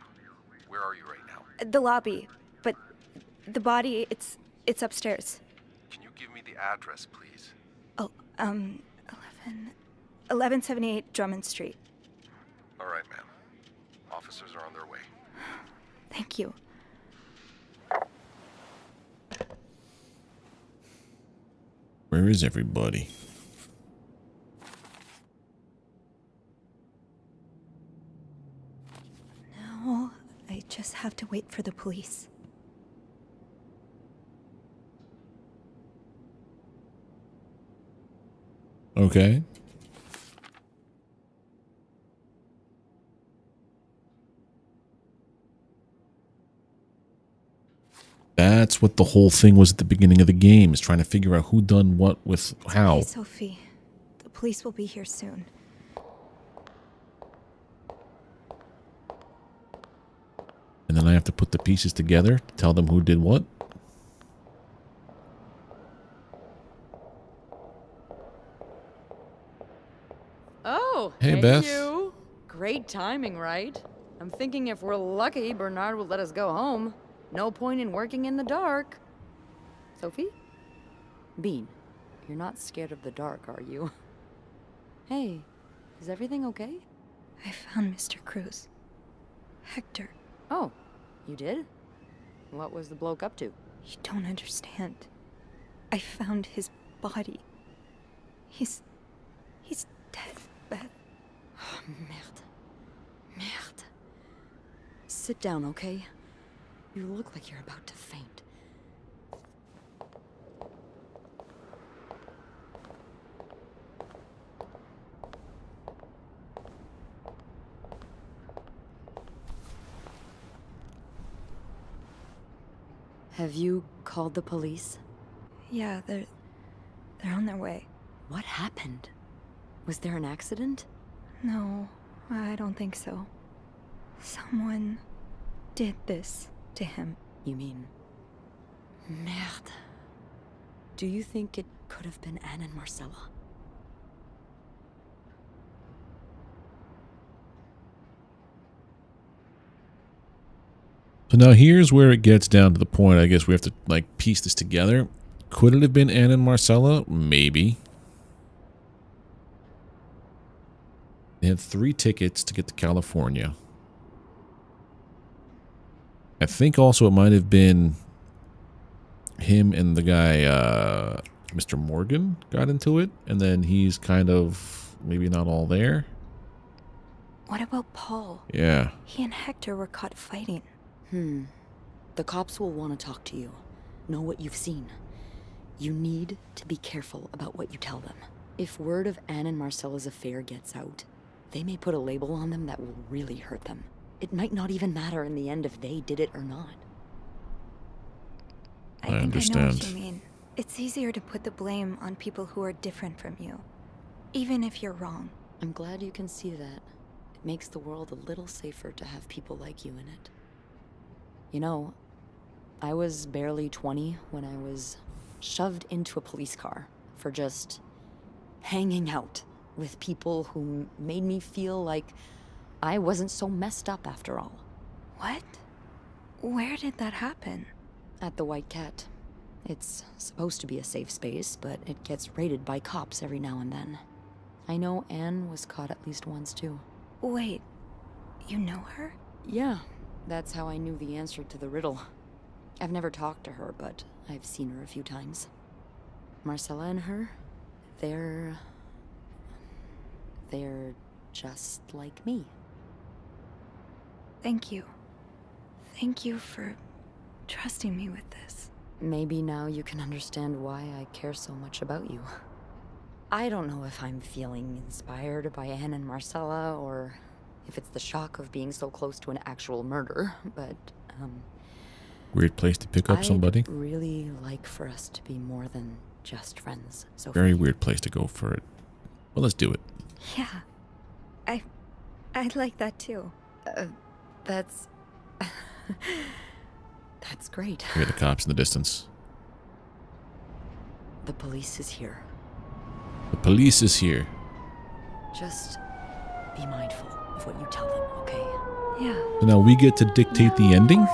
Where are you right now? The lobby, but the body, it's upstairs. Can you give me the address, please? Oh, 1178 Drummond Street. All right, ma'am. Officers are on their way. Thank you. Where is everybody? Now, I just have to wait for the police. Okay. That's what the whole thing was at the beginning of the game, is trying to figure out who done what with how. Hey, Sophie. The police will be here soon. And then I have to put the pieces together to tell them who did what. Oh, Hey, Beth. You. Great timing, right? I'm thinking if we're lucky, Bernard will let us go home. No point in working in the dark. Sophie? Bean, you're not scared of the dark, are you? Hey, is everything okay? I found Mr. Cruz. Hector. Oh, you did? What was the bloke up to? You don't understand. I found his body. He's dead, Beth. Oh, merde. Merde. Sit down, okay? You look like you're about to faint. Have you called the police? Yeah, they're on their way. What happened? Was there an accident? No, I don't think so. Someone did this to him. You mean... Merde. Do you think it could have been Anne and Marcella? So now here's where it gets down to the point. I guess we have to like piece this together. Could it have been Anne and Marcella? Maybe. They had 3 tickets to get to California. I think also it might have been him and the guy, Mr. Morgan, got into it. And then he's kind of maybe not all there. What about Paul? Yeah. He and Hector were caught fighting. The cops will want to talk to you. Know what you've seen. You need to be careful about what you tell them. If word of Anne and Marcella's affair gets out, they may put a label on them that will really hurt them. It might not even matter in the end if they did it or not. I think understand. I know what you mean. It's easier to put the blame on people who are different from you, even if you're wrong. I'm glad you can see that. It makes the world a little safer to have people like you in it. You know, I was barely 20 when I was shoved into a police car for just hanging out with people who made me feel like I wasn't so messed up after all. What? Where did that happen? At the White Cat. It's supposed to be a safe space, but it gets raided by cops every now and then. I know Anne was caught at least once too. Wait, you know her? Yeah, that's how I knew the answer to the riddle. I've never talked to her, but I've seen her a few times. Marcella and her, they're just like me. Thank you. Thank you for trusting me with this. Maybe now you can understand why I care so much about you. I don't know if I'm feeling inspired by Anne and Marcella, or if it's the shock of being so close to an actual murder, but, Weird place to pick up somebody. I'd really like for us to be more than just friends, Sophie. Very weird place to go for it. Well, let's do it. Yeah. I'd like that too. That's great. Hear the cops in the distance. The police is here. The police is here. Just be mindful of what you tell them, okay? Yeah. So now we get to dictate the ending?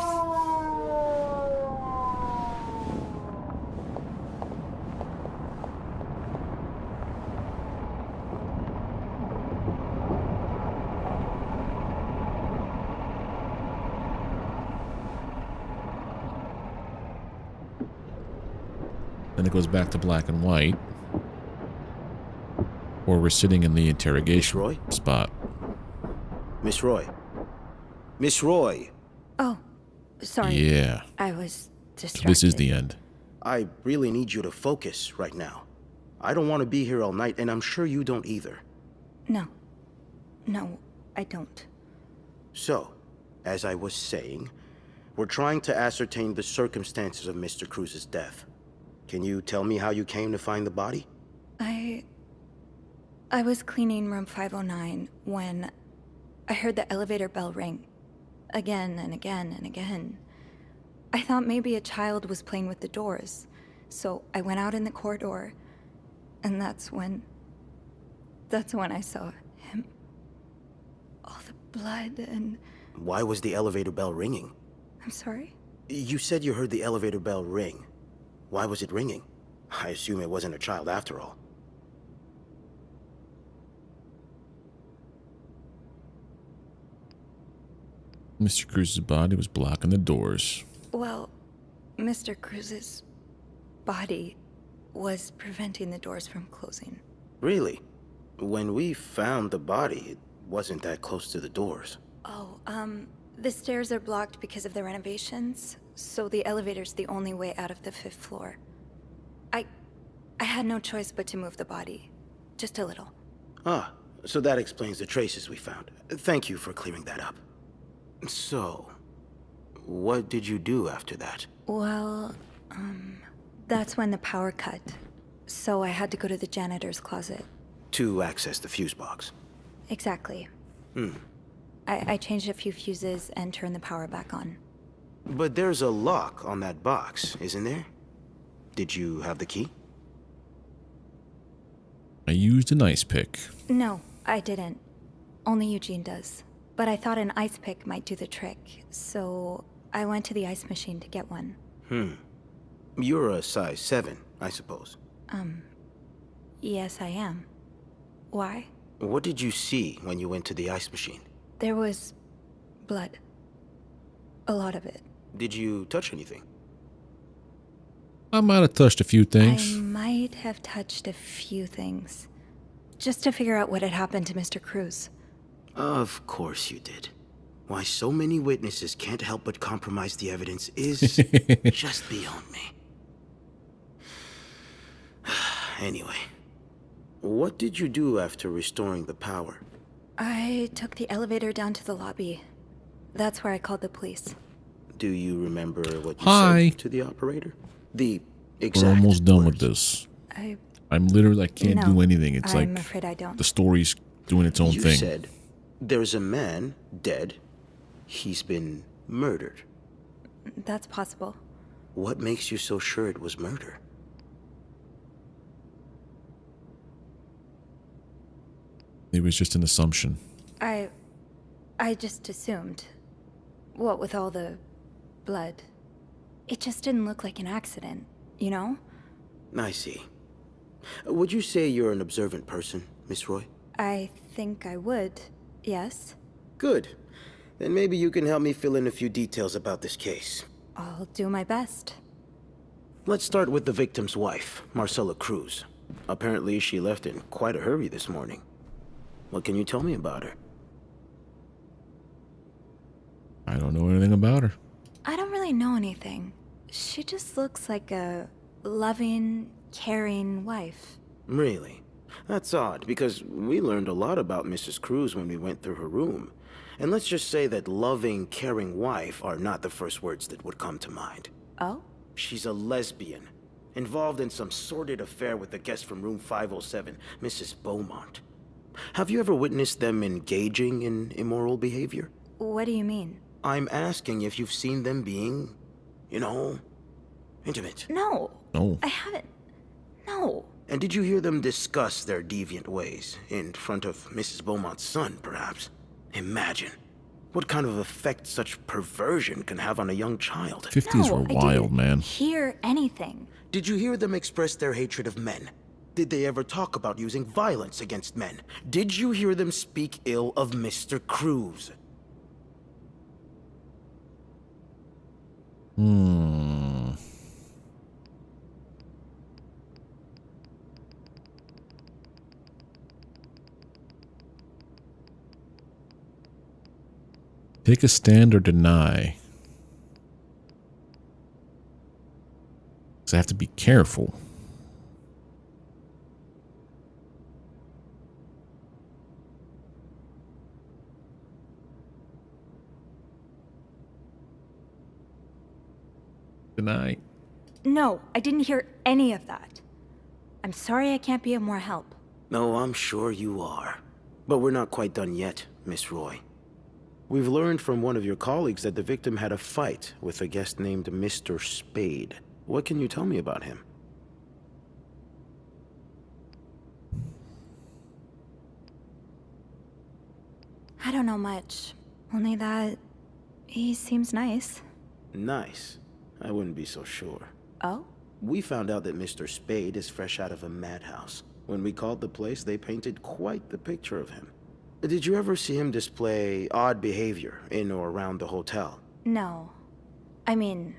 Then it goes back to black and white. Or we're sitting in the interrogation Roy? spot. Miss Roy. Miss Roy. Oh, sorry. Yeah. I was So distracted. this is the end. I really need you to focus right now. I don't want to be here all night, and I'm sure you don't either. No. No, I don't. So, as I was saying, we're trying to ascertain the circumstances of Mr. Cruz's death. Can you tell me how you came to find the body? I was cleaning room 509 when I heard the elevator bell ring. Again and again and again. I thought maybe a child was playing with the doors, so I went out in the corridor, and that's when I saw him. All the blood and... Why was the elevator bell ringing? I'm sorry? You said you heard the elevator bell ring. Why was it ringing? I assume it wasn't a child after all. Mr. Cruz's body was blocking the doors. Well, Mr. Cruz's body was preventing the doors from closing. Really? When we found the body, it wasn't that close to the doors. Oh, the stairs are blocked because of the renovations, so the elevator's the only way out of the 5th floor. I had no choice but to move the body. Just a little. Ah, so that explains the traces we found. Thank you for clearing that up. So, what did you do after that? Well, that's when the power cut. So I had to go to the janitor's closet. To access the fuse box. Exactly. I changed a few fuses and turned the power back on. But there's a lock on that box, isn't there? Did you have the key? I used an ice pick. No, I didn't. Only Eugene does. But I thought an ice pick might do the trick, so I went to the ice machine to get one. You're a size 7, I suppose. Yes, I am. Why? What did you see when you went to the ice machine? There was blood. A lot of it. Did you touch anything? I might have touched a few things. I might have touched a few things. Just to figure out what had happened to Mr. Cruz. Of course you did. Why so many witnesses can't help but compromise the evidence is just beyond me. Anyway, what did you do after restoring the power? I took the elevator down to the lobby. That's where I called the police. Do you remember what you Hi. said to the operator? The We're exact almost done with this. I'm literally, I can't do anything. It's I'm like afraid I don't. the story's doing its own You thing. said there's a man dead. He's been murdered. That's possible. What makes you so sure it was murder? It was just an assumption. I just assumed. What with all the blood. It just didn't look like an accident, you know? I see. Would you say you're an observant person, Miss Roy? I think I would, yes. Good. Then maybe you can help me fill in a few details about this case. I'll do my best. Let's start with the victim's wife, Marcella Cruz. Apparently she left in quite a hurry this morning. What can you tell me about her? I don't know anything about her. I don't really know anything. She just looks like a loving, caring wife. Really? That's odd, because we learned a lot about Mrs. Cruz when we went through her room. And let's just say that loving, caring wife are not the first words that would come to mind. Oh? She's a lesbian, involved in some sordid affair with the guest from room 507, Mrs. Beaumont. Have you ever witnessed them engaging in immoral behavior? What do you mean? I'm asking if you've seen them being, you know, intimate. No. No. I haven't. No. And did you hear them discuss their deviant ways in front of Mrs. Beaumont's son, perhaps? Imagine what kind of effect such perversion can have on a young child. 50s were wild, man. Hear anything. Did you hear them express their hatred of men? Did they ever talk about using violence against men? Did you hear them speak ill of Mr. Cruz? Take a stand or deny. So I have to be careful. Deny. No, I didn't hear any of that. I'm sorry I can't be of more help. No, I'm sure you are. But we're not quite done yet, Miss Roy. We've learned from one of your colleagues that the victim had a fight with a guest named Mr. Spade. What can you tell me about him? I don't know much. Only that he seems nice. Nice. I wouldn't be so sure. Oh? We found out that Mr. Spade is fresh out of a madhouse. When we called the place, they painted quite the picture of him. Did you ever see him display odd behavior in or around the hotel? No. I mean,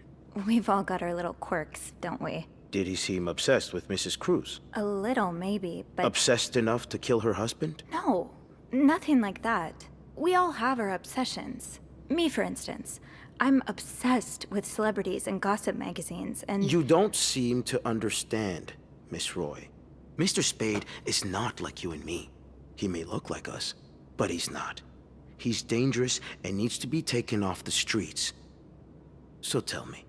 we've all got our little quirks, don't we? Did he seem obsessed with Mrs. Cruz? A little, maybe, but... Obsessed enough to kill her husband? No, nothing like that. We all have our obsessions. Me, for instance. I'm obsessed with celebrities and gossip magazines, and... You don't seem to understand, Miss Roy. Mr. Spade is not like you and me. He may look like us, but he's not. He's dangerous and needs to be taken off the streets. So tell me,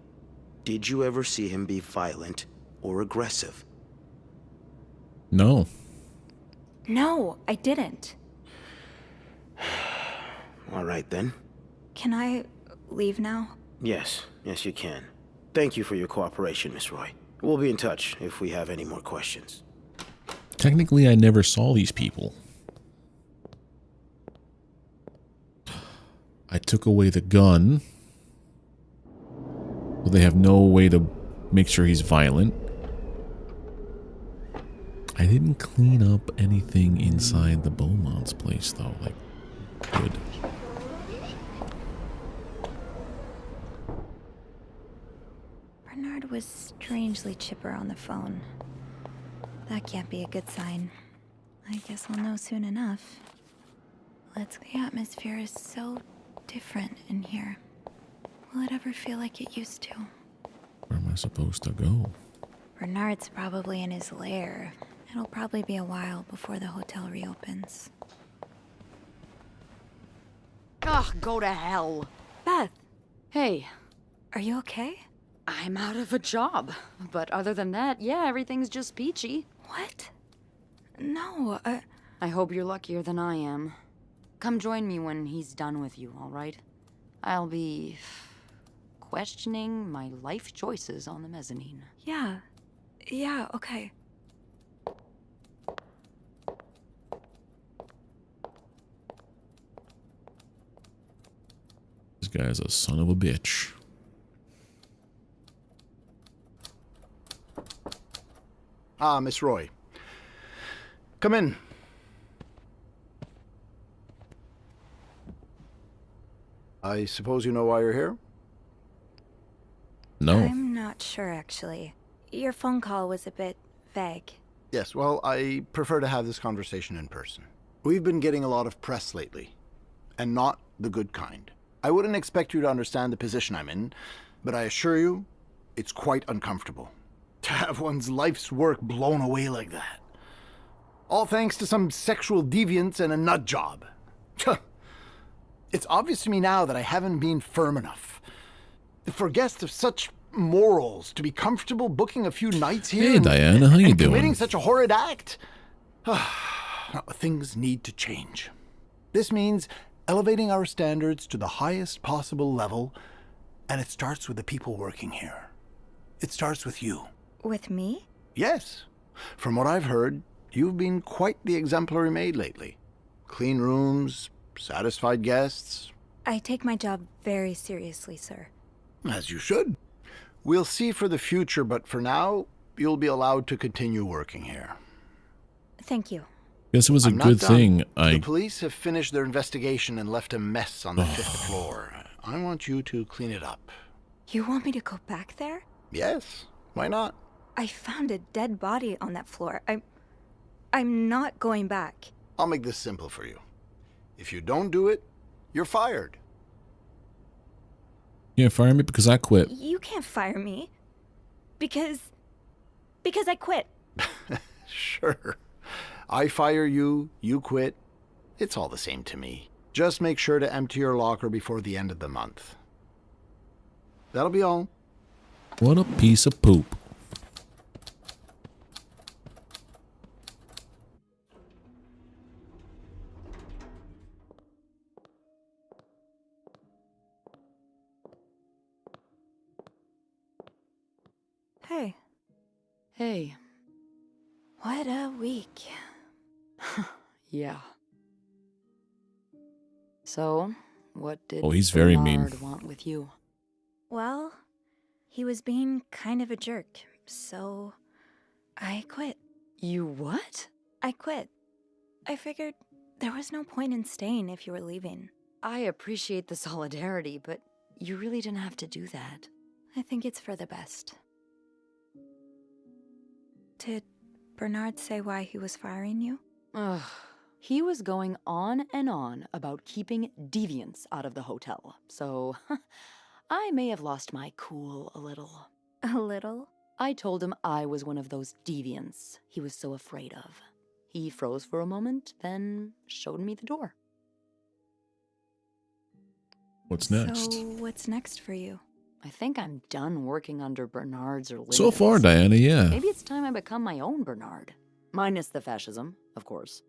did you ever see him be violent or aggressive? No. No, I didn't. All right, then. Can I leave now? Yes, you can. Thank you for your cooperation, Miss Roy. We'll be in touch if we have any more questions. Technically, I never saw these people. I took away the gun. So they have no way to make sure he's violent. I didn't clean up anything inside the Beaumont's place, though. Like, good. Bernard was strangely chipper on the phone. That can't be a good sign. I guess I'll know soon enough. The atmosphere is so different in here. Will it ever feel like it used to? Where am I supposed to go? Bernard's probably in his lair. It'll probably be a while before the hotel reopens. Ugh, go to hell. Beth! Hey. Are you okay? I'm out of a job. But other than that, yeah, everything's just peachy. What? No, I hope you're luckier than I am. Come join me when he's done with you, all right? I'll be questioning my life choices on the mezzanine. Yeah. Yeah, okay. This guy's a son of a bitch. Ah, Miss Roy. Come in. I suppose you know why you're here? No. I'm not sure, actually. Your phone call was a bit vague. Yes, well, I prefer to have this conversation in person. We've been getting a lot of press lately, and not the good kind. I wouldn't expect you to understand the position I'm in, but I assure you, it's quite uncomfortable. To have one's life's work blown away like that. All thanks to some sexual deviance and a nut job. It's obvious to me now that I haven't been firm enough. For guests of such morals to be comfortable booking a few nights here Hey, Diana, how you and doing? committing such a horrid act. Things need to change. This means elevating our standards to the highest possible level, and it starts with the people working here. It starts with you. With me? Yes. From what I've heard, you've been quite the exemplary maid lately. Clean rooms, satisfied guests. I take my job very seriously, sir. As you should. We'll see for the future, but for now, you'll be allowed to continue working here. Thank you. Guess it was a I'm not good done. thing The police have finished their investigation and left a mess on the 5th floor. I want you to clean it up. You want me to go back there? Yes. Why not? I found a dead body on that floor. I'm not going back. I'll make this simple for you. If you don't do it, you're fired. You can't fire me because I quit. You can't fire me. Because I quit. Sure. I fire you, you quit. It's all the same to me. Just make sure to empty your locker before the end of the month. That'll be all. What a piece of poop. Hey. Hey. What a week. Yeah. So, what did he's very mean. Bernard want with you? Well, he was being kind of a jerk, so I quit. You what? I quit. I figured there was no point in staying if you were leaving. I appreciate the solidarity, but you really didn't have to do that. I think it's for the best. Did Bernard say why he was firing you? Ugh. He was going on and on about keeping deviants out of the hotel, so I may have lost my cool a little. A little? I told him I was one of those deviants he was so afraid of. He froze for a moment, then showed me the door. What's next? So, what's next for you? I think I'm done working under Bernard's or Linda's. So far, Diana, yeah. Maybe it's time I become my own Bernard. Minus the fascism, of course.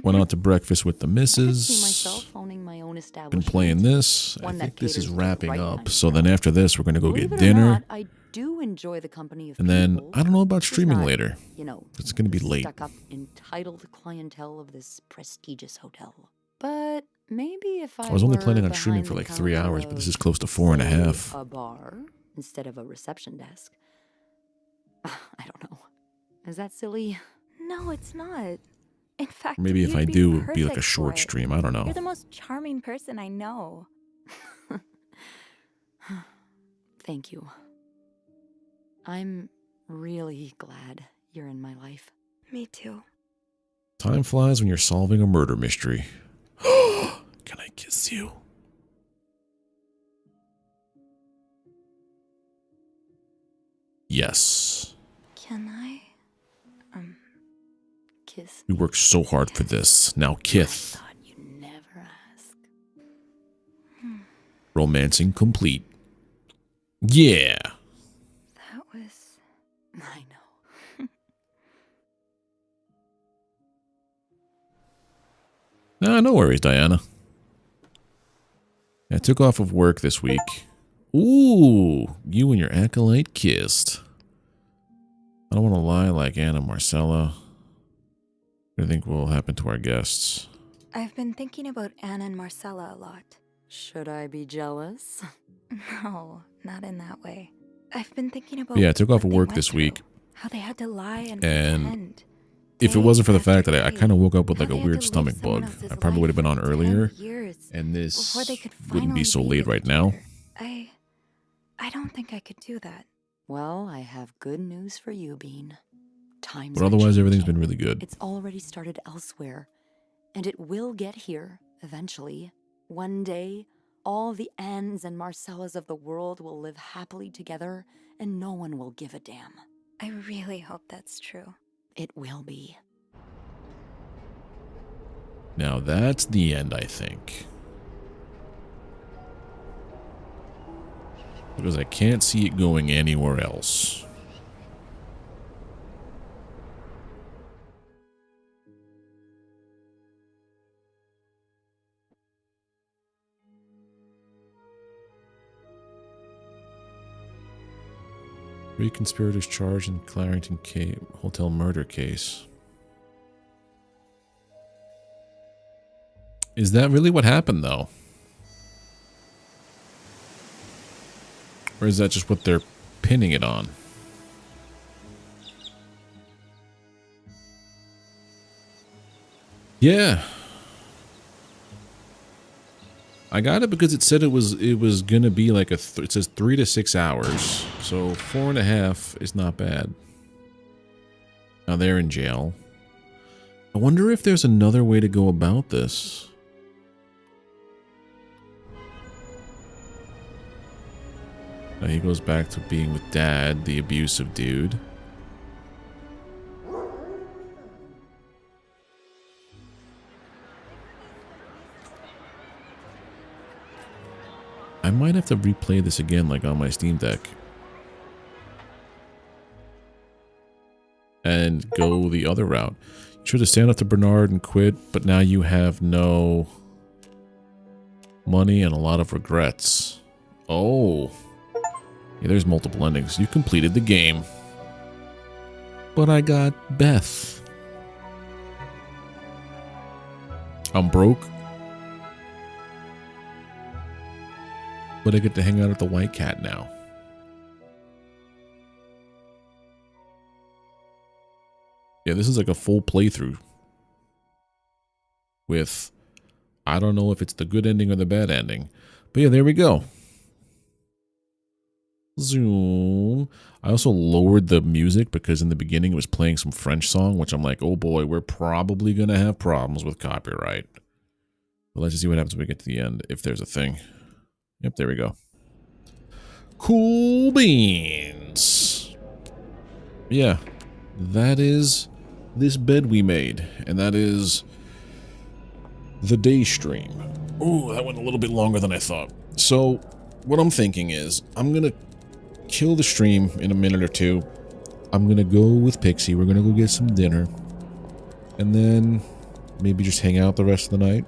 Went out to breakfast with the I missus. see myself owning my own Been establishment. playing this. I One that think this is caters to the wrapping right up. kind of So then after this, we're going to go Believe get it or dinner. not, I do enjoy the company of And then, people I don't know about who's streaming not, later. You know, It's going to be late. stuck up, entitled clientele of this prestigious hotel. But maybe if I was only were planning on streaming behind for the like 3 counter hours, but this of, is close to say, 4.5. a bar instead of a reception desk. I don't know. Is that silly? No, it's not. In fact, Maybe if you'd I be do, it'd be like a perfect short for it. stream. I don't know. You're the most charming person I know. Thank you. I'm really glad you're in my life. Me too. Time flies when you're solving a murder mystery. Can I kiss you? Yes. Can I? Kiss. We worked so hard for this. Now kith. God, you never ask. Romancing complete. Yeah. That was... I know. Nah, no worries, Diana. I took off of work this week. Ooh, you and your acolyte kissed. I don't want to lie like Anna Marcella. What do you think will happen to our guests? I've been thinking about Anna and Marcella a lot. Should I be jealous? No, not in that way. I've been thinking about Yeah, I took off what of they work went this through, week. How they had to lie and And pretend. if it Day wasn't for the after fact that I day. kind of woke up with like How a they had weird to stomach live someone bug, else's I probably would have been life on for 10 earlier. years And this before they could wouldn't be finally so be late with right each now. other. I don't think I could do that. Well, I have good news for you, Bean. Times But are otherwise, everything's changing. been really good. It's already started elsewhere, and it will get here eventually. One day, all the Annes and Marcellas of the world will live happily together, and no one will give a damn. I really hope that's true. It will be. Now that's the end, I think. Because I can't see it going anywhere else. Three conspirators charged in Clarington Hotel murder case. Is that really what happened, though? Or is that just what they're pinning it on? Yeah. I got it because it said it was gonna be like it says 3 to 6 hours. So 4.5 is not bad. Now they're in jail. I wonder if there's another way to go about this. He goes back to being with Dad, the abusive dude. I might have to replay this again, like on my Steam Deck. And go the other route. You should have stand up to Bernard and quit, but now you have no money and a lot of regrets. Oh. Yeah, there's multiple endings. You completed the game. But I got Beth. I'm broke. But I get to hang out at the White Cat now. Yeah, this is like a full playthrough. With, I don't know if it's the good ending or the bad ending. But yeah, there we go. Zoom. I also lowered the music because in the beginning it was playing some French song, which I'm like, oh boy, we're probably going to have problems with copyright. But let's just see what happens when we get to the end, if there's a thing. Yep, there we go. Cool beans. Yeah, that is this bed we made, and that is the day stream. Ooh, that went a little bit longer than I thought. So, what I'm thinking is, I'm going to kill the stream in a minute or two. I'm going to go with Pixie. We're going to go get some dinner. And then maybe just hang out the rest of the night.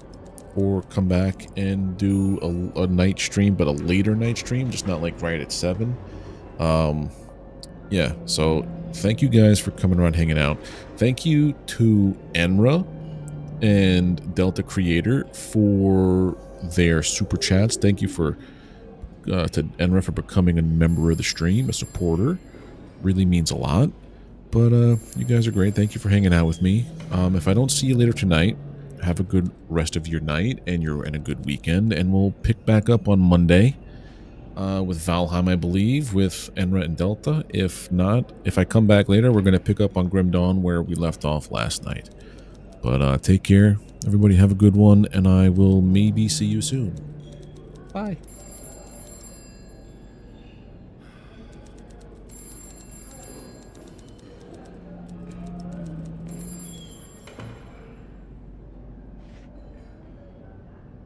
Or come back and do a night stream, but a later night stream, just not like right at 7. Yeah, so thank you guys for coming around hanging out. Thank you to Enra and Delta Creator for their super chats. Thank you to Enra for becoming a member of the stream, a supporter. Really means a lot. But you guys are great. Thank you for hanging out with me. If I don't see you later tonight, have a good rest of your night and a good weekend, and we'll pick back up on Monday with Valheim, I believe, with Enra and Delta. If not, if I come back later, we're going to pick up on Grim Dawn where we left off last night. But take care. Everybody have a good one, and I will maybe see you soon. Bye.